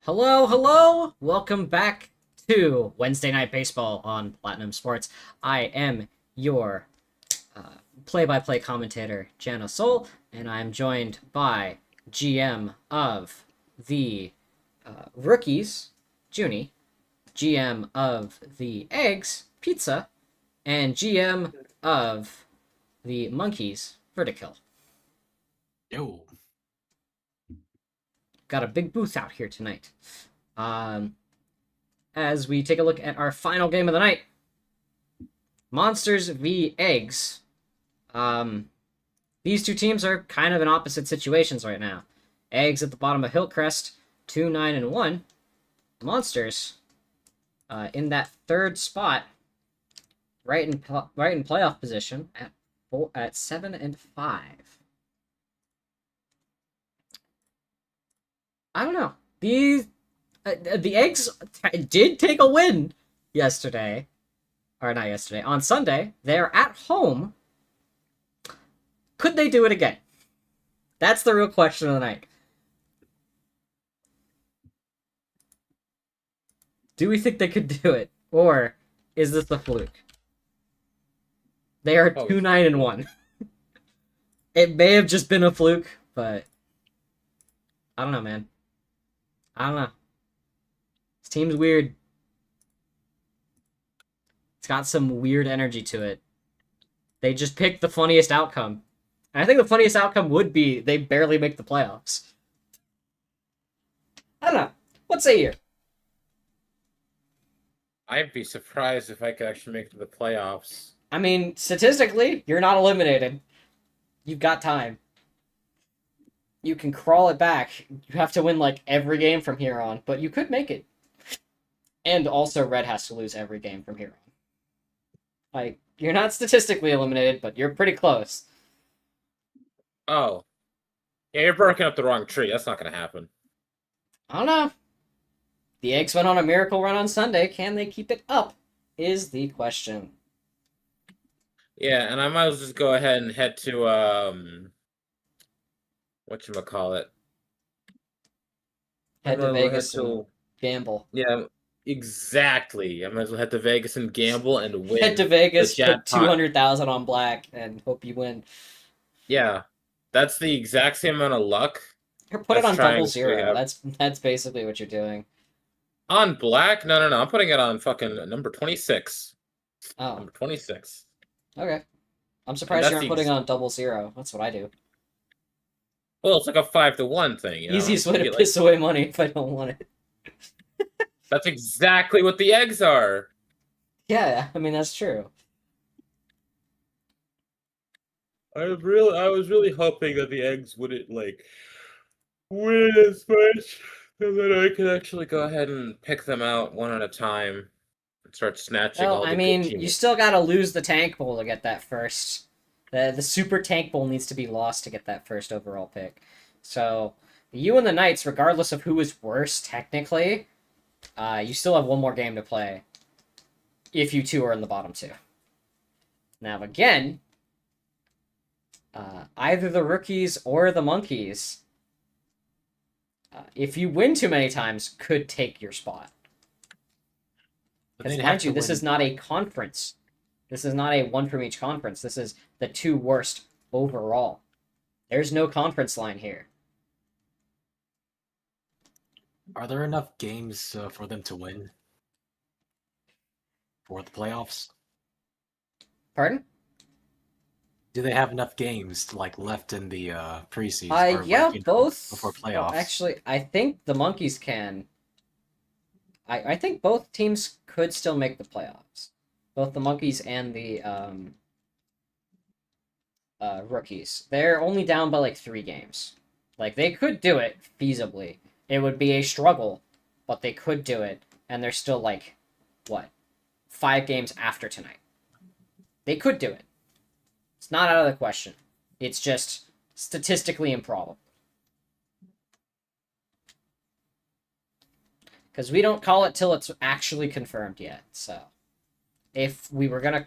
Hello, hello! Welcome back to Wednesday Night Baseball on Platinum Sports. I am your play-by-play commentator, Jana Soul, and I'm joined by GM of the Rookies, Junie, GM of the Eggs, Pizza, and GM of the Monkeys, Vertical. Yo. Got a big booth out here tonight. As we take a look at our final game of the night, Monsters v Eggs. These two teams are kind of in opposite situations right now. Eggs at the bottom of Hillcrest, 2-9-1. Monsters in that third spot, right in playoff position at 7-5. I don't know. The Eggs did take a win yesterday. Or not yesterday. On Sunday. They're at home. Could they do it again? That's the real question of the night. Do we think they could do it? Or is this a fluke? They are 2-9-1. It may have just been a fluke, but I don't know, man. I don't know. This team's weird. It's got some weird energy to it. They just picked the funniest outcome. And I think the funniest outcome would be they barely make the playoffs. I don't know. What say you? I'd be surprised if I could actually make it to the playoffs. I mean, statistically, you're not eliminated. You've got time. You can crawl it back. You have to win, like, every game from here on, but you could make it. And also, Red has to lose every game from here on. Like, you're not statistically eliminated, but you're pretty close. Oh. Yeah, you're barking up the wrong tree. That's not going to happen. I don't know. The Eggs went on a miracle run on Sunday. Can they keep it up? Is the question. Yeah, and I might as well just go ahead and head to, whatchamacallit? Head to I'll Vegas head to- and gamble. Yeah, exactly. I might as well head to Vegas and gamble and win. Head to Vegas, the put jackpot. 200,000 on black, and hope you win. Yeah, that's the exact same amount of luck. Or put it Let's on try double and figure it zero. out. That's basically what you're doing. On black? No. I'm putting it on fucking number 26. Oh, Number 26. okay. I'm surprised you that's aren't the putting on double zero. That's what I do. Well, it's like a 5-1 thing. You know? Easiest way You to get, like- piss away money if I don't want it. That's exactly what the eggs are. Yeah, I mean, that's true. I was really hoping that the eggs wouldn't win as much, so that I could actually go ahead and pick them out one at a time and start snatching all Well, the I good mean, teams. you still gotta lose the tank bowl to get that first. The super tank bowl needs to be lost to get that first overall pick. So, you and the Knights, regardless of who is worse technically, you still have one more game to play if you two are in the bottom two. Now, again, either the Rookies or the Monkeys, if you win too many times, could take your spot. But Because they'd mind have you, to this win. is not a conference. This is not a one from each conference. This is the two worst overall. There's no conference line here. Are there enough games for them to win for the playoffs? Pardon? Do they have enough games left in the preseason? or, Yeah, both. before Well, playoffs. actually, I think the Monkeys can. I think both teams could still make the playoffs. Both the Monkeys and the Rookies. They're only down by 3 games. They could do it feasibly. It would be a struggle, but they could do it, and they're still 5 games after tonight. They could do it. It's not out of the question. It's just statistically improbable. Because we don't call it till it's actually confirmed yet. So, if we were gonna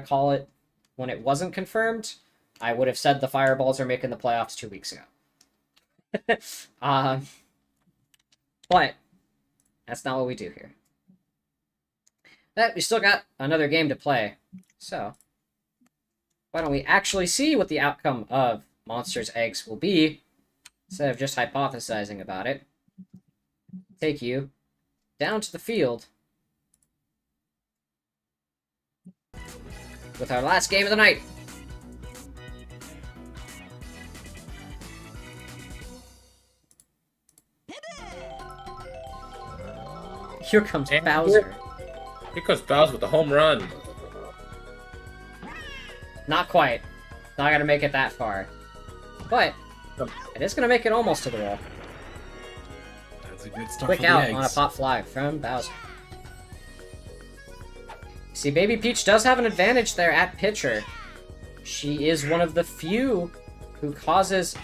call it when it wasn't confirmed, I would have said the Fireballs are making the playoffs 2 weeks ago. But that's not what we do here. But we still got another game to play. So, why don't we actually see what the outcome of Monsters Eggs will be, instead of just hypothesizing about it. Take you down to the field with our last game of the night. Here comes And Bowser. Here comes Bowser with the home run. Not quite. Not gonna make it that far. But it is gonna make it almost to the wall. That's a good start Quick for the out eggs. on a pop fly from Bowser. See, Baby Peach does have an advantage there at pitcher. She is one of the few who causes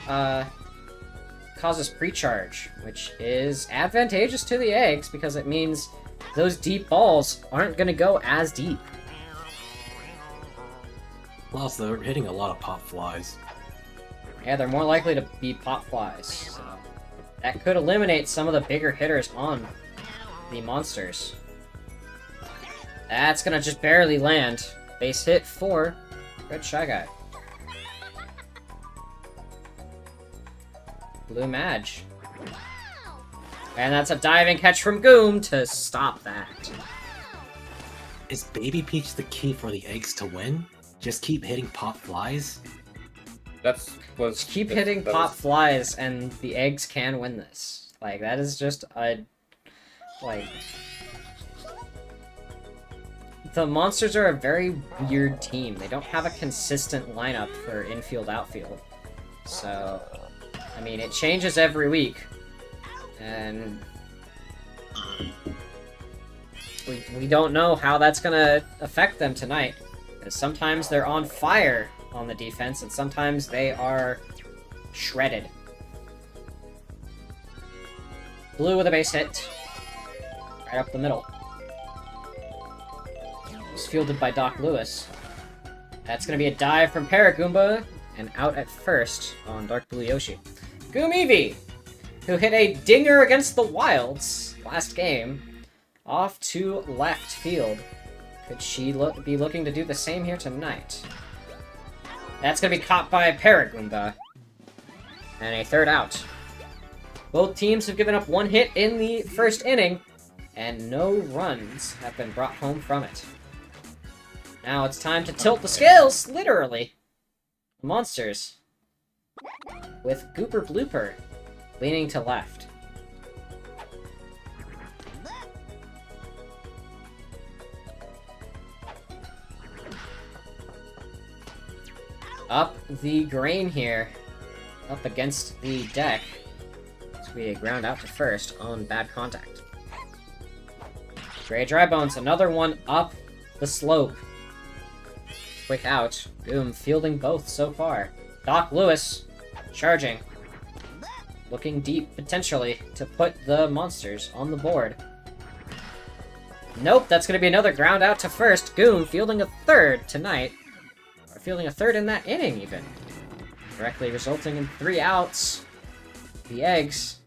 pre-charge, which is advantageous to the eggs because it means those deep balls aren't going to go as deep. Plus, they're hitting a lot of pop flies. Yeah, they're more likely to be pop flies, so that could eliminate some of the bigger hitters on the monsters. That's gonna just barely land. Base hit for Red Shy Guy. Blue Madge. And that's a diving catch from Goom to stop that. Is Baby Peach the key for the eggs to win? Just keep hitting pop flies? Just keep hitting pop flies and the eggs can win this. Like, that is just a... Like... The monsters are a very weird team. They don't have a consistent lineup for infield, outfield. So, I mean, it changes every week. And... We don't know how that's gonna affect them tonight. Because sometimes they're on fire on the defense, and sometimes they are shredded. Blue with a base hit. Right up the middle. Was fielded by Doc Lewis. That's going to be a dive from Paragoomba, and out at first on Dark Blue Yoshi. Goom Eevee, who hit a dinger against the Wilds last game, off to left field. Could she be looking to do the same here tonight? That's going to be caught by Paragoomba. And a third out. Both teams have given up one hit in the first inning, and no runs have been brought home from it. Now it's time to tilt the scales, literally. Monsters. With Gooper Blooper leaning to left. Up the grain here. Up against the deck. This will be a ground out to first on bad contact. Gray Dry Bones, another one up the slope. Quick out. Boom, fielding both so far. Doc Lewis, charging. Looking deep, potentially, to put the monsters on the board. Nope, that's going to be another ground out to first. Goom fielding a third tonight. Or fielding a third in that inning, even. Directly resulting in 3 outs. The eggs.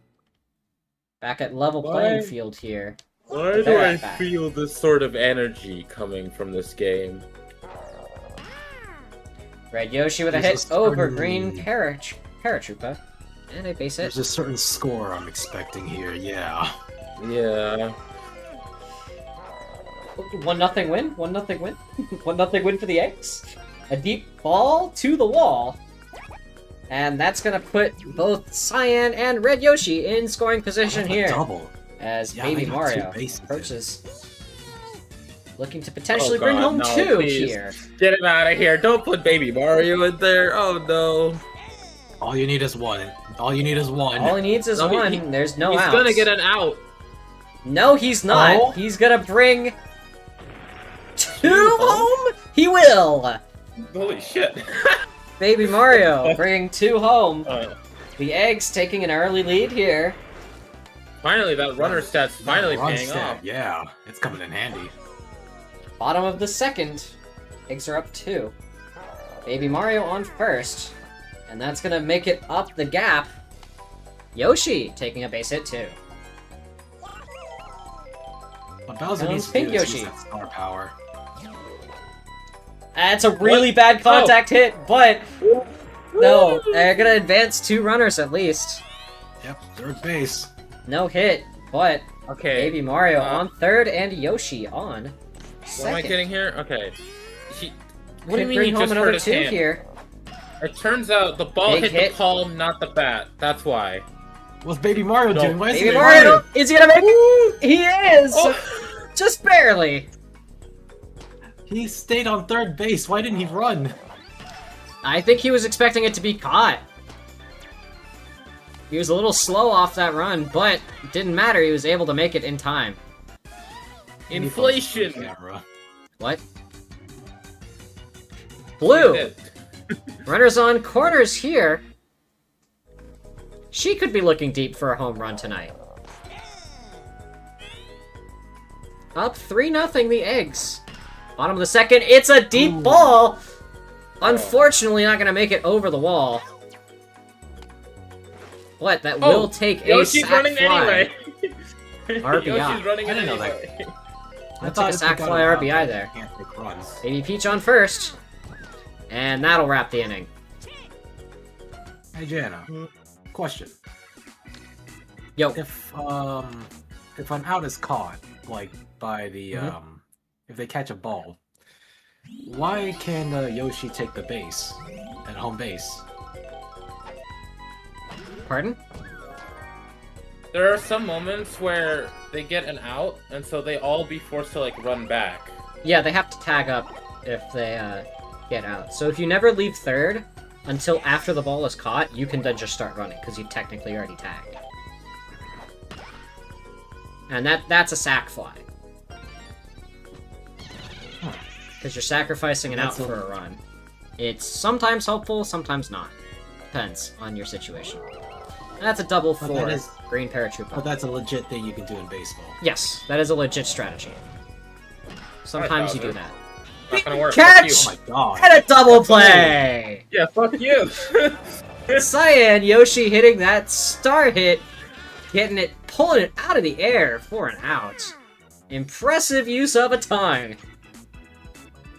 Back at level playing field here. Why do I feel this sort of energy coming from this game? Red Yoshi with a hit over green Paratroopa. And a base hit. There's a certain score I'm expecting here, yeah. Yeah. 1-0 win? 1-0 win? 1-0 win for the eggs? A deep ball to the wall. And that's gonna put both Cyan and Red Yoshi in scoring position here. Double. As Yeah, Baby they got Mario 2 bases. approaches. Looking to potentially Oh, bring God, home no, 2 please. here. Get him out of here. Don't put Baby Mario in there. Oh, no. All you need is one. All you need is one. All he needs is No, he- one. There's no He's outs. gonna get an out. No, he's not. Oh. He's gonna bring 2 home? He will! Holy shit. Baby Mario bringing 2 home. Uh, The eggs taking an early lead here. finally, that runner stat's finally Run paying stat, off. Yeah, it's coming in handy. Bottom of the second. Eggs are up 2. Baby Mario on first. And that's gonna make it up the gap. Yoshi taking a base hit too. What Bowser Sounds needs to pink do is Yoshi. use that star power. That's a really bad contact hit, but no, they're gonna advance 2 runners at least. Yep, third base. No hit, but Okay. Baby Mario on 3rd and Yoshi on 2nd. What am I getting here? Okay. What do you mean Bring you home just another hurt his 2 hand. here? It turns out the ball Big hit hit. the palm, not the bat. That's why. What's Baby Mario doing? Why is Baby he Mario, is he gonna make it? He is! Oh. Just barely. He stayed on third base. Why didn't he run? I think he was expecting it to be caught. He was a little slow off that run, but it didn't matter. He was able to make it in time. Inflation. Camera. What? He Blue! did. Runners on corners here. She could be looking deep for a home run tonight. Up 3-0 the Eggs. Bottom of the 2nd, it's a deep ball! Unfortunately, not gonna make it over the wall. What? That will take a Yoshi's sack running fly. anyway. RBI. Yoshi's running I didn't know that. anyway. That took a sack fly RBI there. Can't take runs. Baby Peach on 1st. And that'll wrap the inning. Hey Jana, question. Yo. If an out is caught, like by the if they catch a ball, why can Yoshi take the base at home base? Pardon? There are some moments where they get an out, and so they all be forced to like run back. Yeah, they have to tag up if they get out. So if you never leave 3rd until after the ball is caught, you can then just start running, because you technically already tagged. And that's a sack fly. Because you're sacrificing an out for a run. It's sometimes helpful, sometimes not. Depends on your situation. And that's a double But for that is- green paratrooper. But that's a legit thing you can do in baseball. Yes, that is a legit strategy. Sometimes you do Bowser. that. Not gonna work. Catch! Fuck you. Oh my god. And a double play! Yeah, fuck you. Cyan Yoshi hitting that star hit, getting it, pulling it out of the air for an out. Impressive use of a tongue.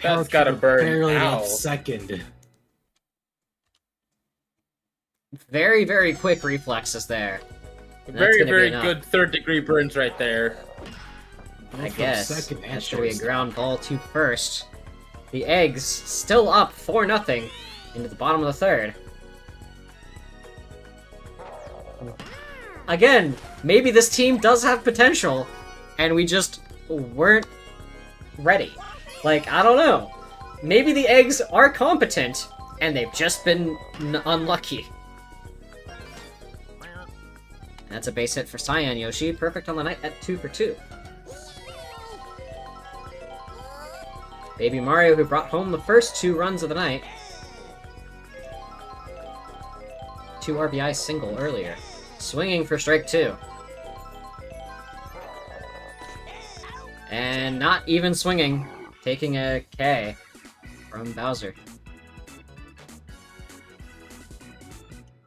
That's gotta burn. Barely Ow. left second. Very, very quick reflexes there. And that's Very, gonna be very enough. good 3rd-degree burns right there. I From guess. second and That's gonna be a shortstop. ground ball to 1st. The Eggs still up 4-0 into the bottom of the 3rd. Again, maybe this team does have potential, and we just weren't ready. Like, I don't know. Maybe the Eggs are competent, and they've just been unlucky. That's a base hit for Cyan Yoshi. Perfect on the night at 2 for 2. Baby Mario, who brought home the first 2 runs of the night. 2 RBI single earlier. Swinging for strike 2. And not even swinging. Taking a K from Bowser.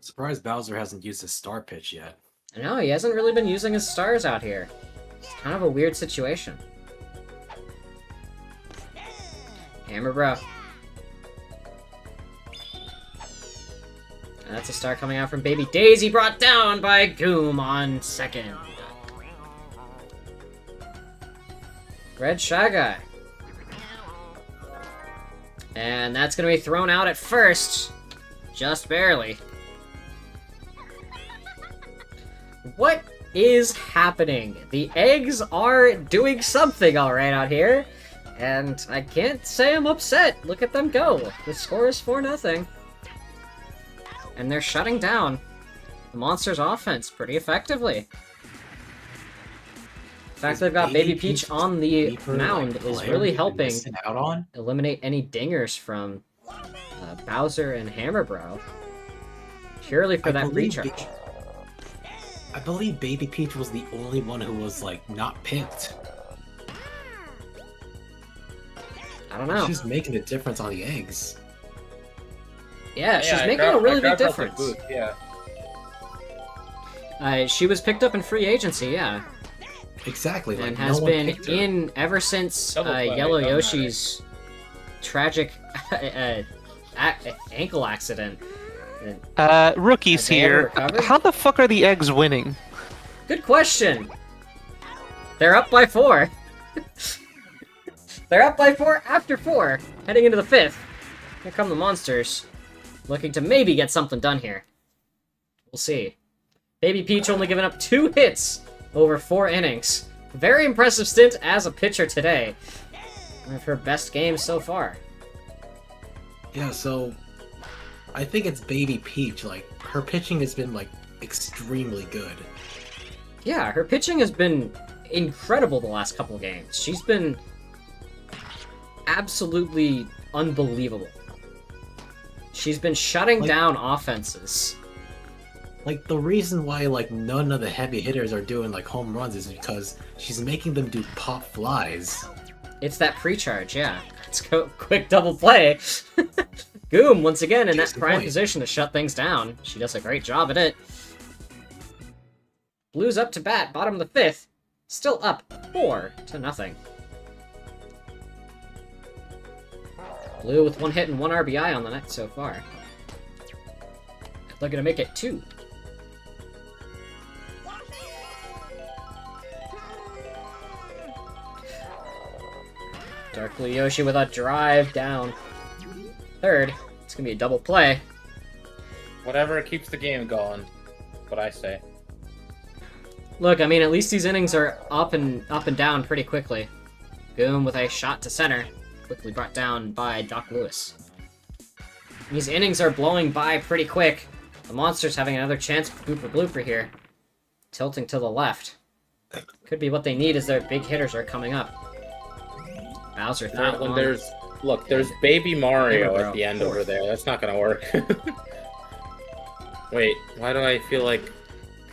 Surprised Bowser hasn't used his star pitch yet. I know, he hasn't really been using his stars out here. It's kind of a weird situation. Hammer Bro. And that's a star coming out from Baby Daisy, brought down by Goom on 2nd. Red Shy Guy. And that's going to be thrown out at 1st. Just barely. What is happening? The Eggs are doing something alright out here. And I can't say I'm upset. Look at them go. The score is 4-0. And they're shutting down the Monsters' offense pretty effectively. The fact they've got Baby Peach on the mound is really helping out on? eliminate any dingers from Bowser and Hammer Bro. Purely for that recharge. I believe Baby Peach was the only one who was, like, not picked. I don't know. She's making a difference on the Eggs. Yeah, she's I making grabbed- a really I big grabbed her off the difference. booth, yeah. She was picked up in free agency, yeah. Exactly. Like, and no has one been picked her. in ever since Double play, Yellow doesn't Yoshi's tragic ankle accident. Rookies Have they ever here. recovered? How the fuck are the eggs winning? Good question. They're up by 4. They're up by 4 after 4, heading into the 5th. Here come the monsters, looking to maybe get something done here. We'll see. Baby Peach only giving up 2 hits over 4 innings. Very impressive stint as a pitcher today. One of her best games so far. Yeah, so I think it's Baby Peach. Like, her pitching has been, like, extremely good. Yeah, her pitching has been incredible the last couple games. She's been absolutely unbelievable. She's been shutting down offenses. Like, the reason why, like, none of the heavy hitters are doing, like, home runs is because she's making them do pop flies. It's that pre-charge, yeah. Let's go quick double play. Goom, once again, in that Case in prime point. position to shut things down. She does a great job at it. Blues up to bat, bottom of the 5th. Still up 4-0. Blue with 1 hit and 1 RBI on the night so far. Looking to make it 2. Dark Blue Yoshi with a drive down. 3rd. It's gonna be a double play. Whatever keeps the game going. What I say. Look, I mean, at least these innings are up and down pretty quickly. Goom with a shot to center, quickly brought down by Doc Lewis. These innings are blowing by pretty quick. The monster's having another chance blooper blooper here. Tilting to the left. Could be what they need as their big hitters are coming up. Bowser third Not when on. there's Baby Mario There we at the go. end over there. That's not gonna work. Wait, why do I feel like...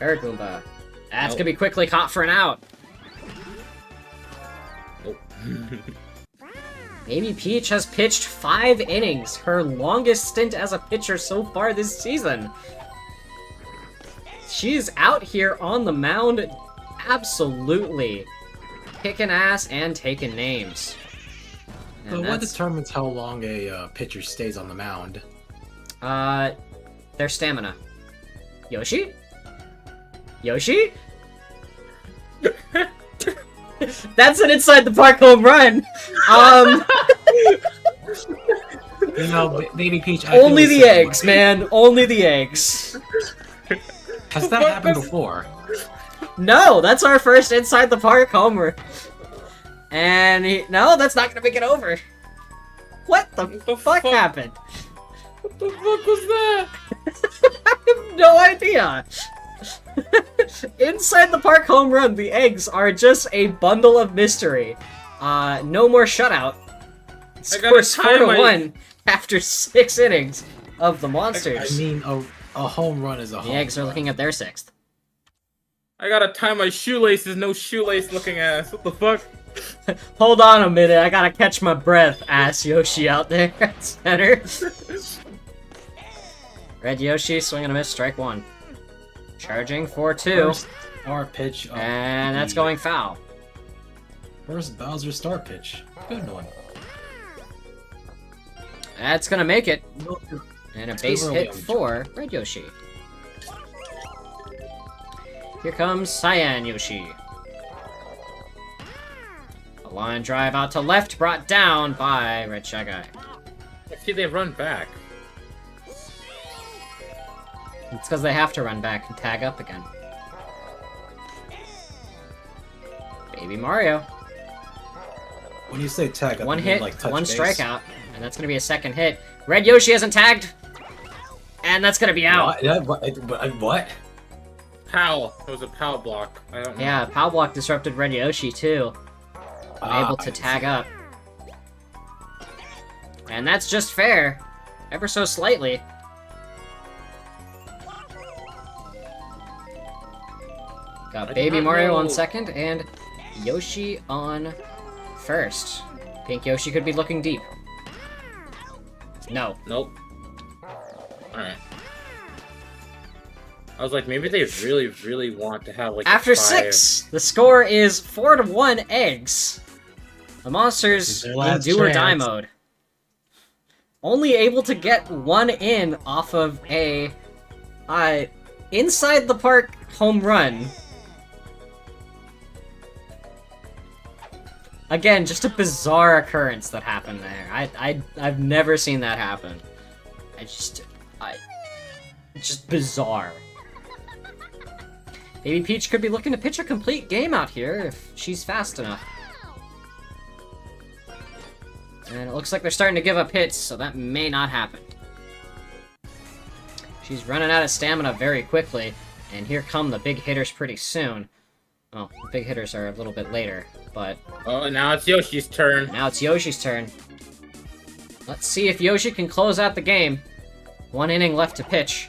Paragoomba. That's Nope. gonna be quickly caught for an out. Nope. Baby Peach has pitched 5 innings, her longest stint as a pitcher so far this season. She's out here on the mound, absolutely kicking ass and taking names. And So what that's, determines how long a pitcher stays on the mound? their stamina. Yoshi? Yoshi? That's an inside the park home run. You know, Baby Peach. I feel Only the same eggs, way. man. Only the eggs. Has that happened before? No, that's our first inside the park homer. And no, that's not gonna make it over. What the the fuck fuck? happened? What the fuck was that? I have no idea. Inside the park home run, the eggs are just a bundle of mystery. No more shutout. Scores 4-1 after 6 innings of the I monsters. mean, a home run is a The home eggs are run. looking at their 6th. I gotta tie my shoelaces, no shoelace looking ass. What the fuck? Hold on a minute, I gotta catch my breath, ass Yoshi out there at center. Red Yoshi, swing and a miss, strike 1. Charging for 2, First star pitch. Of and that's the- going foul. First Bowser star pitch. Good one. That's gonna make it, No, and a Too base early hit on the for Red Yoshi. Here comes Cyan Yoshi. A line drive out to left, brought down by Red Shy Guy. See, they run back. It's because they have to run back and tag up again. Baby Mario. When you say tag up, 1 you mean, hit, like, touch 1 base? strikeout, and that's gonna be a 2nd hit. Red Yoshi hasn't tagged, and that's gonna be out. What? Yeah, what? Pow. It was a pow block. I don't know. Yeah, Pow Block disrupted Red Yoshi too. Unable to I tag see. up. And that's just fair. Ever so slightly. Got I did Baby not Mario on know- 2nd and Yoshi on 1st. Pink Yoshi could be looking deep. No. Nope. Alright. I was like, maybe they really, really want to have like After a 5. 6, the score is 4-1 eggs. The monsters This is their in last do or die chance. mode. Only able to get one in off of a inside the park home run. Again, just a bizarre occurrence that happened there. I've never seen that happen. Just bizarre. Baby Peach could be looking to pitch a complete game out here if she's fast enough. And it looks like they're starting to give up hits, so that may not happen. She's running out of stamina very quickly, and here come the big hitters pretty soon. Well, the big hitters are a little bit later, but... Oh, now it's Yoshi's turn. Now it's Yoshi's turn. Let's see if Yoshi can close out the game. 1 inning left to pitch.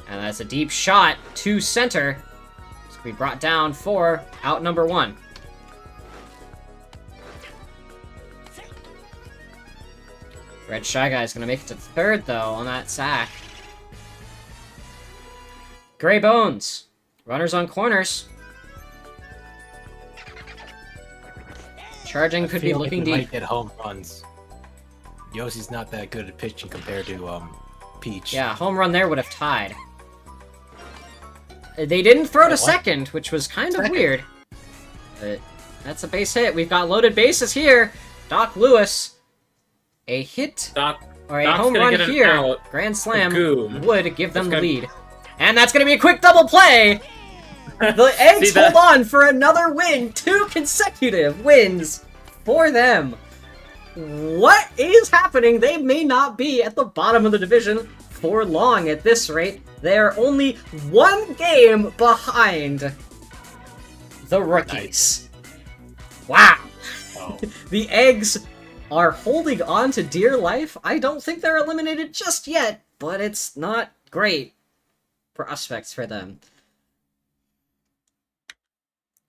And that's a deep shot to center. It's be brought down for out number 1. Red Shy Guy is going to make it to third, though, on that sack. Gray Bones. Runners on corners. Charging could be feel like looking we deep. might get home runs. Yoshi's not that good at pitching compared to Peach. Yeah, home run there would have tied. They didn't throw to What? second, which was kind of weird. But that's a base hit. We've got loaded bases here. Doc Lewis. A hit Doc, or a Doc's home gonna run get an here. out. Grand slam Goom. would give them the That's lead. And that's going to be a quick double play. The Eggs See hold that? on for another win. 2 consecutive wins for them. What is happening? They may not be at the bottom of the division for long at this rate. They are only 1 game behind the rookies. Wow. Oh. The Eggs are holding on to dear life. I don't think they're eliminated just yet, but it's not great prospects for them.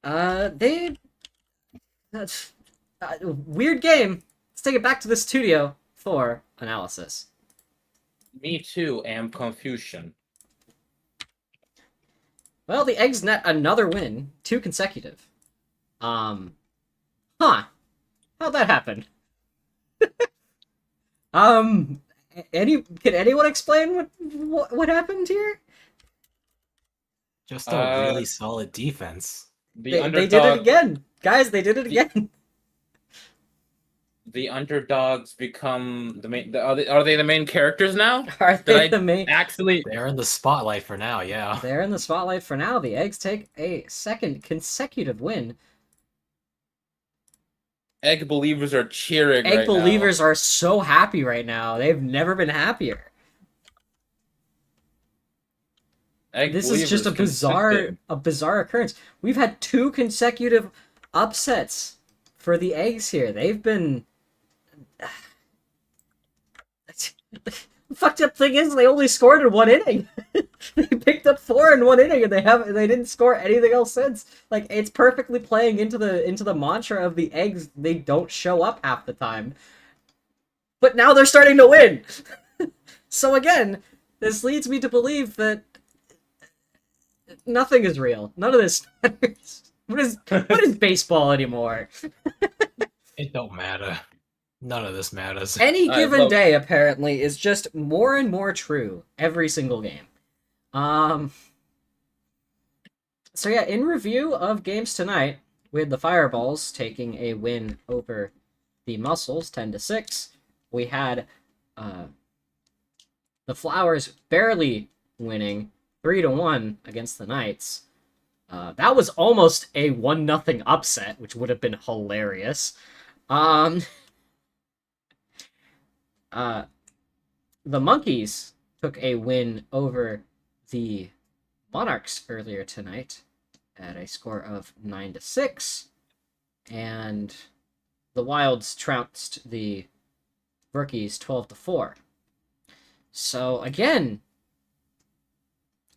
That's weird game. Let's take it back to the studio for analysis. me too am confusion. Well, the Eggs net another win, 2 consecutive. How'd that happen? Can anyone explain what happened here? Just a really solid defense. The They did it underdog, again, guys. They did it again. the underdogs become the main. Are they the main characters now? Are Did they I the main? Actually, They're in the spotlight for now, yeah. They're in the spotlight for now. The Eggs take a 2nd consecutive win. egg believers are cheering. Egg right believers are so happy right now. They've never been happier. now. Egg This is just a believers bizarre consistent. occurrence. We've had 2 consecutive upsets for the Eggs here. They've been the fucked up thing is they only scored in 1 inning. They picked up 4 in 1 inning and they didn't score anything else since. Like, it's perfectly playing into the mantra of the Eggs. They don't show up half the time. But now they're starting to win. So again, this leads me to believe that nothing is real. None of this matters. What is baseball anymore? It don't matter. None of this matters. Any I given love- day, apparently, is just more and more true every single game. So yeah, in review of games tonight, with the Fireballs taking a win over the Muscles, 10-6, we had the Flowers barely winning 3-1 against the Knights. That was almost a 1-0 upset, which would have been hilarious. The Monkeys took a win over the Monarchs earlier tonight at a score of 9-6, and the Wilds trounced the Rookies 12-4. So again,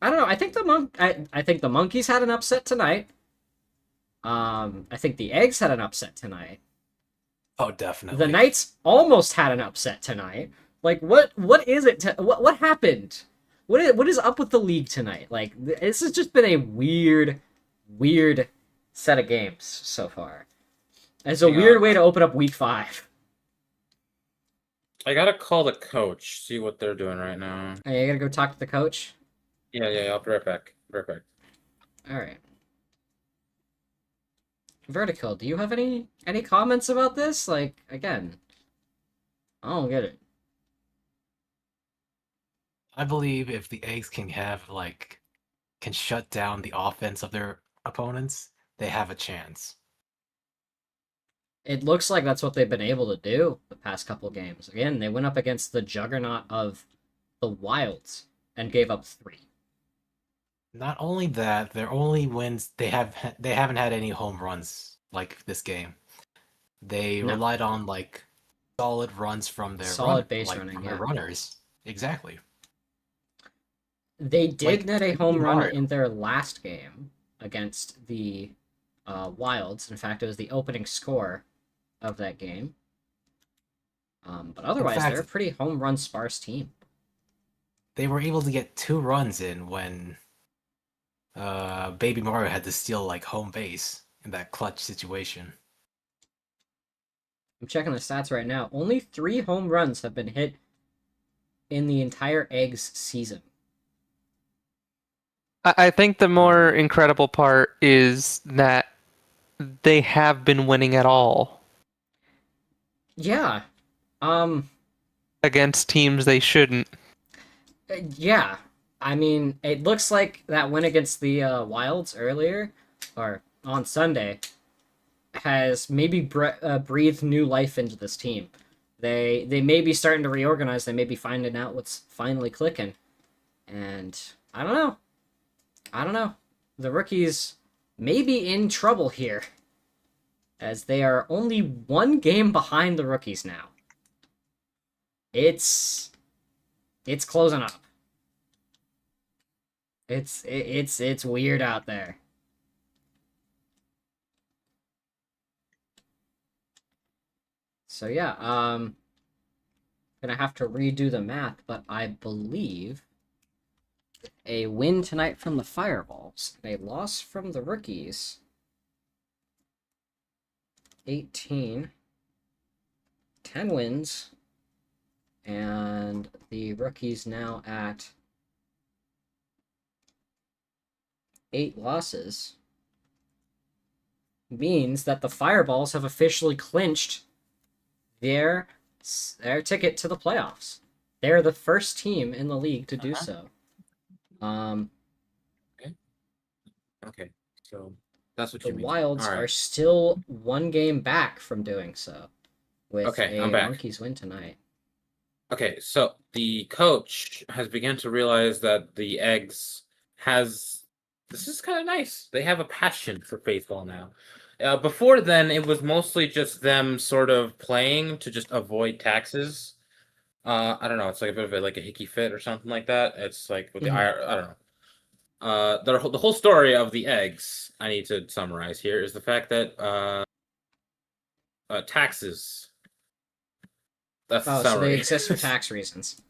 I don't know. I think I think the Monkeys had an upset tonight. I think the Eggs had an upset tonight. Oh, definitely. The Knights almost had an upset tonight. Like, what is it? What happened? what is up with the league tonight? Like, this has just been a weird set of games so far. It's a Hang weird on. way to open up week 5. I gotta call the coach, see what they're doing right now. Hey, I gotta go talk to the coach. Yeah, I'll be right back. Right back. All right. Vertical, do you have any comments about this? Like, again, I don't get it. I believe if the eggs can shut down the offense of their opponents, they have a chance. It looks like that's what they've been able to do the past couple games. Again, they went up against the juggernaut of the Wilds and gave up 3. Not only that, their only wins they haven't had any home runs like this game. They No. relied on like solid runs from their Solid base running, from yeah. their runners. Exactly. They did Like, net a home run Mario. in their last game against the Wilds. In fact, it was the opening score of that game. But otherwise, fact- they're a pretty home run sparse team. They were able to get 2 runs in when Baby Mario had to steal like home base in that clutch situation. I'm checking the stats right now. Only 3 home runs have been hit in the entire Eggs season. I think the more incredible part is that they have been winning at all Yeah. against teams they shouldn't. Yeah. I mean, it looks like that win against the Wilds earlier, or on Sunday, has maybe breathed new life into this team. They may be starting to reorganize. They may be finding out what's finally clicking. And I don't know. The rookies may be in trouble here, as they are only 1 game behind the rookies now. It's closing up. It's weird out there. So yeah, gonna have to redo the math, but I believe a win tonight from the Fireballs and a loss from the rookies. 18, 10 wins, and the rookies now at 8 losses, means that the Fireballs have officially clinched their ticket to the playoffs. They're the first team in the league to do so. Okay, so that's what The you mean. Wilds All right. are still 1 game back from doing so, with Okay, a I'm back. Monkeys win tonight. Okay, so the coach has begun to realize that the Eggs has. This is kind of nice. They have a passion for baseball now. Before then, it was mostly just them sort of playing to just avoid taxes. I don't know. It's like a bit of like a hickey fit or something like that. It's like with the I don't know. The whole story of the Eggs, I need to summarize here, is the fact that taxes. That's the Oh, so summary. they exist for tax reasons.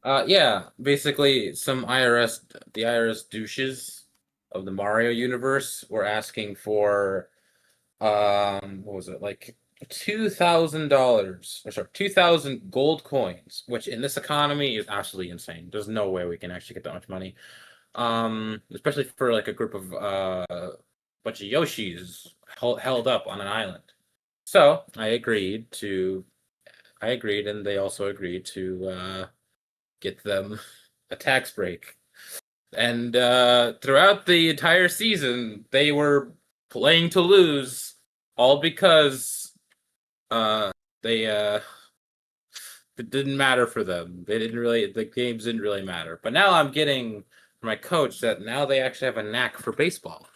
Yeah, basically the IRS douches of the Mario universe were asking for what was it, like $2,000, or sorry, 2,000 gold coins, which in this economy is absolutely insane. There's no way we can actually get that much money. Especially for like a group of bunch of Yoshis held up on an island. So I agreed, and they also agreed to get them a tax break. And throughout the entire season, they were playing to lose, all because it didn't matter for them. The games didn't really matter. But now I'm getting from my coach that now they actually have a knack for baseball.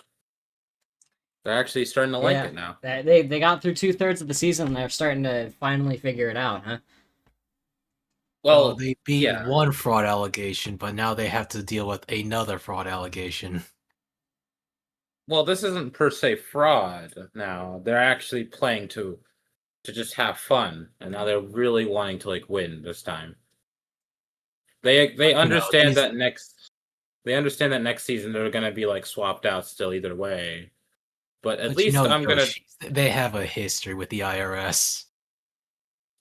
They're actually starting to like it now. They got through 2/3 of the season, and they're starting to finally figure it out, huh? Well, They beat yeah. one fraud allegation, but now they have to deal with another fraud allegation. Well, this isn't per se fraud now. They're actually playing to just have fun, and now they're really wanting to like win this time. They know, understand these- that next season they're gonna be like swapped out still either way. But at But least I'm gonna they have a history with the IRS.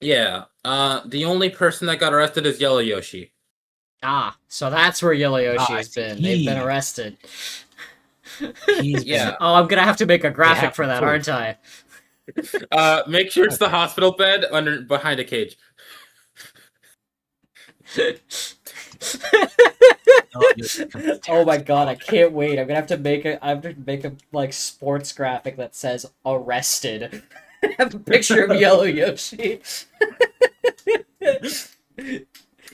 yeah. The only person that got arrested is Yellow Yoshi. Ah, so that's where Yellow Yoshi has see, been. They've been arrested. He's Yeah. been, Oh, I'm gonna have to make a graphic have for the that, proof. aren't I? Make sure it's the Okay. hospital bed behind a cage. Oh my god, I can't wait. I'm gonna have to make a like sports graphic that says arrested. Have a picture of Yellow Yoshi.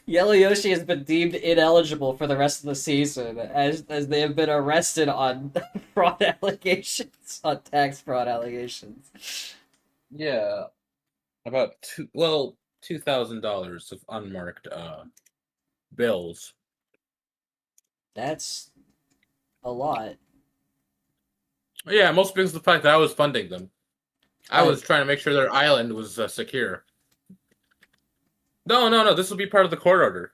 Yellow Yoshi has been deemed ineligible for the rest of the season as they have been arrested on fraud allegations, on tax fraud allegations. Yeah. About $2,000 of unmarked bills. That's a lot. Yeah, most because of the fact that I was funding them. I was trying to make sure their island was secure. No. This will be part of the court order.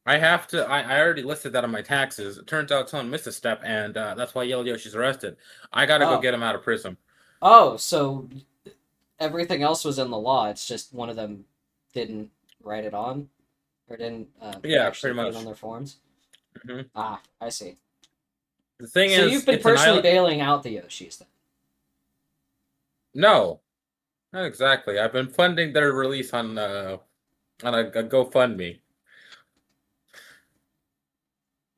I have to. I already listed that on my taxes. It turns out someone missed a step, and that's why Yellow Yoshi's arrested. I gotta go get him out of prison. Oh, so everything else was in the law. It's just one of them didn't write it on, or didn't actually pretty put it much. on their forms. Mhm. Ah, I see. The thing So is, you've been it's an personally island- bailing out the Yoshis then? No, not exactly. I've been funding their release on a GoFundMe.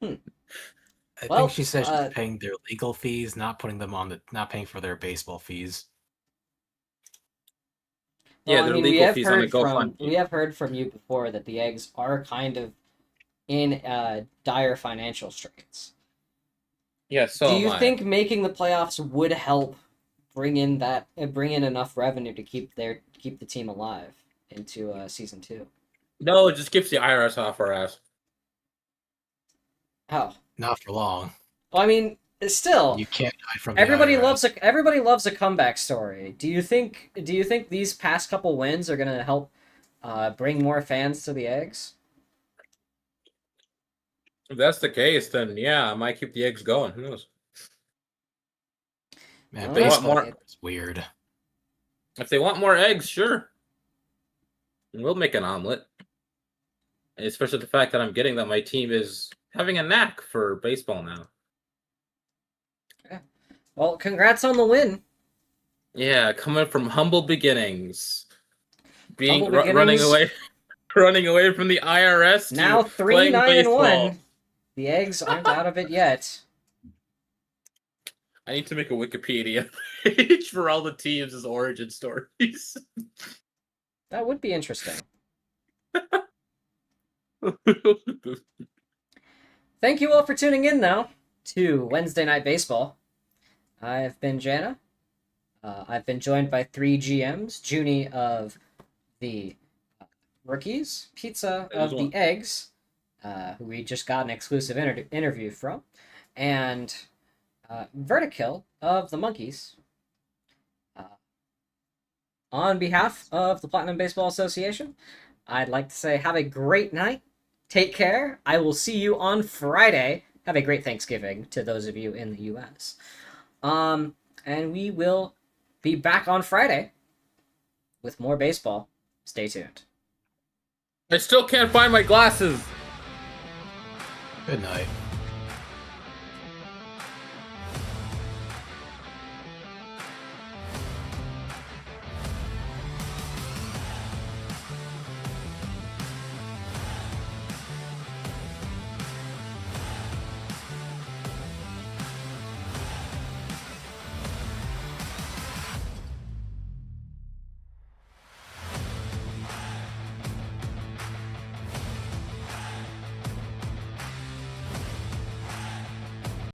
I Well, think she said she's paying their legal fees, not paying for their baseball fees. Yeah, Well, their I mean, legal fees on the GoFundMe. we have heard from you before that the eggs are kind of in dire financial straits. Yeah, so Do am you I. think making the playoffs would help bring in enough revenue to keep the team alive into season 2? No, it just keeps the IRS off our ass. Oh, Not for long. well, I mean, still, You can't hide from the everybody IRS. loves a comeback story. Do you think these past couple wins are gonna help bring more fans to the eggs? If that's the case, then yeah, I might keep the eggs going. Who knows? Man, Well, They want baseball more. is weird. If they want more eggs, sure. We'll make an omelet. And especially the fact that I'm getting that my team is having a knack for baseball now. Well, congrats on the win. Yeah, coming from humble beginnings, Humble running beginnings. running away from the IRS. Now to playing 3-9-1. baseball. The eggs aren't out of it yet. I need to make a Wikipedia page for all the teams as origin stories. That would be interesting. Thank you all for tuning in, though, to Wednesday Night Baseball. I've been Jana. I've been joined by 3 GMs, Junie of the Rookies, Pizza of the Eggs, who we just got an exclusive interview from, and Vertikill of the Monkeys. On behalf of the Platinum Baseball Association, I'd like to say have a great night. Take care. I will see you on Friday. Have a great Thanksgiving to those of you in the U.S. And we will be back on Friday with more baseball. Stay tuned. I still can't find my glasses. Good night.